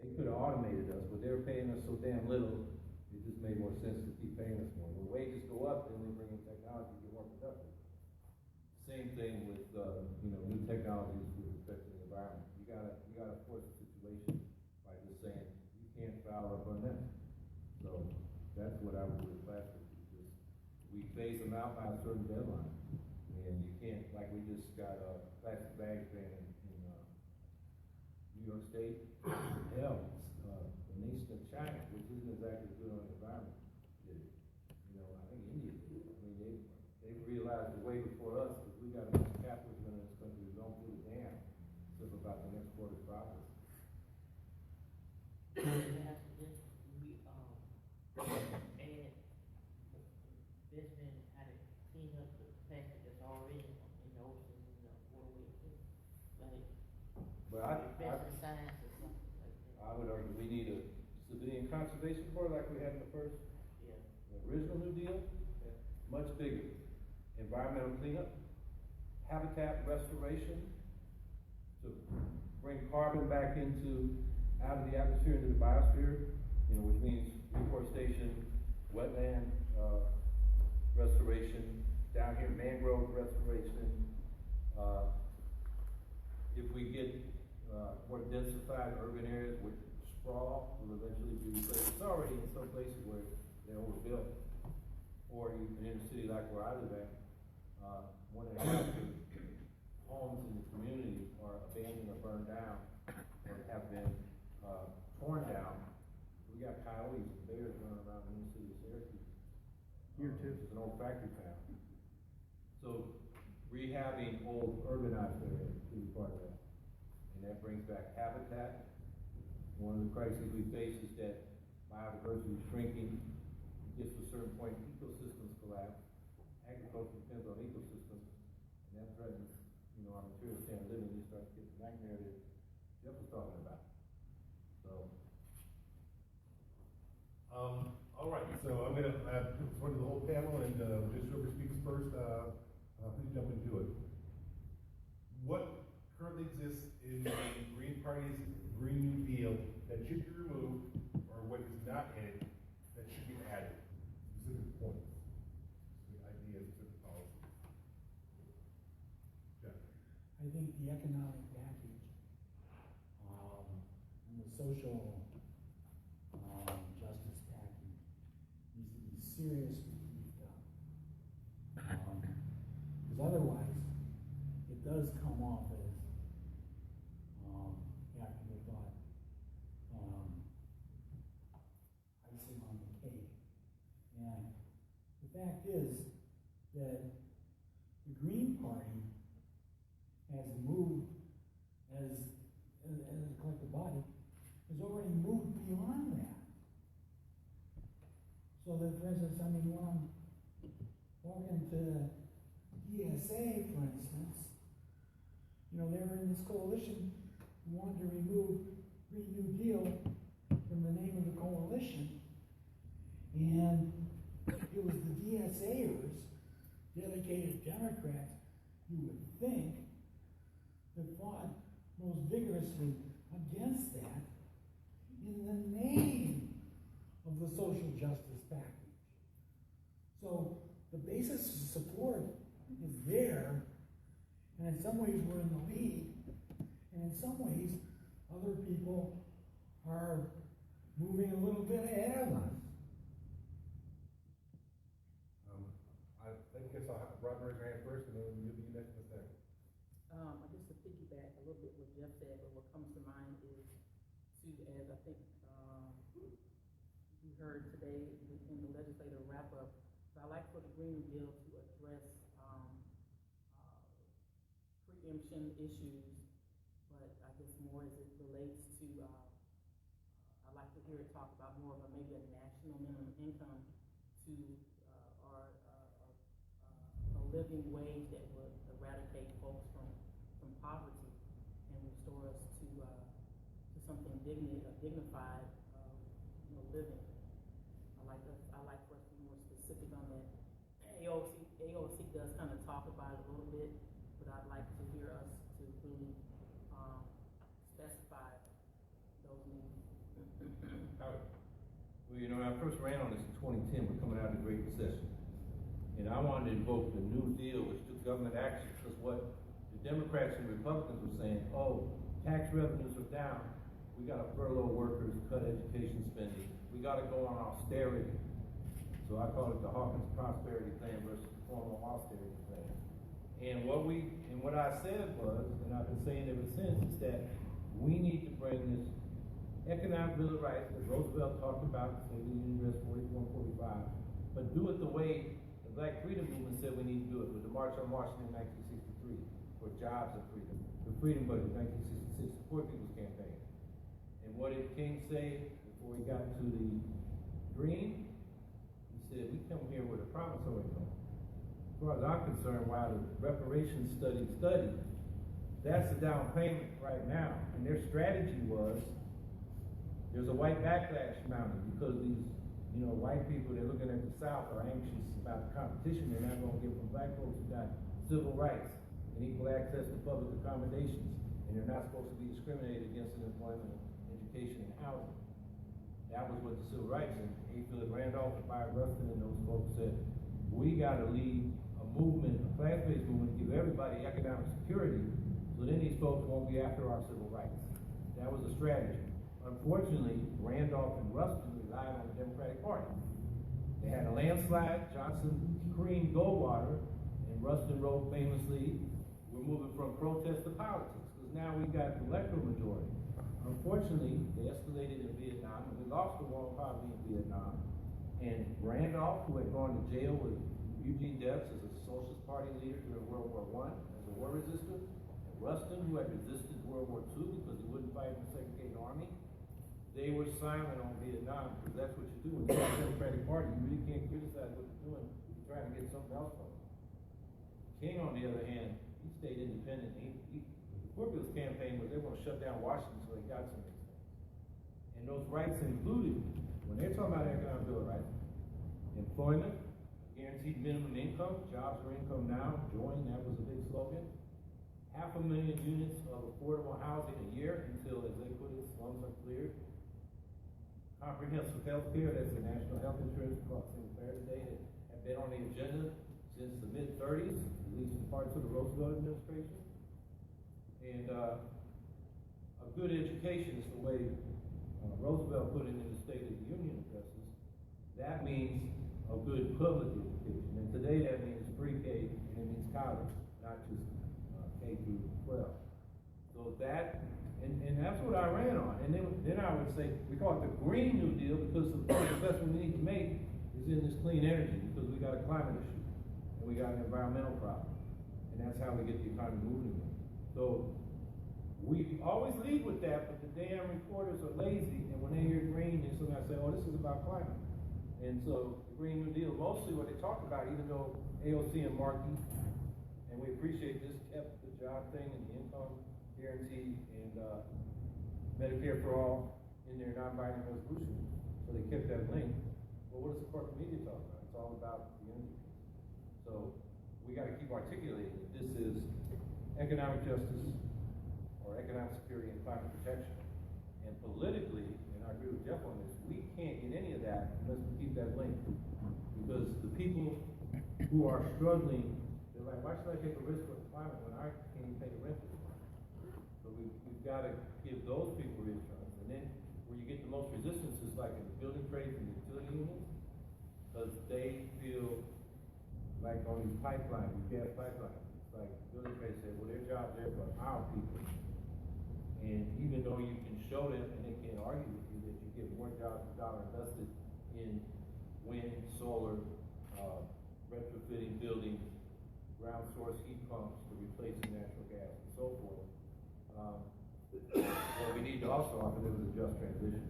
they could have automated us, but they were paying us so damn little, it just made more sense to keep paying us more. When wages go up, then they bring in technology to get more productive. Same thing with, you know, new technologies with respect to the environment. You gotta force the situation by just saying, you can't foul up on this. So that's what I would do with plastic. Just, we phase them out by a certain deadline. And you can't, like we just got a plastic bag ban in New York State. Hell, the nation of China, which isn't exactly good on the environment, did it. You know, I think India did it. I mean, they realized it way before us, because we got enough capitalism in this country that don't give a damn except about the next quarter's profits. Investment how to clean up the plastic that's already in the ocean and the waterways. Like, invest in science or something like that. I would argue we need a civilian conservation board like we had in the first, Yeah. the original New Deal, much bigger. Environmental cleanup, habitat restoration, to bring carbon back out of the atmosphere into the biosphere, you know, which means reforestation, wetland restoration, down here mangrove restoration. If we get more densified urban areas with sprawl, will eventually be replaced. It's already in some places where they're overbuilt, or in a city like where I live at, 1.5 homes in the community are abandoned or burned down, or have been torn down. We got coyotes and bears running around in the city of Syracuse. Here too. It's an old factory town. So rehabbing old urbanized areas is part of that. And that brings back habitat. One of the crises we face is that biodiversity is shrinking. It gets to a certain point, ecosystems collapse. Agriculture depends on ecosystems, and that threatens, you know, our material standard living. You start to get the nightmare that Jeff was talking about. So. All right, so I'm gonna sort of the whole panel, and just whoever speaks first, please jump into it. What currently exists in the Green Party's Green New Deal that should be removed, or what is not in it that should be added? Specific points, specific ideas, specific policies. Jeff. I think the economic package, and the social justice package needs to be seriously beefed up. Because otherwise, it does come off as afterthought, icing on the cake. And the fact is that the Green Party has moved, as a collective body, has already moved beyond that. So that, for instance, I mean, when I'm talking to DSA, for instance, you know, they were in this coalition who wanted to remove Green New Deal from the name of the coalition. And it was the DSAers, dedicated Democrats, you would think, that fought most vigorously against that in the name of the social justice package. So the basis of support is there, and in some ways we're in the lead, and in some ways other people are moving a little bit ahead of us. I guess I'll have Rob raise your hand first, and then you'll be next in a second. Just to piggyback a little bit what Jeff said, but what comes to mind is as I think we heard today in the legislative wrap-up, so I like for the Green New Deal to address preemption issues, but I guess more as it relates to, I'd like to hear it talk about more of maybe a national minimum income to a living wage that would eradicate folks from poverty and restore us to something dignified living. I like us Well, you know, when I first ran on this in 2010, we're coming out of the Great Recession. And I wanted to invoke the New Deal, which took government action, because what the Democrats and Republicans were saying, oh, tax revenues are down, we gotta furlough workers, cut education spending, we gotta go on austerity. So I call it the Hawkins prosperity plan versus the formal austerity plan. And what I said was, and I've been saying ever since, is that we need to bring this economic bill of rights that Roosevelt talked about, say the Union Dress 41, 45, but do it the way the Black Freedom Movement said we need to do it, with the March on Washington in 1963, for jobs and freedom, the Freedom Budget 1966, the Poor People's Campaign. And what did King say before he got to the dream? He said, we come here with a promissory note. As far as I'm concerned, while the reparations study, that's the down payment right now. And their strategy was, there's a white backlash mounting because these, white people, they're looking at the South, are anxious about the competition they're not going to get from black folks who got civil rights and equal access to public accommodations, and they're not supposed to be discriminated against in employment, education, and housing. That was what the civil rights, and A. Philip Randolph and Byron Rustin and those folks said, we got to lead a movement, a class-based movement, to give everybody economic security, so then these folks won't be after our civil rights. That was the strategy. Unfortunately, Randolph and Rustin relied on the Democratic Party. They had a landslide, Johnson creamed Goldwater, and Rustin wrote famously, we're moving from protest to politics, because now we got the electoral majority. Unfortunately, they escalated in Vietnam, and we lost the war on poverty in Vietnam. And Randolph, who had gone to jail with Eugene Debs as a Socialist Party leader during World War I, as a war resistor, and Rustin, who had resisted World War II because he wouldn't fight in the segregated army, they were silent on Vietnam, because that's what you do when you're the Democratic Party. You really can't criticize what they're doing. You're trying to get something else from them. King, on the other hand, he stayed independent. The Poor People's Campaign was they were going to shut down Washington so they got some of these things. And those rights included, when they're talking about economic bill of rights, employment, guaranteed minimum income, jobs for income now, join, that was a big slogan. 500,000 units of affordable housing a year until, as they put it, slums are cleared. Comprehensive health care, that's the national health insurance across the entire today, that have been on the agenda since the mid-30s, at least in parts of the Roosevelt administration. And a good education is the way Roosevelt put it in the State of the Union addresses. That means a good public education. And today that means pre-K and it means college, not just K through 12. So that, and that's what I ran on. And then I would say, we call it the Green New Deal because the investment we need to make is in this clean energy because we got a climate issue and we got an environmental problem. And that's how we get the economy moving again. So we always lead with that, but the damn reporters are lazy, and when they hear green, they sometimes say, oh, this is about climate. And so the Green New Deal, mostly what they talked about, even though AOC and Markey, and we appreciate this, kept the job thing and the income guarantee and Medicare for all in their non-binding resolution, so they kept that link. But what does the corporate media talk about? It's all about the energy. So we got to keep articulating that this is economic justice or economic security and climate protection. And politically, and I agree with Jeff on this, we can't get any of that unless we keep that link. Because the people who are struggling, they're like, why should I take a risk with the climate when I can't even pay the rent this month? So we've got to give those people insurance. And then where you get the most resistance is like in the building trades and the utility unions, because they feel like on these pipelines, these gas pipelines, it's like building trades say, well, their jobs are for our people. And even though you can show them, and they can't argue with you, that you get more jobs per dollar invested in wind, solar, retrofitting buildings, ground source heat pumps to replace natural gas, and so forth. What we need to also offer them is a just transition.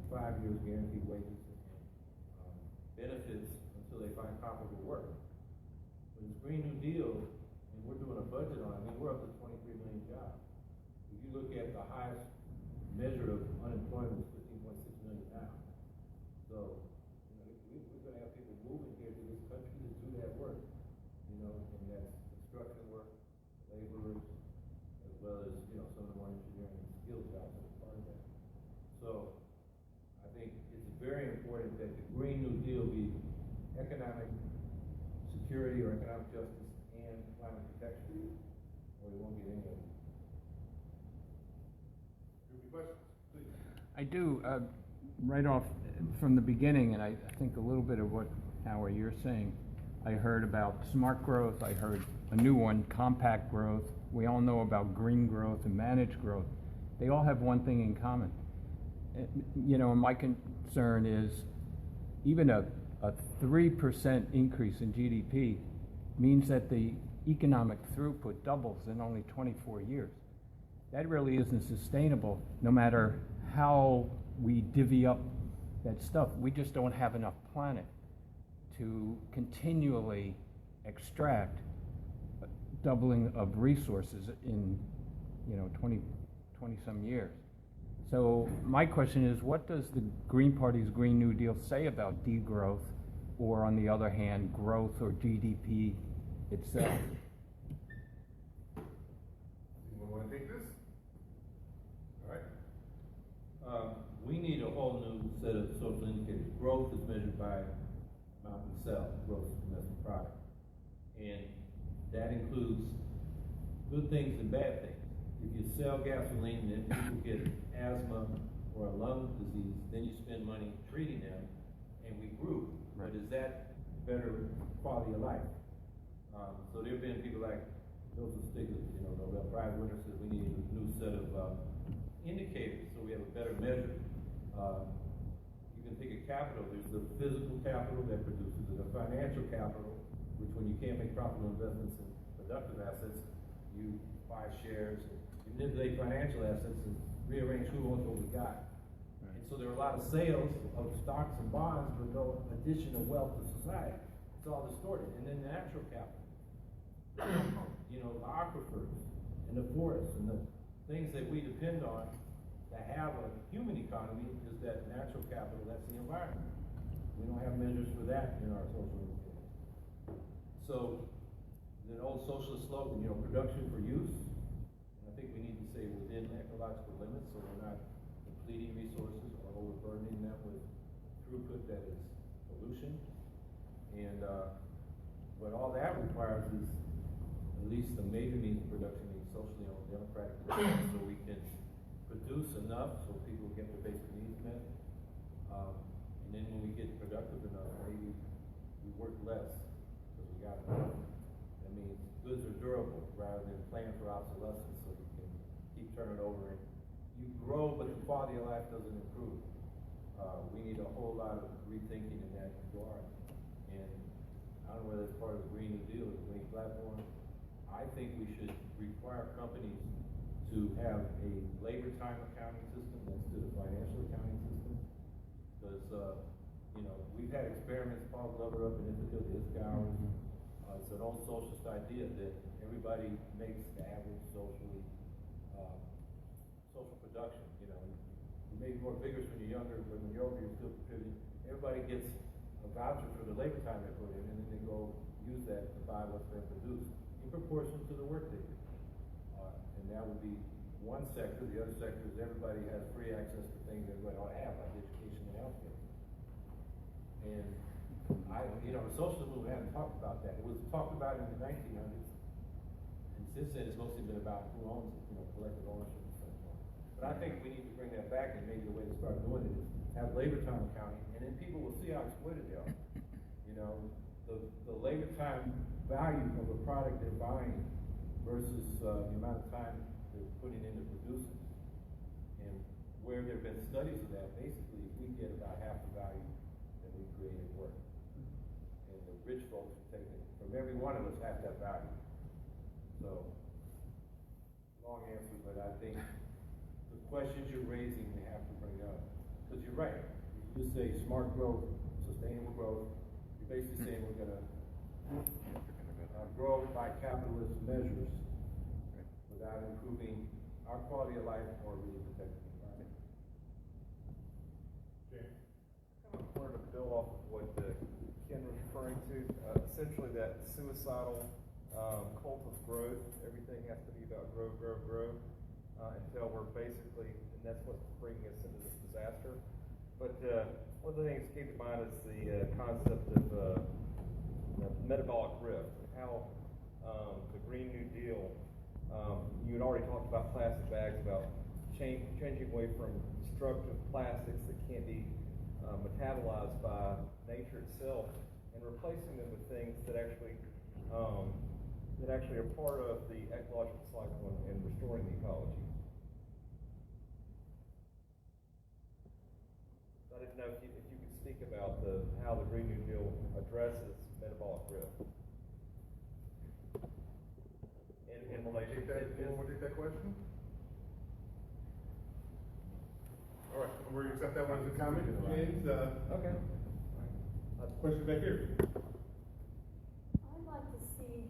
5 years guaranteed wages and benefits until they find comparable work. With this Green New Deal, and we're doing a budget on it, I mean, we're up to 23 million jobs. If you look at the highest measure of unemployment is 15.6 million now. So, we're going to have people moving here to this country to do that work, and that's construction work, laborers, as well as, some of the more engineering and skill jobs that are part of that. So, I think it's very important that will be economic security or economic justice and climate protection, or we won't get any of them. Any questions? Please. I do, right off from the beginning, and I think a little bit of what, Howard, you're saying. I heard about smart growth, I heard a new one, compact growth. We all know about green growth and managed growth. They all have one thing in common. You know, my concern is even a 3% increase in GDP means that the economic throughput doubles in only 24 years. That really isn't sustainable, no matter how we divvy up that stuff. We just don't have enough planet to continually extract doubling of resources in, you know, 20 some years. So my question is, what does the Green Party's Green New Deal say about degrowth, or on the other hand, growth or GDP itself? Anyone want to take this? All right. We need a whole new set of social indicators. Growth is measured by amount we sell, gross domestic product. And that includes good things and bad things. If you sell gasoline and then people get asthma or a lung disease, then you spend money treating them, and we grew. Right. But is that better quality of life? So there have been people like Joseph Stiglitz, you know, Nobel Prize winner, said we need a new set of indicators so we have a better measure. You can take a capital. There's the physical capital that produces it, a financial capital, which when you can't make profitable investments in productive assets, you buy shares, and you manipulate financial assets and rearrange who owns what we got. Right. And so there are a lot of sales of stocks and bonds with no additional wealth to society. It's all distorted. And then natural capital. You know, the aquifers and the forests and the things that we depend on to have a human economy is that natural capital, that's the environment. We don't have measures for that in our social indicators. So, the old socialist slogan, you know, production for use, and I think we need to say within ecological limits so we're not depleting resources or overburdening them with throughput that is pollution. And what all that requires is at least the major means of production being socially owned, democratic, so we can produce enough so people get their basic needs met. And then when we get productive enough, maybe we work less because we got enough. That means goods are durable rather than plan for obsolescence, so you can keep turning over. And you grow, but the quality of life doesn't improve. We need a whole lot of rethinking in that regard. And I don't know whether it's part of the Green New Deal or the Green Platform. I think we should require companies to have a labor time accounting system instead of financial accounting system. Because, you know, we've had experiments, Paul Glover up in Ithaca, the ISCA hours. It's an old socialist idea that everybody makes the average social production. You know, you may be more vigorous when you're younger, but when you're older, you're still contributing. Everybody gets a voucher for the labor time they put in, and then they go use that to buy what's been produced in proportion to the work they do. And that would be one sector. The other sector is everybody has free access to things everybody ought to have, like education and healthcare. And you know, the socialist movement hasn't talked about that. It was talked about in the 1900s, and since then it's mostly been about who owns it, you know, collective ownership and so on. But I think we need to bring that back, and maybe the way to start doing it is have labor time accounting, and then people will see how exploited they are. You know, the labor time value of a product they're buying versus the amount of time they're putting into producing. And where there have been studies of that, basically we get about half the value that we create at work. And the rich folks are taking from every one of us half that value. So, long answer, but I think the questions you're raising we have to bring up. Because you're right. You just say smart growth, sustainable growth. You're basically saying we're going to grow by capitalist measures without improving our quality of life or really protecting the environment. Jay? I kind of wanted to build off of what Ken was referring to. Essentially that suicidal cult of growth. Everything has to be about grow, grow, grow until we're basically, and that's what's bringing us into this disaster. But one of the things that came to mind is the concept of metabolic rift, and how the Green New Deal, you had already talked about plastic bags, about changing away from destructive plastics that can't be metabolized by nature itself, and replacing them with things that actually are part of the ecological cycle and restoring the ecology. I didn't know if you could speak about how the Green New Deal addresses metabolic rift. In relation to that, we'll take that question. All right, we're gonna accept that one as a comment, James. Okay. Question back here. I'd like to see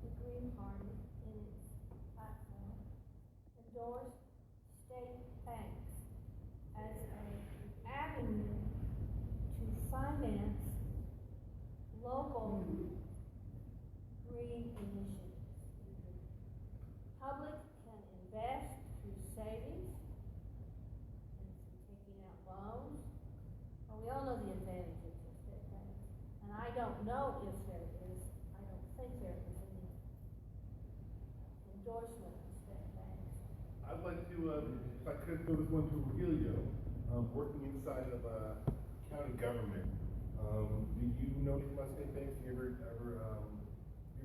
the Green Party in its platform endorse state banks as an avenue to finance local green initiatives. Public can invest through savings and through taking out loans. Well, we all know the advantages of state banks. And I don't know if there is, I don't think there is any endorsement of state banks. I'd like to, if I could, throw this one to Rogelio, working inside of county government. Do you know anything about state banks? You ever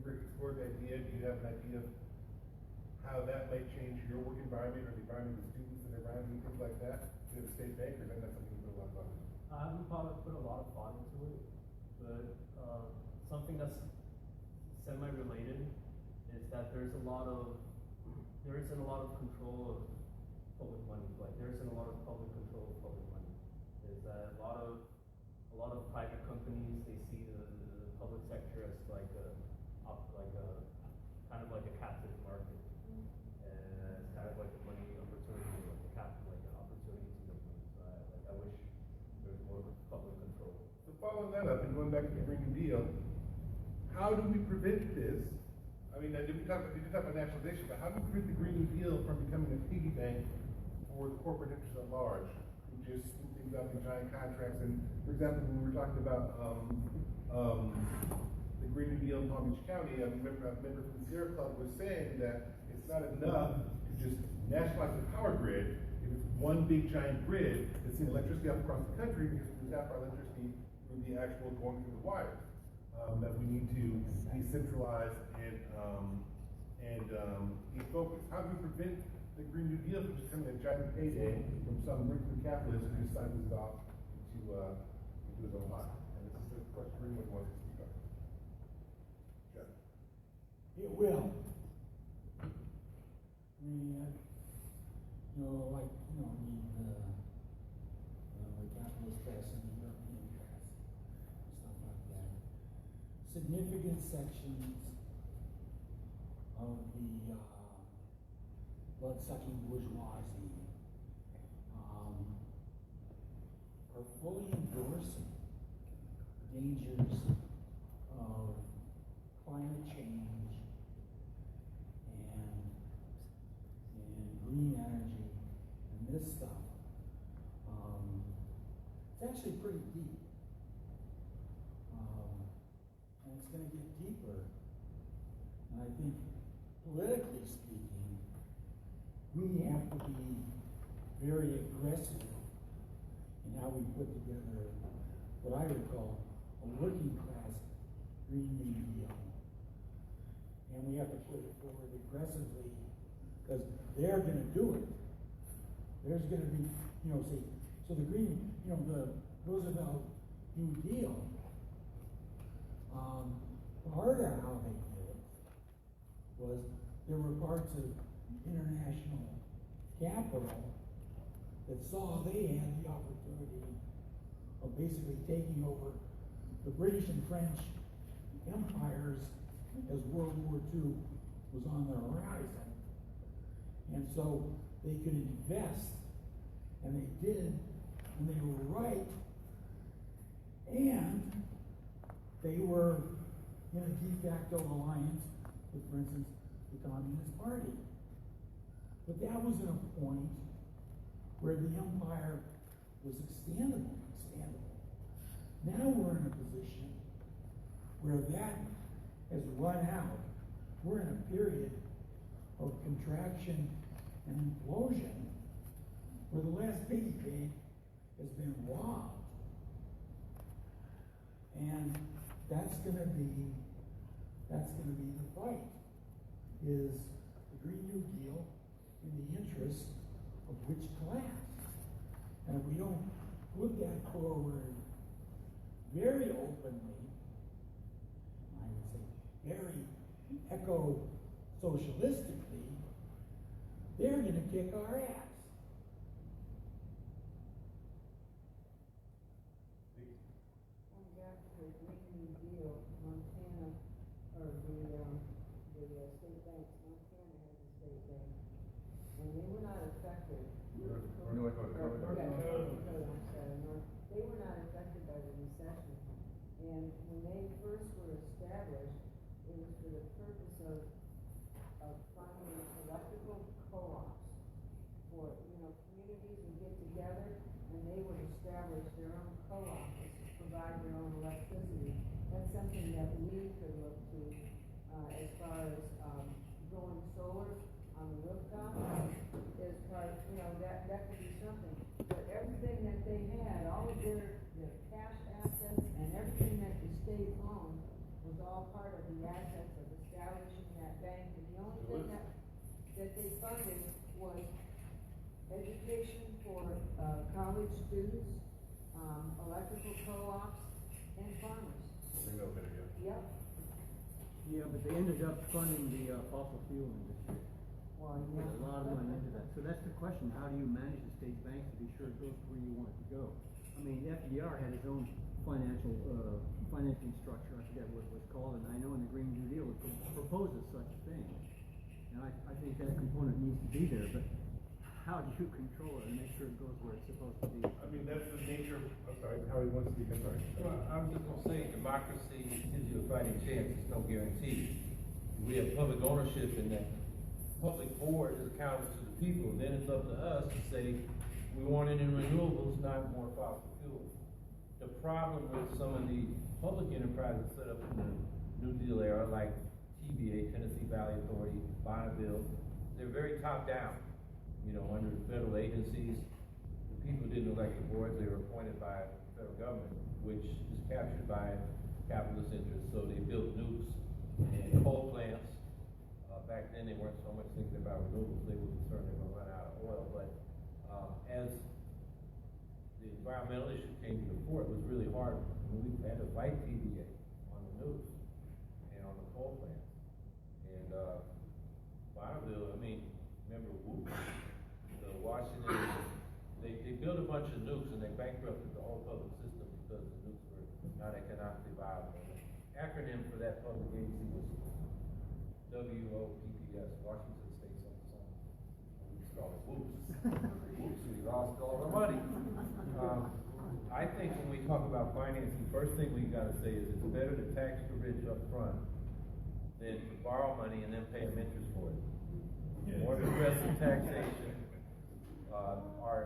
explored the idea? Do you have an idea of how that might change your work environment or the environment of the students that are around you, things like that? To the state bank, or is that not something you put a lot of thought into? I haven't probably put a lot of thought into it, but something that's semi-related is that there isn't a lot of control of public money. Like there isn't a lot of public control of public money. There's a lot of private companies. They see the public sector as like a kind of like a captive market, and it's kind of like a money opportunity, like an opportunity to make money. So I wish there was more public control. So following that up and going back to the Green New Deal, how do we prevent this? I mean, you talk about nationalization, but how do we prevent the Green New Deal from becoming a piggy bank for the corporate interests at large, who just scoop things up in giant contracts? And for example, when we were talking about the Green New Deal in Palm Beach County, a member from the Sierra Club was saying that it's not enough to just nationalize the power grid if it's one big giant grid that's sending electricity up across the country, because we tap our electricity through the actual going through the wires. That we need to decentralize and be focused. How do we prevent the Green New Deal from becoming a giant payday from some rich capitalist who just signs this off into his own life? And this is the question everyone wants to speak up. Jeff. It will. I mean, the capitalist press and the European press, stuff like that. Significant sections of the blood-sucking bourgeoisie are fully endorsing dangers of climate change and green energy and this stuff. It's actually pretty deep. And it's going to get deeper. And I think, politically speaking, we have to be very aggressive in how we put together what I would call a working class Green New Deal. And we have to put it forward aggressively because they're going to do it. There's going to be, so the Green, the Roosevelt New Deal, part of how they did it was there were parts of international capital that saw they had the opportunity of basically taking over the British and French empires as World War II was on the horizon. And so they could invest, and they did, and they were right, and they were in a de facto alliance with, for instance, the Communist Party. But that was at a point where the empire was expandable. Now we're in a position where that has run out. We're in a period of contraction and implosion where the last piggy bank has been robbed. And that's gonna be the fight, is the Green New Deal in the interest of which class? And if we don't put that forward very openly, I would say very eco-socialistically, they're gonna kick our ass. Going back to the Green New Deal, Montana, or the state banks, Montana has a state bank, and they were not affected. North Dakota. I'm sorry, they were not affected by the recession. And when they first were established, it was for the purpose of finding electrical co-ops for, communities would get together and they would establish their own co-ops to provide their own electricity. That's something that we could look to as far as going solar on the rooftop. As far as, that could be something. But everything that they had, all of their cash assets and everything that the state owned was all part of the assets of establishing that bank. And the only thing that they funded was education for college students, electrical co-ops, and farmers. Yep. Yeah, but they ended up funding the fossil fuel industry. Well, Put a lot of money into that. So that's the question, how do you manage the state banks to be sure it goes where you want it to go? I mean, FDR had his own financing structure, I forget what it was called, and I know in the Green New Deal it proposes such a thing. And I think that component needs to be there, but how do you control it and make sure it goes where it's supposed to be? I mean, that's the nature of, I'm sorry, Howie wants to speak, I'm sorry. Well, I was just gonna say, democracy gives you a fighting chance, it's no guarantee. We have public ownership in that. Public board is accountable to the people, then it's up to us to say, we want it in renewables, not more fossil fuels. The problem with some of the public enterprises set up in the New Deal era, like TVA, Tennessee Valley Authority, Bonneville, they're very top down, under federal agencies. The people didn't elect the boards, they were appointed by the federal government, which is captured by capitalist interests. So they built nukes and coal plants. Back then, they weren't so much thinking about renewables. They were concerned they were going to run out of oil. But as the environmental issue came to the fore, it was really hard. We had to fight TVA on the nukes and on the coal plants. And Bonneville, remember Whoop? The Washington, they built a bunch of nukes and they bankrupted the whole public system because the nukes were not economically viable. And the acronym for that public agency was WOPPS, Washington State something. We just call it Whoops. Whoops, we lost all our money. I think when we talk about financing, first thing we gotta say is it's better to tax the rich up front than to borrow money and then pay them interest for it. More progressive taxation, the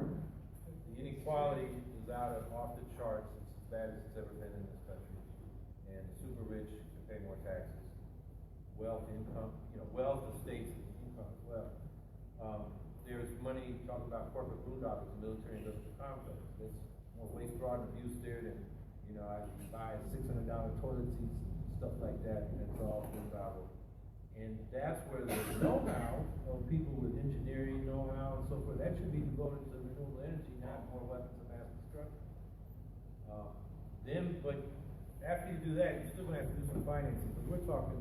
inequality is off the charts. It's as bad as it's ever been in this country. And the super rich can pay more taxes. Wealth, income, wealth, estates, income as well. There's money, talking about corporate boondoggles, the military industrial complex. There's more waste, fraud, and abuse there than, I buy $600 toilet seats, stuff like that, and it's all boondoggle. And that's where the know-how of people with engineering know-how and so forth, that should be devoted to renewable energy, not more weapons of mass destruction. But after you do that, you're still gonna have to do some financing, because we're talking,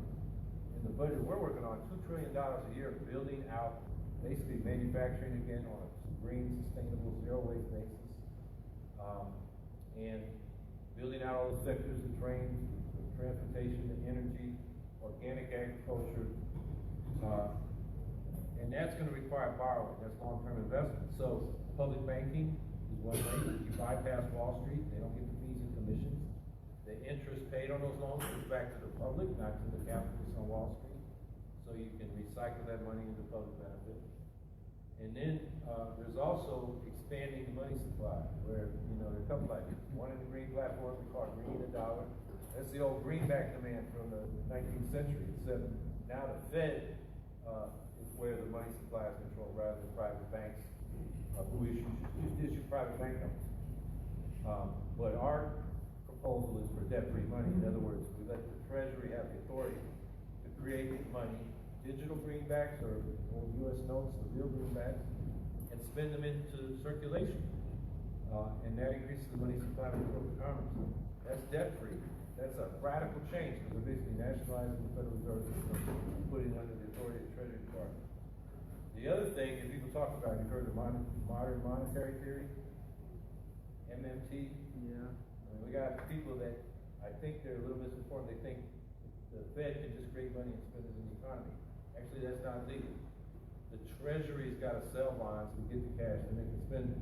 in the budget we're working on, $2 trillion a year building out, basically manufacturing again on a green, sustainable, zero waste basis, and building out all the sectors, the trains, the transportation, the energy, organic agriculture, and that's going to require borrowing. That's long-term investment. So public banking is one way. You bypass Wall Street; they don't get the fees and commissions. The interest paid on those loans goes back to the public, not to the capitalists on Wall Street. So you can recycle that money into public benefit. And then, there's also expanding the money supply, where, there are a couple ideas. One in the green platform, we call it green $1. That's the old greenback demand from the 19th century. Except now the Fed, is where the money supply is controlled rather than private banks, who issue private bank notes. But our proposal is for debt-free money. In other words, we let the Treasury have the authority to create money, digital greenbacks or old U.S. notes, the real greenbacks, and spend them into circulation. And that increases the money supply for corporate commerce. That's debt-free. That's a radical change because we're basically nationalizing the Federal Reserve System and putting it under the authority of the Treasury Department. The other thing that people talk about, you've heard of modern monetary theory, MMT. Yeah. I mean, we got people that I think they're a little misinformed. They think the Fed can just create money and spend it in the economy. Actually, that's not legal. The Treasury's got to sell bonds to get the cash and they can spend it.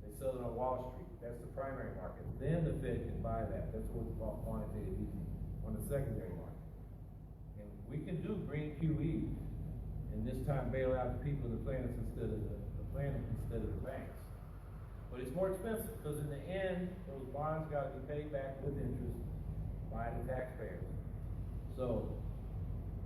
They sell it on Wall Street. That's the primary market. Then the Fed can buy that. That's what we call quantitative easing on the secondary market. And we can do green QE and this time bail out the people in the planet instead of the banks. But it's more expensive because in the end, those bonds got to be paid back with interest by the taxpayers. So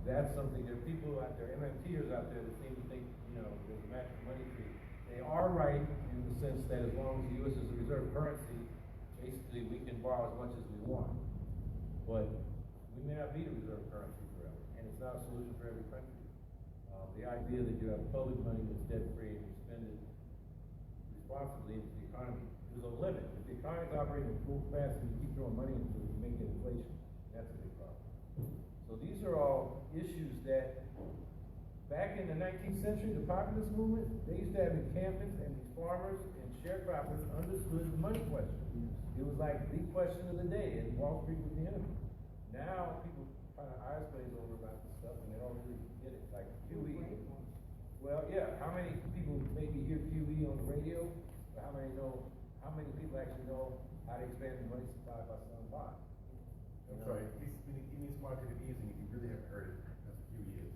that's something. There are people out there, MMTers out there that seem to think, there's a magic money tree. They are right in the sense that as long as the U.S. is a reserve currency, basically we can borrow as much as we want. But we may not be the reserve currency forever, and it's not a solution for every country. The idea that you have public money that's debt-free and you spend it responsibly into the economy, there's a limit. If the economy is operating at full capacity, you keep throwing money into it, you may get inflation. That's a big problem. So these are all issues that, back in the 19th century, the populist movement, they used to have encampments, and these farmers and sharecroppers understood the money question. It was like the question of the day, and Wall Street was the enemy. Now, people kind of eyes glaze over about this stuff, and they don't really get it. Like QE. Well, yeah, how many people maybe hear QE on the radio, but how many people actually know how to expand the money supply by selling bonds? I'm sorry, he means quantitative easing, if you really haven't heard it, that's what QE is.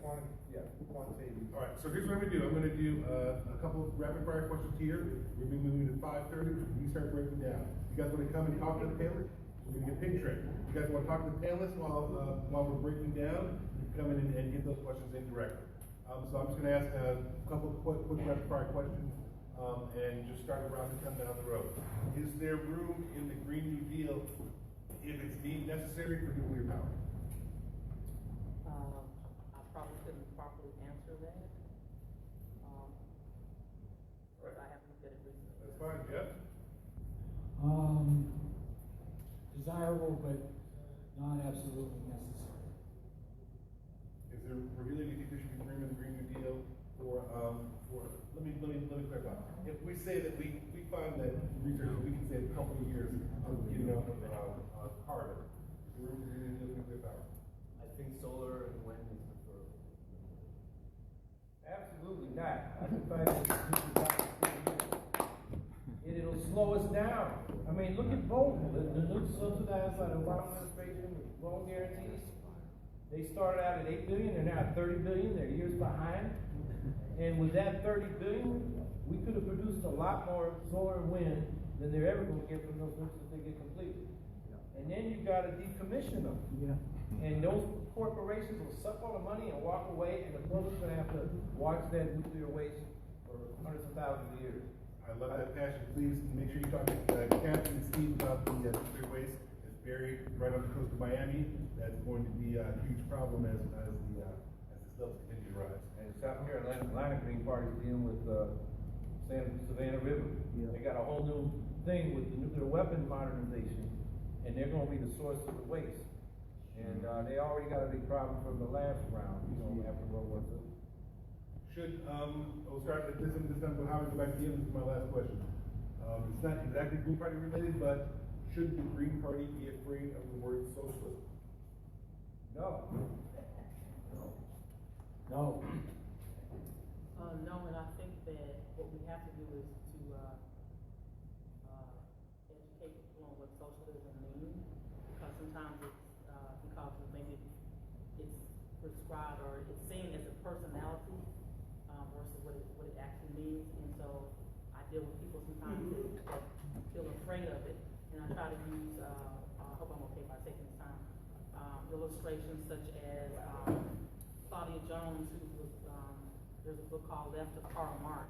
Quantitative. All right, so here's what I'm gonna do. I'm gonna do a couple of rapid fire questions here. We're gonna be moving to 5:30, we start breaking down. You guys wanna come and talk to the panelists? We're gonna get ping trained. You guys wanna talk to the panelists while we're breaking down? You come in and get those questions in directly. So I'm just gonna ask a couple of quick rapid fire questions, and just start around and come down the road. Is there room in the Green New Deal if it's deemed necessary for nuclear power? I probably couldn't properly answer that. Right. I haven't looked at it recently. That's fine, Jeff? Desirable, but not absolutely necessary. Is there really, you think there should be room in the Green New Deal for let me clarify. If we say that we find that research, we can save a couple of years of getting out of carbon, is there room for Green New Deal nuclear power? I think solar and wind is preferable. Absolutely not. I can find it'll slow us down. I mean, look at Vogtle, the nukes subsidized by the Obama administration with loan guarantees. They started out at $8 billion, they're now at $30 billion, they're years behind. And with that $30 billion, we could have produced a lot more solar and wind than they're ever going to get from those nukes if they get completed. And then you got to decommission them. Yeah. And those corporations will suck all the money and walk away, and the public's going to have to watch that nuclear waste for hundreds of thousands of years. I love that passion. Please make sure you talk to Captain and Steve about the nuclear waste that's buried right on the coast of Miami. That's going to be a huge problem as the levels continue to rise. And South Carolina Green Party is dealing with Savannah River. Yeah. They got a whole new thing with the nuclear weapon modernization, and they're going to be the source of the waste. And they already got a big problem from the last round, after World War II. We'll start at this time, how we go back to the end. This is my last question. It's not exactly Green Party related, but should the Green Party be afraid of the word socialism? No. No. No, and I think that what we have to do is to educate people on what socialism means, because sometimes it's because maybe it's prescribed or it's seen as a personality versus what it actually means. And so I deal with people sometimes that feel afraid of it, and I try to use, I hope I'm okay by taking this time, illustrations such as Claudia Jones, who was, there's a book called Left of Karl Marx.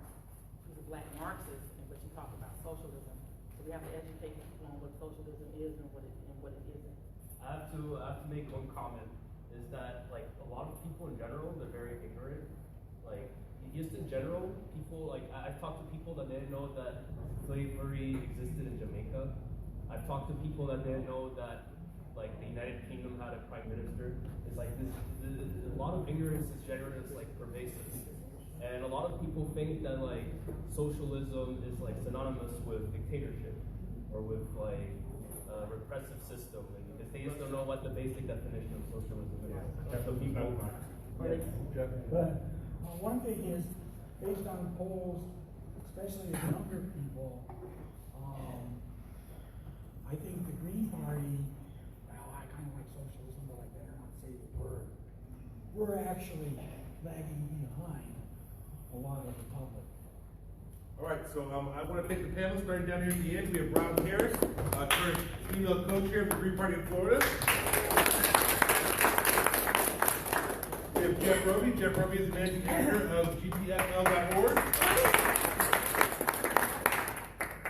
She's a black Marxist, but she talks about socialism. So we have to educate people on what socialism is and what it isn't. I have to make one comment, is that like a lot of people in general, they're very ignorant. Like just in general, people like I've talked to people that didn't know that slavery existed in Jamaica. I've talked to people that didn't know that like the United Kingdom had a prime minister. It's like a lot of ignorance is generally like pervasive. And a lot of people think that like socialism is like synonymous with dictatorship or with like a repressive system, and because they just don't know what the basic definition of socialism is. And so people, But one thing is, based on polls, especially of younger people, I think the Green Party, well, I kind of like socialism, but I better not say the word. We're actually lagging behind a lot of the public. All right, so I want to thank the panelists starting down here at the end. We have Brown Harris, current female co-chair of the Green Party of Florida. We have Jeff Roby. Jeff Roby is the managing editor of GPFL.org.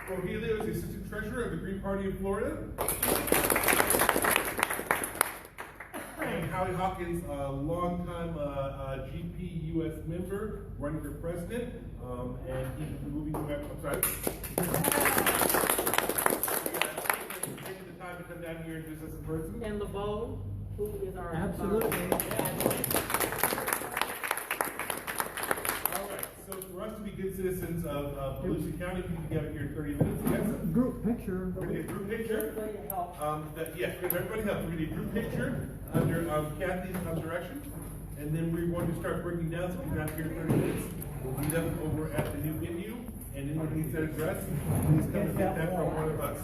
Rogelio is the assistant treasurer of the Green Party of Florida. And Howie Hawkins, a longtime GP US member, running for president, and he's moving to, I'm sorry. Taking the time to come down here and visit us in person. And LeBeau, who is our Absolutely. All right, so for us to be good citizens of Volusia County, we need to get up here in 30 minutes. Yes? Group picture. We're going to get a group picture. Yes, give everybody help. We're going to get a group picture under Kathy's direction. And then we're going to start breaking down, so we're not here in 30 minutes. We'll meet up over at the new venue. And anyone who needs that address, please come and get that from one of us.